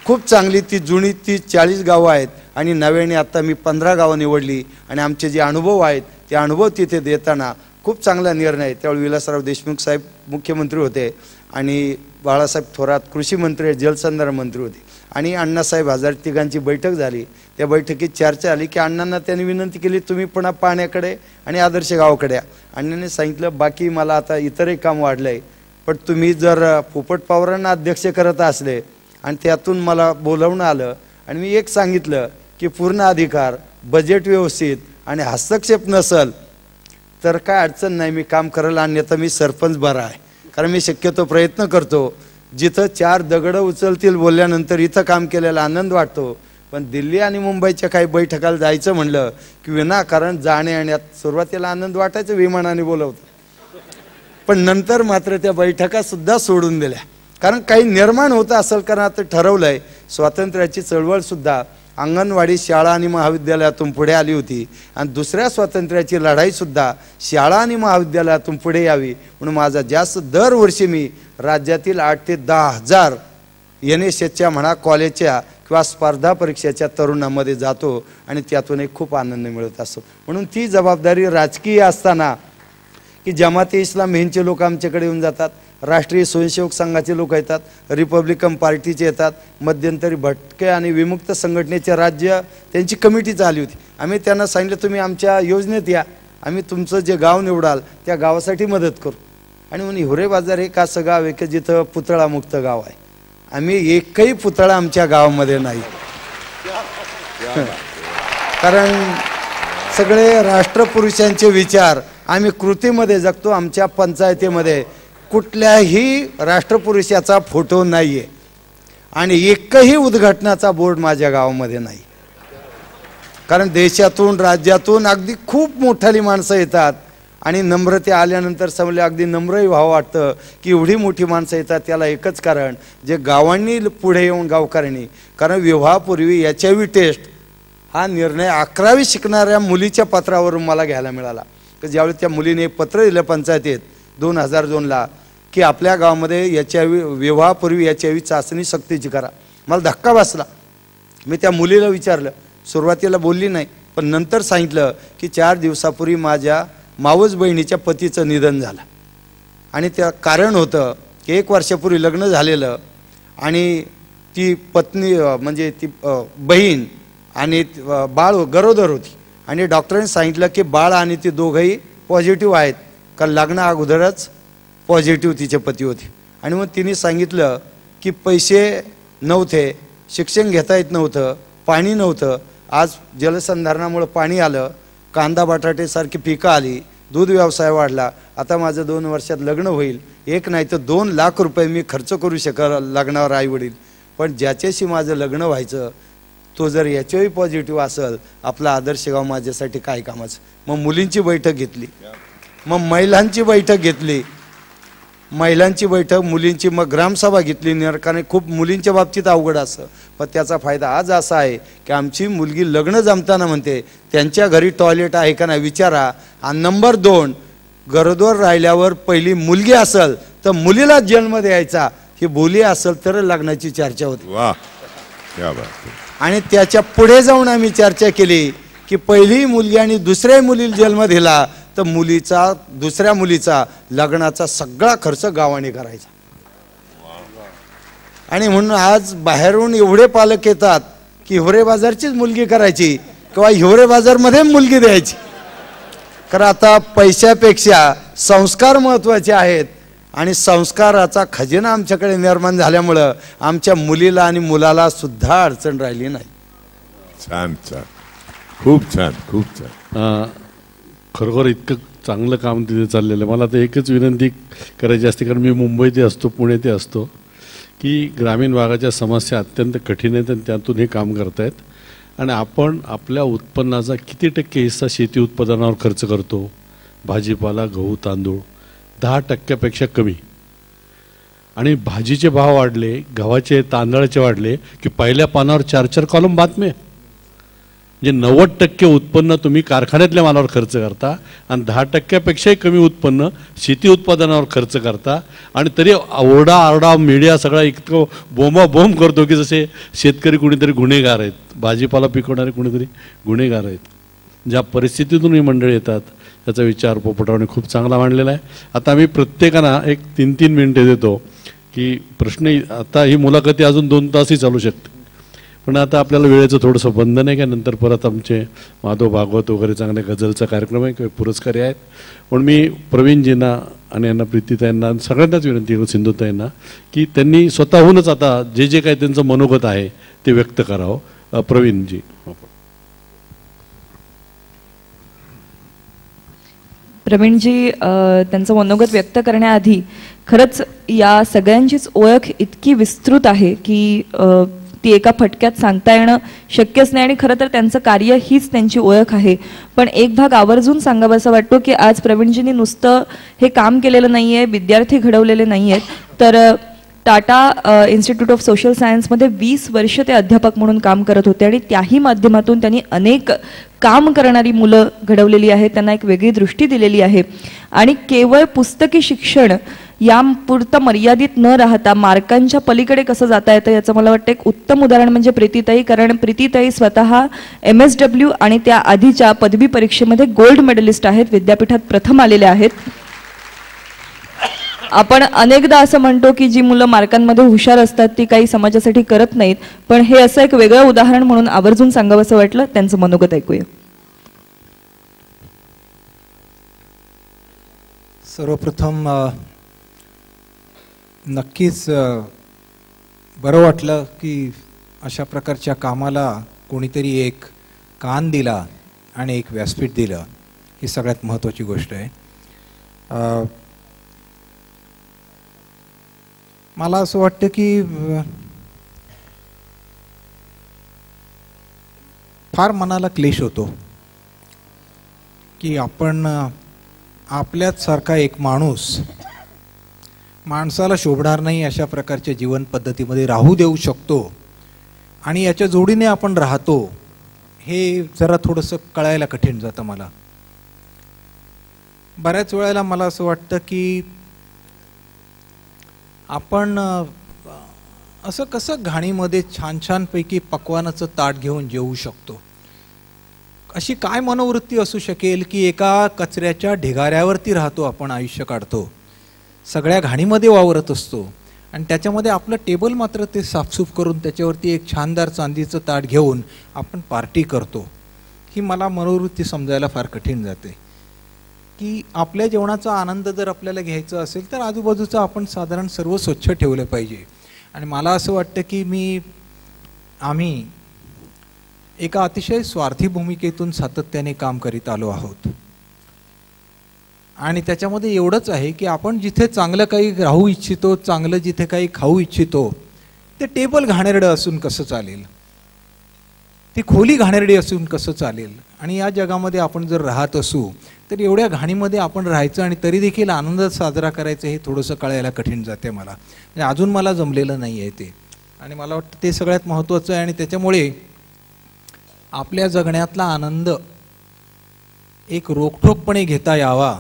खूप चांगली ती जुनी 30-40 गावं आहेत आणि नव्याने आता मी 15 गावं निवडली आणि आमचे जे अनुभव आहेत ते अनुभव तिथे देताना खूप चांगला निर्णय. त्यावेळी विलासराव देशमुख साहेब मुख्यमंत्री होते आणि बाळासाहेब थोरात कृषी मंत्री जलसंधारण मंत्री होते आणि अण्णासाहेब हजारे तिघांची बैठक झाली. त्या बैठकीत चर्चा आली की अण्णांना त्यांनी विनंती केली तुम्ही पुन्हा पाण्याकडे आणि आदर्श गावाकडे या. अण्णांनी सांगितलं बाकी मला आता इतरही काम वाढलंय, पण तुम्ही जर पोपट पवारांना अध्यक्ष करत असले आणि त्यातून मला बोलवणं आलं आणि मी एक सांगितलं की पूर्ण अधिकार, बजेट व्यवस्थित आणि हस्तक्षेप नसल तर काय अडचण नाही, मी काम करायला. अन्यथा मी सरपंच बरा आहे, कारण मी शक्यतो प्रयत्न करतो जिथं 4 दगडं उचलतील बोलल्यानंतर इथं काम केलेला आनंद वाटतो. पण दिल्ली आणि मुंबईच्या काही बैठकाला जायचं म्हणलं की विनाकारण जाणे येण्यात सुरुवातीला आनंद वाटायचं, विमानाने बोलवतं, पण नंतर मात्र त्या बैठका सुद्धा सोडून दिल्या. कारण काही निर्माण होतं असेल, कारण आता ठरवलंय स्वातंत्र्याची चळवळ सुद्धा अंगणवाडी शाळा आणि महाविद्यालयातून पुढे आली होती आणि दुसऱ्या स्वातंत्र्याची लढाई सुद्धा शाळा आणि महाविद्यालयातून पुढे यावी म्हणून माझा जास्त दरवर्षी मी राज्यातील 8 ते 10 हजार NSSच्या म्हणा कॉलेजच्या किंवा स्पर्धा परीक्षेच्या तरुणांमध्ये जातो आणि त्यातून एक खूप आनंद मिळत असतो. म्हणून ती जबाबदारी राजकीय असताना की जमाते इस्लाम ह्यांचे लोक आमच्याकडे येऊन जातात, राष्ट्रीय स्वयंसेवक संघाचे लोक येतात, रिपब्लिकन पार्टीचे येतात, मध्यंतरी भटके आणि विमुक्त संघटनेचे राज्य त्यांची कमिटी आली होती. आम्ही त्यांना सांगितलं तुम्ही आमच्या योजनेत या, आम्ही तुमचं जे गाव निवडाल त्या गावासाठी मदत करू. आणि म्हणून हिवरे बाजार एक असं गाव आहे की जिथं पुतळामुक्त गाव आहे. आम्ही एकही पुतळा आमच्या गावामध्ये नाही, कारण सगळे राष्ट्रपुरुषांचे विचार आम्ही कृतीमध्ये जगतो. आमच्या पंचायतीमध्ये कुठल्याही राष्ट्रपुरुषाचा फोटो नाही आहे आणि एकही उद्घाटनाचा बोर्ड माझ्या गावामध्ये नाही, कारण देशातून राज्यातून अगदी खूप मोठाली माणसं येतात आणि नम्रते आल्यानंतर समजले अगदी नम्रही व्हावं वाटतं की एवढी मोठी माणसं येतात. त्याला एकच कारण जे गावांनी पुढे येऊन गावकऱ्यांनी, कारण विवाहापूर्वी HIV टेस्ट हा निर्णय 11वी शिकणाऱ्या मुलीच्या पत्रावरून मला घ्यायला मिळाला. तर ज्यावेळी त्या मुलीने पत्र दिलं पंचायतीत 2002ला की आपल्या गावामध्ये HIV विवाहापूर्वी HIV चाचणी सक्तीची करा, मला धक्का बसला. मी त्या मुलीला विचारलं, सुरुवातीला बोलली नाही, पण नंतर सांगितलं की 4 दिवसापूर्वी माझ्या मावस बहिणीच्या पतीचं निधन झालं आणि त्या कारण होतं की 1 वर्षापूर्वी लग्न झालेलं आणि ती पत्नी म्हणजे ती बहीण आणि बाळ गरोदर होती आणि डॉक्टरांनी सांगितलं की बाळ आणि ती दोघंही पॉझिटिव्ह आहेत, कारण लग्ना अगोदरच पॉझिटिव्ह तिचे पती होते. आणि मग तिने सांगितलं की पैसे नव्हते, शिक्षण घेता येत नव्हतं, पाणी नव्हतं. आज जलसंधारणामुळे पाणी आलं, कांदा बटाटेसारखी पिकं आली, दूध व्यवसाय वाढला. आता माझं 2 वर्षात लग्न होईल, 1 नाही तर 2 लाख रुपये मी खर्च करू शकेल लग्नावर आई वडील. पण ज्याच्याशी माझं लग्न व्हायचं तो जर HIV पॉझिटिव्ह असेल, आपला आदर्श गाव माझ्यासाठी काय कामाचं. मग मुलींची बैठक घेतली, मग महिलांची बैठक घेतली, महिलांची बैठक, मुलींची, मग ग्रामसभा घेतली. कारण खूप मुलींच्या बाबतीत अवघड असं, पण त्याचा फायदा आज असा आहे की आमची मुलगी लग्न जमताना म्हणते त्यांच्या घरी टॉयलेट आहे का नाही विचारा. आणि नंबर 2, गरोदर राहिल्यावर पहिली मुलगी असेल तर मुलीला जन्म द्यायचा, ही बोली असेल तर लग्नाची चर्चा होती. वाह, क्या बात आहे. आणि त्याच्या पुढे जाऊन आम्ही चर्चा केली की पहिली मुलगी आणि दुसऱ्या मुलीला जन्म दिला तर मुलीचा, दुसऱ्या मुलीचा लग्नाचा सगळा खर्च गावाने करायचा. आणि म्हणून आज बाहेरून एवढे पालक येतात की हिवरे बाजारचीच मुलगी करायची किंवा हिवरे बाजारमध्ये मुलगी द्यायची. कारण आता पैशापेक्षा संस्कार महत्त्वाचे आहेत आणि संस्काराचा खजिना आमच्याकडे निर्माण झाल्यामुळं आमच्या मुलीला आणि मुलाला सुद्धा अडचण राहिली नाही. छान छान, खूप छान, खूप छान. खरोखर इतकं चांगलं काम तिथे चाललेलं आहे. मला तर एकच विनंती करायची असते, कारण मी मुंबईत असतो, पुण्यात असतो, की ग्रामीण भागाच्या समस्या अत्यंत कठीण आहेत आणि त्यातून हे काम करतायत. आणि आपण आपल्या उत्पन्नाचा किती टक्के हिस्सा शेती उत्पादनावर खर्च करतो? भाजीपाला, गहू, तांदूळ 10% कमी. आणि भाजीचे भाव वाढले, गव्हाचे, तांदळाचे वाढले की पहिल्या पानावर 4-4 कॉलम बातम्या. म्हणजे 90% उत्पन्न तुम्ही कारखान्यातल्या मालावर खर्च करता आणि 10%पेक्षाही कमी उत्पन्न शेती उत्पादनावर खर्च करता. आणि तरी ओरडा मीडिया सगळा इतकं बोंबाबोंब करतो की जसे शेतकरी कुणीतरी गुन्हेगार आहेत, भाजीपाला पिकवणारे कुणीतरी गुन्हेगार आहेत. ज्या परिस्थितीतून ही मंडळी येतात त्याचा विचार पोपटरावने खूप चांगला मांडलेला आहे. आता आम्ही प्रत्येकांना एक 3-3 मिनिटे देतो की प्रश्न. आता ही मुलाखती अजून 2 तासही चालू शकते, पण आता आपल्याला वेळेचं थोडंसं बंधन आहे. का नंतर परत आमचे माधव भागवत वगैरे चांगले गझलचा कार्यक्रम आहे किंवा पुरस्कारी आहेत. पण मी प्रवीणजींना आणि यांना, प्रीतीताईंना, सगळ्यांनाच विनंती करू, सिंधुताईंना, की त्यांनी स्वतःहूनच आता जे काही त्यांचं मनोगत आहे ते व्यक्त करावं. प्रवीणजी. प्रवीणजी त्यांचं मनोगत व्यक्त करण्याआधी खरंच या सगळ्यांचीच ओळख इतकी विस्तृत आहे की ती एका फटक्यात सांगता येणं शक्यच नाही. आणि खरं तर त्यांचं कार्य हीच त्यांची ओळख आहे. पण एक भाग आवर्जून सांगावासा वाटतो की आज प्रवीणजींनी नुसतं हे काम केलेलं नाही आहे, विद्यार्थी घडवलेले नाही आहेत, तर टाटा इन्स्टिट्यूट ऑफ सोशल सायन्समध्ये 20 वर्ष ते अध्यापक म्हणून काम करत होते आणि त्याही माध्यमातून त्यांनी अनेक काम करणारी मुलं घडवलेली आहेत, त्यांना एक वेगळी दृष्टी दिलेली आहे. आणि केवळ पुस्तकी शिक्षण यापुरतं मर्यादित न राहता मार्कांच्या पलीकडे कसं जाता येतं याचं मला वाटतं एक उत्तम उदाहरण म्हणजे प्रीतीताई. कारण प्रीतीताई स्वतः MSW आणि त्या आधीच्या पदवी परीक्षेमध्ये गोल्ड मेडलिस्ट आहेत, विद्यापीठात प्रथम आलेल्या आहेत. आपण अनेकदा असं म्हणतो की जी मुलं मार्कांमध्ये हुशार असतात ती काही समाजासाठी करत नाहीत, पण हे असं एक वेगळं उदाहरण म्हणून आवर्जून सांगावं असं वाटलं. त्यांचं मनोगत ऐकूया. सर्वप्रथम नक्कीच बरं वाटलं की अशा प्रकारच्या कामाला कोणीतरी एक कान दिला आणि एक व्यासपीठ दिलं, ही सगळ्यात महत्त्वाची गोष्ट आहे. मला असं वाटतं की फार मनाला क्लेश होतो की आपण आपल्याच सारखा एक माणूस माणसाला शोभणार नाही अशा प्रकारच्या जीवन पद्धतीमध्ये राहू देऊ शकतो आणि याच्या जोडीने आपण राहतो, हे जरा थोडंसं कळायला कठीण जातं मला. बऱ्याच वेळेला मला असं वाटतं की आपण असं कसं घाणीमध्ये छान छानपैकी पक्वानाचं ताट घेऊन जेवू शकतो. अशी काय मनोवृत्ती असू शकेल की एका कचऱ्याच्या ढिगाऱ्यावरती राहतो, आपण आयुष्य काढतो, सगळ्या घाणीमध्ये वावरत असतो आणि त्याच्यामध्ये आपलं टेबल मात्र ते साफसूफ करून त्याच्यावरती एक छानदार चांदीचं ताट घेऊन आपण पार्टी करतो. ही मला मनोवृत्ती समजायला फार कठीण जाते की आपल्या जेवणाचा आनंद जर आपल्याला घ्यायचा असेल तर आजूबाजूचं आपण साधारण सर्व स्वच्छ ठेवलं पाहिजे. आणि मला असं वाटतं की आम्ही एका अतिशय स्वार्थी भूमिकेतून सातत्याने काम करीत आलो आहोत आणि त्याच्यामध्ये एवढंच आहे की आपण जिथे चांगलं काही राहू इच्छितो, चांगलं जिथे काही खाऊ इच्छितो, ते टेबल घाणेरडं असून कसं चालेल, ती खोली घाणेरडी असून कसं चालेल. आणि या जगामध्ये आपण जर राहत असू तर एवढ्या घाणीमध्ये आपण राहायचं आणि तरी देखील आनंद साजरा करायचं हे थोडंसं कळायला कठीण जाते मला. म्हणजे अजून मला जमलेलं नाही आहे ते, आणि मला वाटतं ते सगळ्यात महत्त्वाचं आहे. आणि त्याच्यामुळे आपल्या जगण्यातला आनंद एक रोखठोकपणे घेता यावा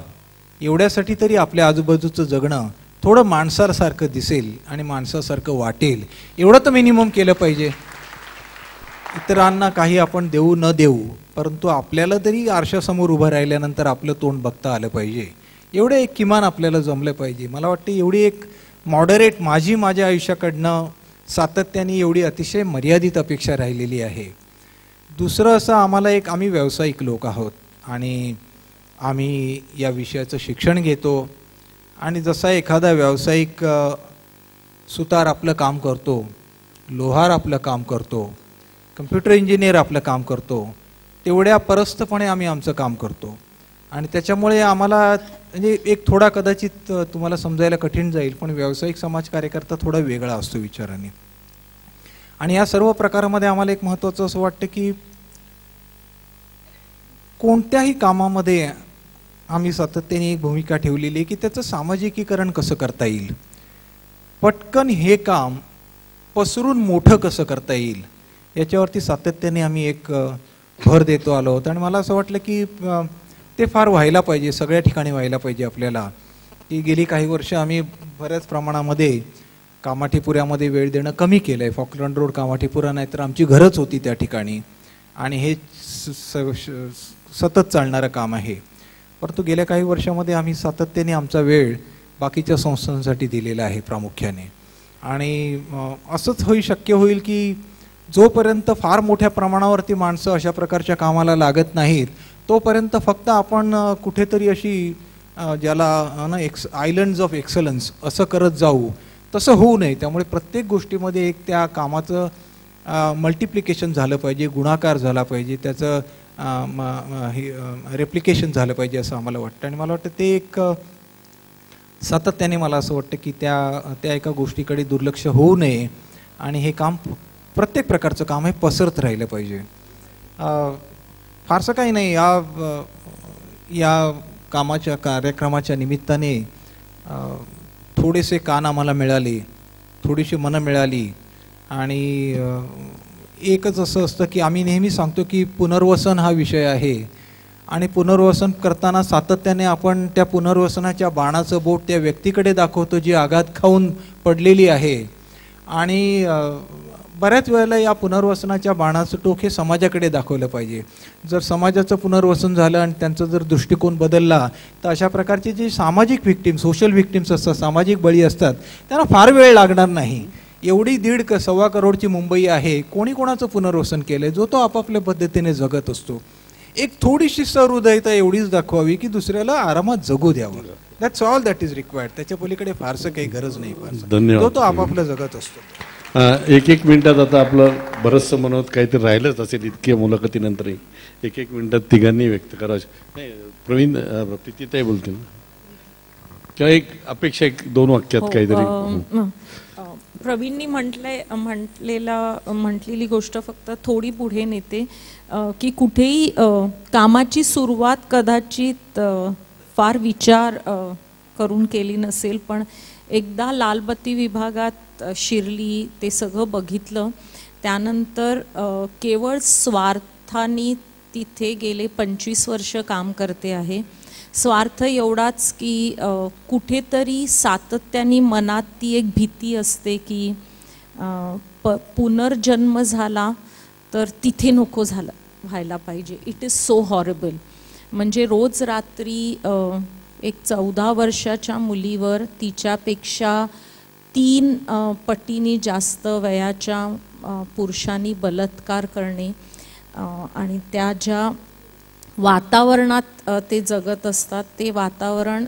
एवढ्यासाठी तरी आपल्या आजूबाजूचं जगणं थोडं माणसासारखं दिसेल आणि माणसासारखं वाटेल एवढं तर मिनिमम केलं पाहिजे. इतरांना काही आपण देऊ न देऊ, परंतु आपल्याला तरी आरशासमोर उभं राहिल्यानंतर आपलं तोंड बघता आलं पाहिजे, एवढं एक किमान आपल्याला जमलं पाहिजे. मला वाटतं एवढी एक मॉडरेट माझ्या आयुष्याकडनं सातत्याने एवढी अतिशय मर्यादित अपेक्षा राहिलेली आहे. दुसरं असं आम्ही व्यावसायिक लोक आहोत आणि आम्ही या विषयाचं शिक्षण घेतो आणि जसा एखादा व्यावसायिक सुतार आपलं काम करतो, लोहार आपलं काम करतो, कम्प्युटर इंजिनियर आपलं काम करतो, तेवढ्या परस्तपणे आम्ही आमचं काम करतो आणि त्याच्यामुळे आम्हाला म्हणजे एक थोडा कदाचित तुम्हाला समजायला कठीण जाईल, पण व्यावसायिक समाज कार्यकर्ता थोडा वेगळा असतो विचाराने. आणि या सर्व प्रकारामध्ये आम्हाला एक महत्त्वाचं असं वाटतं की कोणत्याही कामामध्ये आम्ही सातत्याने एक भूमिका ठेवलेली आहे की त्याचं सामाजिकीकरण कसं करता येईल, पटकन हे काम पसरून मोठं कसं करता येईल याच्यावरती सातत्याने आम्ही एक भर देतो आलो आहोत. आणि मला असं वाटलं की ते फार व्हायला पाहिजे, सगळ्या ठिकाणी व्हायला पाहिजे आपल्याला. की गेली काही वर्ष आम्ही बऱ्याच प्रमाणामध्ये कामाठीपुऱ्यामध्ये वेळ देणं कमी केलं आहे. फॉकलंड रोड कामाठीपुरा नाही तर आमची घरच होती त्या ठिकाणी आणि हे सतत चालणारं काम आहे. परंतु गेल्या काही वर्षामध्ये आम्ही सातत्याने आमचा वेळ बाकीच्या संस्थांसाठी दिलेला आहे प्रामुख्याने. आणि असंच शक्य होईल की जोपर्यंत फार मोठ्या प्रमाणावरती माणसं अशा प्रकारच्या कामाला लागत नाहीत तोपर्यंत फक्त आपण कुठेतरी अशी ज्याला ना आयलंड्स ऑफ एक्सलन्स असं करत जाऊ, तसं होऊ नये. त्यामुळे प्रत्येक गोष्टीमध्ये एक त्या कामाचं मल्टिप्लिकेशन झालं पाहिजे, गुणाकार झाला पाहिजे, त्याचं रेप्लिकेशन झालं पाहिजे असं आम्हाला वाटतं. आणि मला वाटतं ते एक सातत्याने मला असं वाटतं की त्या एका गोष्टीकडे दुर्लक्ष होऊ नये आणि हे काम प्रत्येक प्रकारचं काम हे पसरत राहिलं पाहिजे. फारसं काही नाही या कामाच्या कार्यक्रमाच्या निमित्ताने थोडेसे कान आम्हाला मिळाले, थोडीशी मनं मिळाली. आणि एकच असं असतं की आम्ही नेहमी सांगतो की पुनर्वसन हा विषय आहे आणि पुनर्वसन करताना सातत्याने आपण त्या पुनर्वसनाच्या बाणाचं बोट त्या व्यक्तीकडे दाखवतो जी आघात खाऊन पडलेली आहे. आणि बऱ्याच वेळेला या पुनर्वसनाच्या बाणाचं टोक हे समाजाकडे दाखवलं पाहिजे. जर समाजाचं पुनर्वसन झालं आणि त्यांचा जर दृष्टिकोन बदलला तर अशा प्रकारचे जे सामाजिक व्हिक्टिम, सोशल व्हिक्टिम्स असतात, सामाजिक बळी असतात, त्यांना फार वेळ लागणार नाही. एवढी 1.5-1.25 करोडची मुंबई आहे, कोणी कोणाचं पुनर्वसन केलं आहे, जो तो आपापल्या पद्धतीने जगत असतो. एक थोडीशी सहृदयता एवढीच दाखवावी की दुसऱ्याला आरामात जगू द्यावं. That's all that is required. त्याच्या पलीकडे फारसं काही गरज नाही. धन्यवाद. जो तो आपापलं जगत असतो. एक मिनिटात आता आपलं बरंचसं म्हणत काहीतरी राहिलंच असेल इतक्या मुलाखतीनंतरही. एक मिनिटात तिघांनी व्यक्त करायचं. नाही, प्रवीण प्रीतीताई बोलतील किंवा एक अपेक्षा 2 वाक्यात काहीतरी. प्रवीणनी म्हटलेली गोष्ट फक्त थोडी पुढे नेते की कुठेही कामाची सुरुवात कदाचित फार विचार करून केली नसेल, पण एकदा लालबत्ती विभागात शिरली, ते सगळं बघितलं, त्यानंतर केवळ स्वार्थाने तिथे गेले 25 वर्ष काम करते आहे. स्वार्थ एवढाच की कुठेतरी सातत्याने मनात ती एक भीती असते की पुनर्जन्म झाला तर तिथे नको व्हायला पाहिजे. It is so horrible. म्हणजे रोज रात्री एक 14 वर्षाच्या मुलीवर तिच्यापेक्षा 3 पटीने जास्त वयाच्या पुरुषांनी बलात्कार करणे आणि त्या ज्या वातावरणात ते जगत असतात ते वातावरण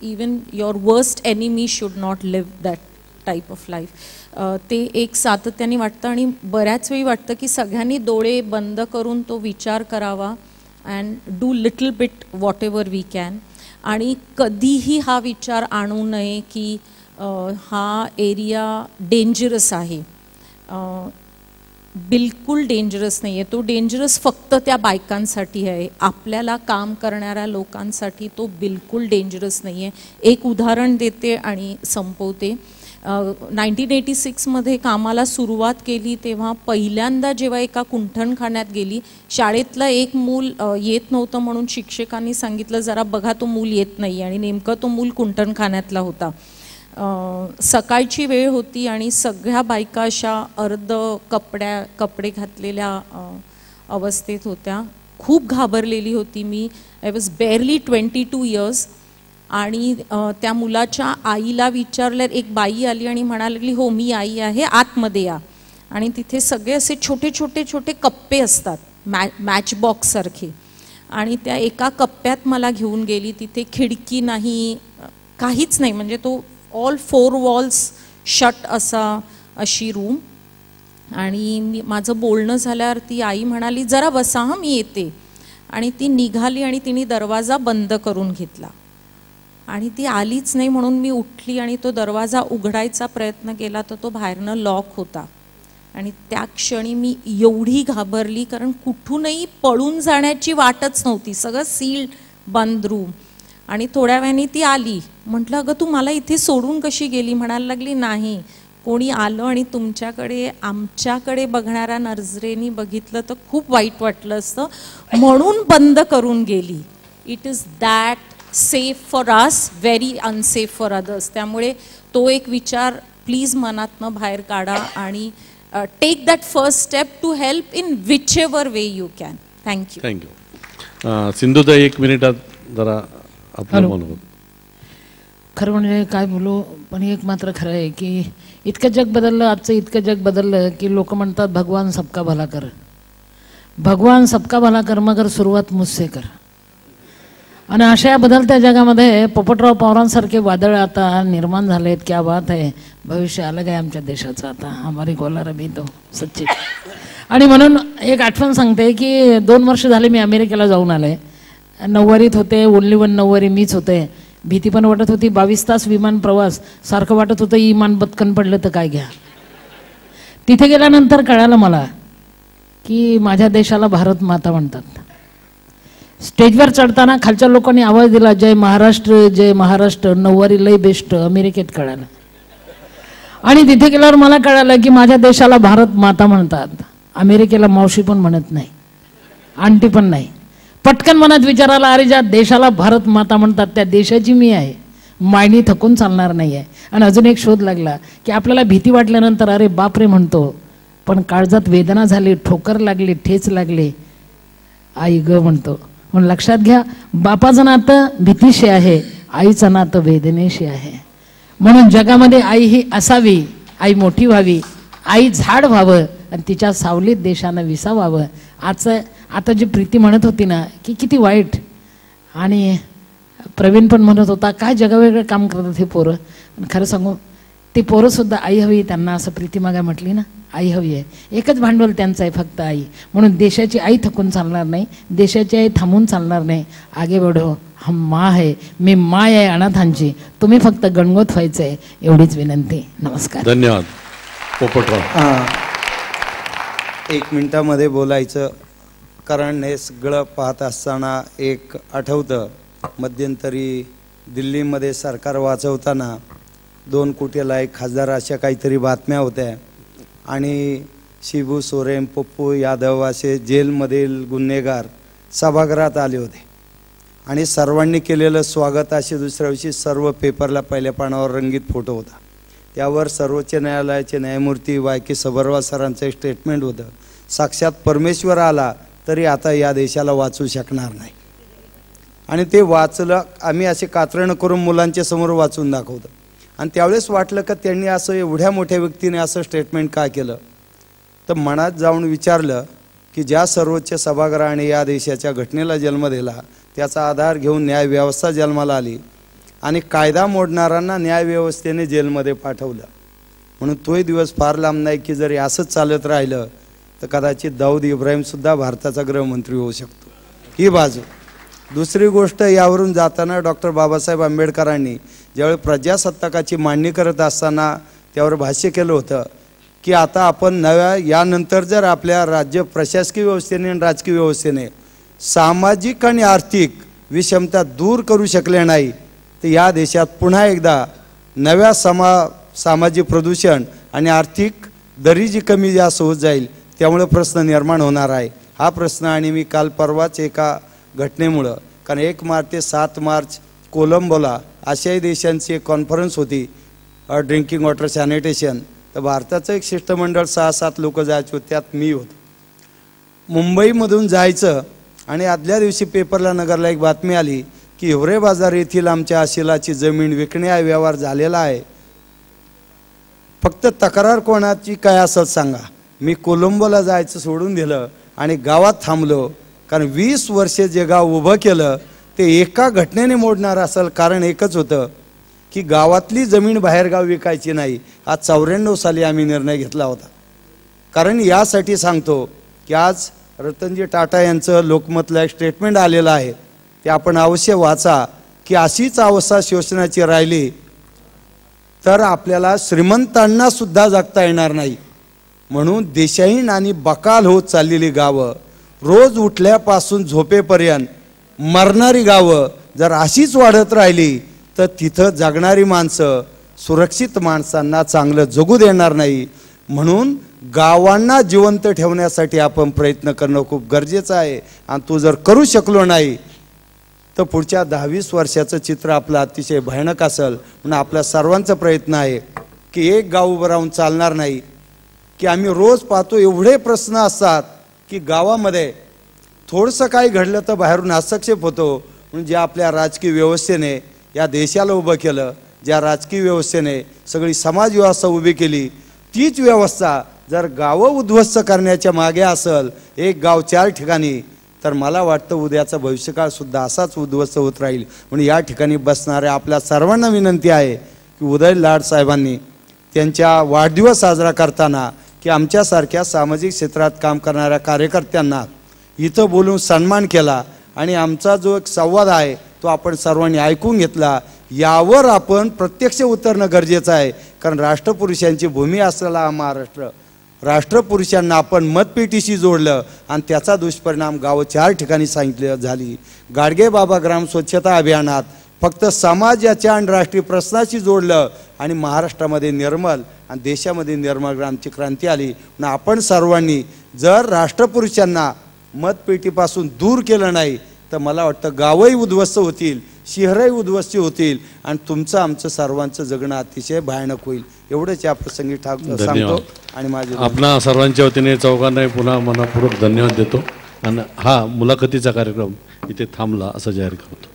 even your worst enemy should not live that type of life. ते एक सातत्याने वाटतं आणि बऱ्याच वेळी वाटतं की सगळ्यांनी डोळे बंद करून तो विचार करावा and do little bit whatever we can. आणि कधीही हा विचार आणू नये की हा एरिया डेंजरस आहे. बिलकुल डेंजरस नाही आहे. तो डेंजरस फक्त त्या बायकांसाठी आहे. आपल्याला काम करणाऱ्या लोकांसाठी तो बिलकुल डेंजरस नाही आहे. एक उदाहरण देते आणि संपवते. 1986 कामाला सुरुवात केली तेव्हा पहिल्यांदा जेव्हा एका कुंठणखान्यात गेली, शाळेतलं एक मूल येत नव्हतं म्हणून शिक्षकांनी सांगितलं जरा बघा तो मूल येत नाही, आणि नेमकं तो मूल कुंठणखान्यातला होता. सकाळची वेळ होती आणि सगळ्या बायका अशा अर्ध कपडे घातलेल्या अवस्थेत होत्या. खूप घाबरलेली होती मी. I was barely 22 years. आणि त्या मुलाच्या आईला विचारलं, एक बाई आली आणि म्हणायला लागली, हो मी आई आहे, आतमध्ये या. आणि तिथे सगळे असे छोटे छोटे छोटे कप्पे असतात, मॅच बॉक्स सारखे, आणि त्या एका कप्प्यात मला घेऊन गेली. तिथे खिडकी नाही, काहीच नाही, म्हणजे तो ऑल 4 वॉल्स शट अशी रूम. आणि माझं बोलणं झाल्यावर ती आई म्हणाली, जरा बसा हं मी येते. आणि ती निघाली आणि तिने दरवाजा बंद करून घेतला आणि ती आलीच नाही. म्हणून मी उठली आणि तो दरवाजा उघडायचा प्रयत्न केला तर तो बाहेरनं लॉक होता. आणि त्या क्षणी मी एवढी घाबरली, कारण कुठूनही पळून जाण्याची वाटच नव्हती, सगळं सील्ड बंद रूम. आणि थोड्या वेळाने ती आली. म्हटलं, अगं तू मला इथे सोडून कशी गेली? म्हणायला लागली, नाही, कोणी आलं आणि तुमच्याकडे आमच्याकडे बघणाऱ्या नजरेने बघितलं तर खूप वाईट वाटलं असतं, म्हणून बंद करून गेली. It is that safe for us, very unsafe for others. त्यामुळे तो एक विचार प्लीज मनातनं बाहेर काढा आणि take that first step to help in whichever way you can. Thank you. Thank you. Sindhutai, 1 मिनिटात जरा आपलं मनोगत. खरं म्हणजे काय बोलू, पण एक मात्र खरं आहे की इतकं जग बदललं, आजचं इतकं जग बदललं की लोक म्हणतात भगवान सबका भला कर, भगवान सबका भला कर, मगर सुरुवात मुझसे कर. आणि अशा बदलत्या जगामध्ये पोपटराव पवारांसारखे वादळ आता निर्माण झालेत. क्या बात आहे, भविष्य अलग आहे आमच्या देशाचं आता, हमारी गोलार अभी तो सच्ची. आणि म्हणून एक आठवण सांगते की 2 वर्ष झाले मी अमेरिकेला जाऊन आले. 9वारीत होते, ओनली 1 9वारी मीच होते. भीती पण वाटत होती, 22 तास विमान प्रवास, सारखं वाटत होतं इमान बदकन पडलं तर काय घ्या. तिथे गेल्यानंतर कळालं मला की माझ्या देशाला भारत माता म्हणतात. स्टेजवर चढताना खालच्या लोकांनी आवाज दिला, जय महाराष्ट्र, जय महाराष्ट्र. 9वारी लय बेस्ट, अमेरिकेत कळालं. आणि तिथे गेल्यावर मला कळालं की माझ्या देशाला भारत माता म्हणतात. अमेरिकेला मावशी पण म्हणत नाही, आंटी पण नाही. पटकन मनात विचाराला, अरे ज्या देशाला भारत माता म्हणतात त्या देशाची मी आहे, मायनी थकून चालणार नाही आहे. आणि अजून एक शोध लागला की आपल्याला भीती वाटल्यानंतर अरे बापरे म्हणतो, पण काळजात वेदना झाली, ठोकर लागली, ठेच लागली, आई ग म्हणतो. म्हणून लक्षात घ्या, बापाचं नातं भीतीशी आहे, आईचं नातं वेदनेशी आहे. म्हणून जगामध्ये आई ही असावी, आई मोठी व्हावी, आई झाड व्हावं आणि तिच्या सावलीत देशानं विसावावं. आता जी प्रीती म्हणत होती ना की किती वाईट, आणि प्रवीण पण म्हणत होता काय जगावेगळं काम करतात हे पोरं. खरं सांगू, ती पोरंसुद्धा आई हवी त्यांना, असं प्रीती मागा म्हटली ना, आई हवी आहे. एकच भांडवल त्यांचं आहे, फक्त आई. म्हणून देशाची आई थकून चालणार नाही, देशाची आई थांबून चालणार नाही. आगे बढो, हम माँ है, मी माय आहे अनाथांची, तुम्ही फक्त गणगोत व्हायचं आहे, एवढीच विनंती. नमस्कार. धन्यवाद. पोपटराव, 1 मिनिटामध्ये बोलायचं, कारण हे सगळं पाहत असताना एक आठवतं, मध्यंतरी दिल्लीमध्ये सरकार वाचवताना 2 कोटीला 1 खासदार अशा काहीतरी बातम्या होत्या. आणि शिबू सोरेन, पप्पू यादव असे जेलमधील गुन्हेगार सभागृहात आले होते. आणि सर्वांनी केलेलं स्वागत असे दुसऱ्या दिवशी सर्व पेपरला पहिल्या पानावर रंगीत फोटो होता. त्यावर सर्वोच्च न्यायालयाचे न्यायमूर्ती YK सबरवाल सरांचं एक स्टेटमेंट होतं, साक्षात परमेश्वर आला तरी आता या देशाला वाचू शकणार नाही. आणि ते वाचलं, आम्ही असे कात्रणं करून मुलांच्या समोर वाचून दाखवतो. आणि त्यावेळेस वाटलं का त्यांनी असं एवढ्या मोठ्या व्यक्तीने असं स्टेटमेंट का केलं. तर मनात जाऊन विचारलं की ज्या सर्वोच्च सभागृहाने या देशाच्या घटनेला जन्म दिला त्याचा आधार घेऊन न्यायव्यवस्था जन्माला आली आणि कायदा मोडणाऱ्यांना न्यायव्यवस्थेने जेलमध्ये पाठवलं. म्हणून तोही दिवस फार लांब नाही की जर असंच चालत राहिलं तर कदाचित दाऊद इब्राहिमसुद्धा भारताचा गृहमंत्री होऊ शकतो. ही बाजू. दुसरी गोष्ट, यावरून जाताना डॉक्टर बाबासाहेब आंबेडकरांनी ज्यावेळी प्रजासत्ताकाची मांडणी करत असताना त्यावर भाष्य केलं होतं की आता आपण यानंतर जर आपल्या राज्य प्रशासकीय व्यवस्थेने आणि राजकीय व्यवस्थेने सामाजिक आणि आर्थिक विषमता दूर करू शकले नाही तर या देशात पुन्हा एकदा नव्या सामाजिक प्रदूषण आणि आर्थिक दरी जी कमी जास्त होत जाईल, त्यामुळे प्रश्न निर्माण होणार आहे. हा प्रश्न, आणि मी काल परवाच एका घटनेमुळं, कारण 1 मार्च ते 7 मार्च कोलंबोला आशियाई देशांची एक कॉन्फरन्स होती, ड्रिंकिंग वॉटर सॅनिटेशन. तर भारताचं एक शिष्टमंडळ 6-7 लोक जायचे होते, त्यात मी होतो. मुंबईमधून जायचं आणि आदल्या दिवशी पेपरला नगरला एक बातमी आली की हिवरे बाजार येथील आमच्या अशिलाची जमीन विकण्या व्यवहार झालेला आहे. फक्त तक्रार कोणाची काय असत सांगा. मी कोलंबोला जायचं सोडून दिलं आणि गावात थांबलो, कारण 20 वर्षे जे गाव उभं केलं ते एका घटनेने मोडणार असेल. कारण एकच होतं की गावातली जमीन बाहेरगाव विकायची नाही. आज 94 साली आम्ही निर्णय घेतला होता. कारण यासाठी सांगतो की आज रतनजी टाटा यांचं लोकमतला एक स्टेटमेंट आलेलं आहे, ते आपण अवश्य वाचा, की अशीच अवस्था शोषणाची राहिली तर आपल्याला श्रीमंतांना सुद्धा जगता येणार नाही. म्हणून देशहीन आणि बकाल होत चाललेली गावं, रोज उठल्यापासून झोपेपर्यंत मरणारी गावं जर अशीच वाढत राहिली तर तिथं जगणारी माणसं सुरक्षित माणसांना चांगलं जगू देणार नाही. म्हणून गावांना जिवंत ठेवण्यासाठी आपण प्रयत्न करणं खूप गरजेचं आहे. आणि तो जर करू शकलो नाही तर पुढच्या 10-20 वर्षाचं चित्र आपलं अतिशय भयानक असेल. म्हणून आपल्या सर्वांचा प्रयत्न आहे की एक गाव उभं राहून चालणार नाही. की आम्ही रोज पाहतो एवढे प्रश्न असतात की गावामध्ये थोडंसं काही घडलं तर बाहेरून हस्तक्षेप होतो. म्हणून ज्या आपल्या राजकीय व्यवस्थेने या देशाला उभं केलं, ज्या राजकीय व्यवस्थेने सगळी समाज व्यवस्था उभी केली, तीच व्यवस्था जर गावं उद्ध्वस्त करण्याच्या मागे असेल, एक गाव 4 ठिकाणी, तर मला वाटतं उद्याचा भविष्यकाळ सुद्धा असाच उद्ध्वस्त होत राहील. म्हणून या ठिकाणी बसणाऱ्या आपल्या सर्वांना विनंती आहे की उदय लाड साहेबांनी त्यांच्या वाढदिवस साजरा करताना की आमच्यासारख्या सामाजिक क्षेत्रात काम करणाऱ्या कार्यकर्त्यांना इथं बोलून सन्मान केला आणि आमचा जो एक संवाद आहे तो आपण सर्वांनी ऐकून घेतला. यावर आपण प्रत्यक्ष उतरणं गरजेचं आहे. कारण राष्ट्रपुरुषांची भूमी असलेला हा महाराष्ट्र, राष्ट्रपुरुषांना आपण मतपेटीशी जोडलं आणि त्याचा दुष्परिणाम गावं 4 ठिकाणी सांगितले झाली. गाडगे बाबा ग्राम स्वच्छता अभियानात फक्त समाजाच्या आणि राष्ट्रीय प्रश्नाशी जोडलं आणि महाराष्ट्रामध्ये निर्मल आणि देशामध्ये निर्मल ग्रामची क्रांती आली. आपण सर्वांनी जर राष्ट्रपुरुषांना मतपेटीपासून दूर केलं नाही तर मला वाटतं गावही उद्ध्वस्त होतील, शहरही उद्ध्वस्त होतील आणि तुमचं आमचं सर्वांचं जगणं अतिशय भयानक होईल. एवढंच या प्रसंगी सांगतो आणि माझे आपणा सर्वांच्या वतीने चौघांना पुन्हा मनपूर्वक धन्यवाद देतो आणि हा मुलाखतीचा कार्यक्रम इथे थांबला असं जाहीर करतो.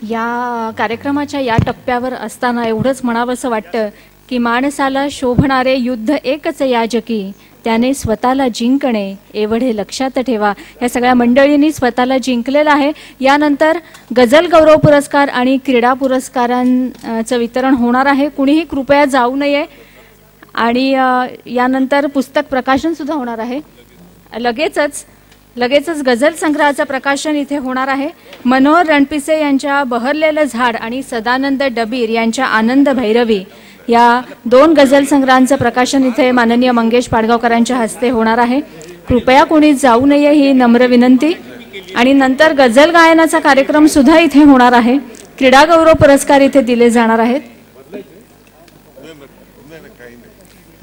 या कार्यक्रमाच्या या टप्प्यावर असताना एवढंच म्हणावंसं वाटतं की माणसाला शोभणारे युद्ध एकच याजकी, त्याने स्वतःला जिंकणे एवढे लक्षात ठेवा. या सगळ्या मंडळींनी स्वतःला जिंकलेलं आहे. यानंतर गझल गौरव पुरस्कार आणि क्रीडा पुरस्कारांचं वितरण होणार आहे. कुणीही कृपया जाऊ नये. आणि यानंतर पुस्तक प्रकाशन सुद्धा होणार आहे. लगेचच गझल संग्रहाचं प्रकाशन इथे होणार आहे. मनोहर रणपिसे यांच्या बहरलेलं झाड आणि सदानंद डबीर यांच्या आनंद भैरवी या 2 गझल संग्रहांचं प्रकाशन इथे माननीय मंगेश पाडगावकरांच्या हस्ते होणार आहे. कृपया कोणी जाऊ नये ही नम्र विनंती. आणि नंतर गझल गायनाचा कार्यक्रम सुद्धा इथे होणार आहे. क्रीडा गौरव पुरस्कार इथे दिले जाणार आहेत.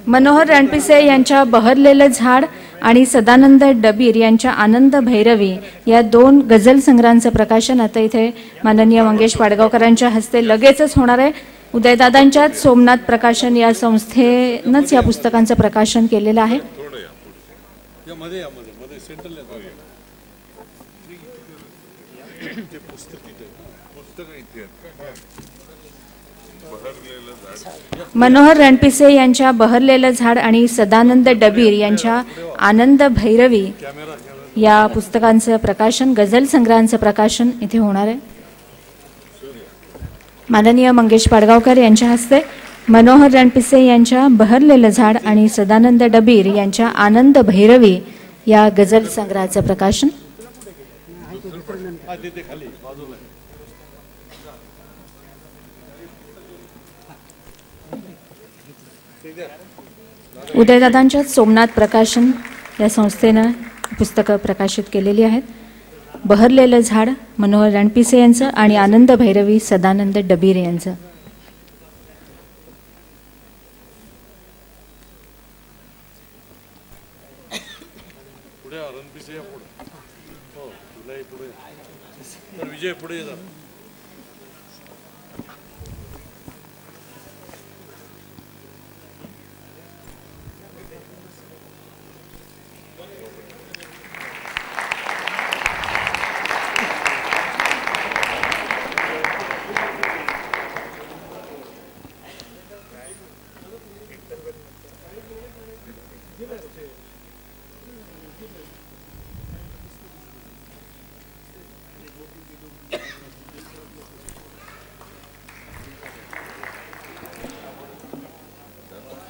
मनोहर रणपिसे यांच्या बहरलेलं झाड आणि सदानंद डबीर यांच्या आनंद भैरवी या 2 गझल संग्रहांचं प्रकाशन आता इथे माननीय मंगेश पाडगावकरांच्या हस्ते लगेचच होणार आहे. उदयदादांच्याच सोमनाथ प्रकाशन या संस्थेनंच या पुस्तकांचं प्रकाशन केलेलं आहे. मनोहर रणपिसे यांच्या बहरलेलं झाड आणि सदानंद डबीर यांच्या आनंद भैरवी या पुस्तकांचं प्रकाशन, गझल संग्रहांचं प्रकाशन इथे होणार आहे. माननीय मंगेश पाडगावकर यांच्या हस्ते मनोहर रणपिसे यांच्या बहरलेलं झाड आणि सदानंद डबीर यांच्या आनंद भैरवी या गझल संग्रहाचं प्रकाशन. उदयदादांच्या सोमनाथ प्रकाशन या संस्थेनं पुस्तकं प्रकाशित केलेली आहेत. बहरलेलं झाड मनोहर रणपिसे यांचं आणि आनंद भैरवी सदानंद डबीर यांचं.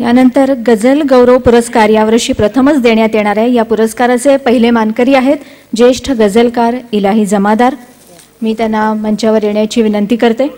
यानंतर गझल गौरव पुरस्कार यावर्षी प्रथमच देण्यात येणार आहे. या पुरस्काराचे पहिले मानकरी आहेत ज्येष्ठ गझलकार इलाही जमादार. मी त्यांना मंचावर येण्याची विनंती करते.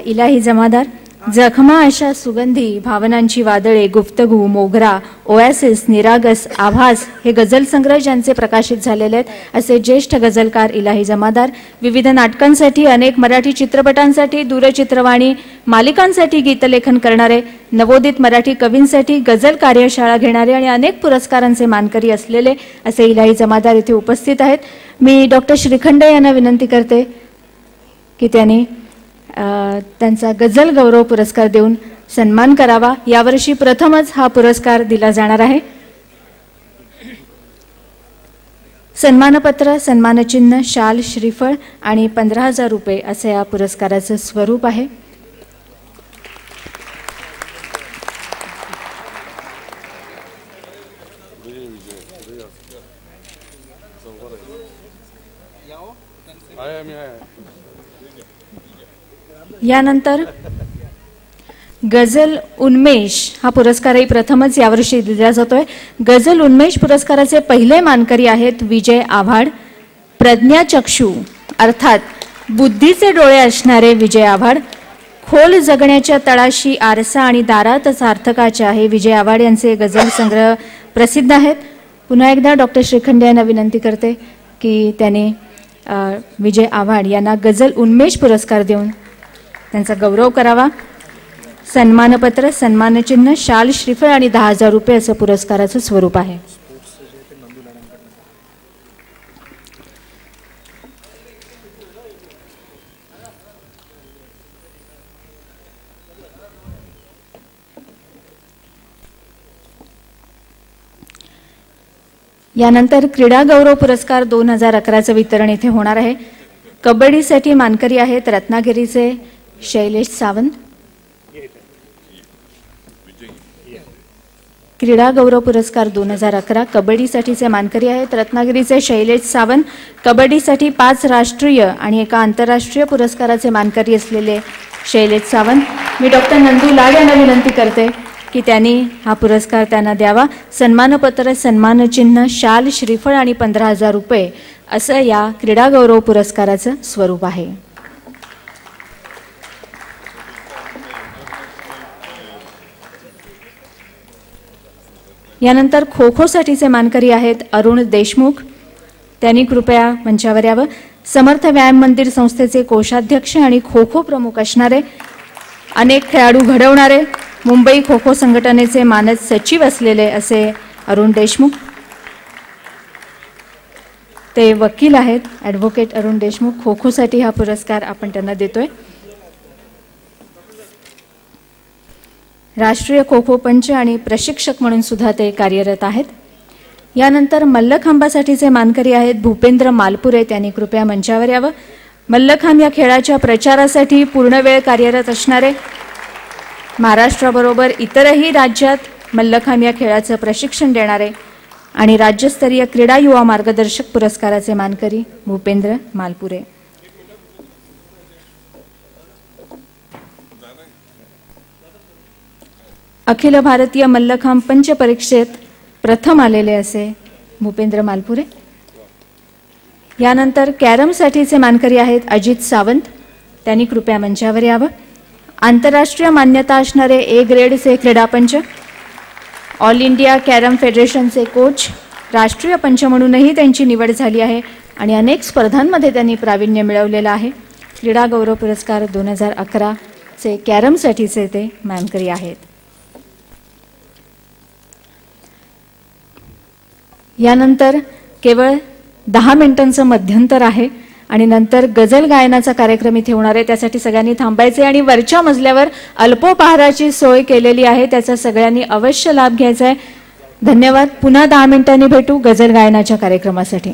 इलाही जमादार. जखमा अशा सुगंधी भावनांची वादळे, गुफ्तगू, मोगरा, ओॲसिस, निरागस, आभास हे गझल संग्रह ज्यांचे प्रकाशित झालेले आहेत असे ज्येष्ठ गझलकार इलाही जमादार. विविध नाटकांसाठी, अनेक मराठी चित्रपटांसाठी, दूरचित्रवाणी मालिकांसाठी गीतलेखन करणारे, नवोदित मराठी कवींसाठी गझल कार्यशाळा घेणारे आणि अनेक पुरस्कारांचे मानकरी असलेले असे इलाही जमादार इथे उपस्थित आहेत. मी डॉक्टर श्रीखंडे यांना विनंती करते की त्यांनी त्यांचा गझल गौरव पुरस्कार देऊन सन्मान करावा. यावर्षी प्रथमच हा पुरस्कार दिला जाणार आहे. सन्मानपत्र, सन्मानचिन्ह, शाल, श्रीफळ आणि 15,000 रुपये असे या पुरस्काराचं स्वरूप आहे. यानंतर गझल उन्मेष हा पुरस्कारही प्रथमच यावर्षी दिला जातोय. गझल उन्मेष पुरस्काराचे पहिले मानकरी आहेत विजय आव्हाड. प्रज्ञाचक्षू अर्थात बुद्धीचे डोळे असणारे विजय आव्हाड. खोल जगण्याच्या तळाशी आरसा आणि दारात सार्थकाचे आहे. विजय आव्हाड यांचे गझल संग्रह प्रसिद्ध आहेत. पुन्हा एकदा डॉक्टर श्रीखंडे यांना विनंती करते की त्यांनी विजय आव्हाड यांना गझल उन्मेष पुरस्कार देऊन त्यांचा गौरव करावा. सन्मानपत्र, सन्मानचिन्ह, शाल, श्रीफळ आणि 10,000 रुपये असं पुरस्काराचं स्वरूप आहे. यानंतर क्रीडा गौरव पुरस्कार 2011चं वितरण इथे होणार आहे. कबड्डीसाठी मानकरी आहेत रत्नागिरीचे शैलेश सावंत. क्रीडा गौरव पुरस्कार 2011 कबड्डीसाठीचे मानकरी आहेत रत्नागिरीचे शैलेश सावंत. कबड्डीसाठी 5 राष्ट्रीय आणि एका आंतरराष्ट्रीय पुरस्काराचे मानकरी असलेले शैलेश सावंत. मी डॉक्टर नंदू लाड यांना विनंती करते की त्यांनी हा पुरस्कार त्यांना द्यावा. सन्मानपत्र, सन्मानचिन्ह, शाल, श्रीफळ आणि 15,000 रुपये असं या क्रीडा गौरव पुरस्काराचं स्वरूप आहे. यानंतर खो खोसाठीचे मानकरी आहेत अरुण देशमुख. त्यांनी कृपया मंचावर यावं. समर्थ व्यायाम मंदिर संस्थेचे कोषाध्यक्ष आणि खो खो प्रमुख असणारे, अनेक खेळाडू घडवणारे, मुंबई खो खो संघटनेचे मानद सचिव असलेले असे अरुण देशमुख. ते वकील आहेत, ॲडव्होकेट अरुण देशमुख. खो खोसाठी हा पुरस्कार आपण त्यांना देतोय. राष्ट्रीय खो खो पंच आणि प्रशिक्षक म्हणून सुद्धा ते कार्यरत आहेत. यानंतर मल्लखांबासाठीचे मानकरी आहेत भूपेंद्र मालपुरे. त्यांनी कृपया मंचावर यावं. मल्लखांब या खेळाच्या प्रचारासाठी पूर्ण वेळ कार्यरत असणारे, महाराष्ट्राबरोबर इतरही राज्यात मल्लखांब या खेळाचं प्रशिक्षण देणारे आणि राज्यस्तरीय क्रीडा युवा मार्गदर्शक पुरस्काराचे मानकरी भूपेंद्र मालपुरे. अखिल भारतीय मल्लखांब पंच परीक्षेत प्रथम आलेले असे भूपेंद्र मालपुरे. यानंतर कॅरमसाठीचे मानकरी आहेत अजित सावंत. त्यांनी कृपया मंचावर यावं. आंतरराष्ट्रीय मान्यता असणारे ए ग्रेडचे क्रीडापंच, ऑल इंडिया कॅरम फेडरेशनचे कोच, राष्ट्रीय पंच म्हणूनही त्यांची निवड झाली आहे आणि अनेक स्पर्धांमध्ये त्यांनी प्रावीण्य मिळवलेलं आहे. क्रीडा गौरव पुरस्कार 2011चे कॅरमसाठीचे ते मानकरी आहेत. यानंतर केवळ 10 मिनिटांचं मध्यंतर आहे आणि नंतर गझल गायनाचा कार्यक्रम इथे होणार आहे. त्यासाठी सगळ्यांनी थांबायचे आणि वरच्या मजल्यावर अल्पोपहाराची सोय केलेली आहे, त्याचा सगळ्यांनी अवश्य लाभ घ्यायचा आहे. धन्यवाद. पुन्हा 10 मिनिटांनी भेटू गझल गायनाच्या कार्यक्रमासाठी.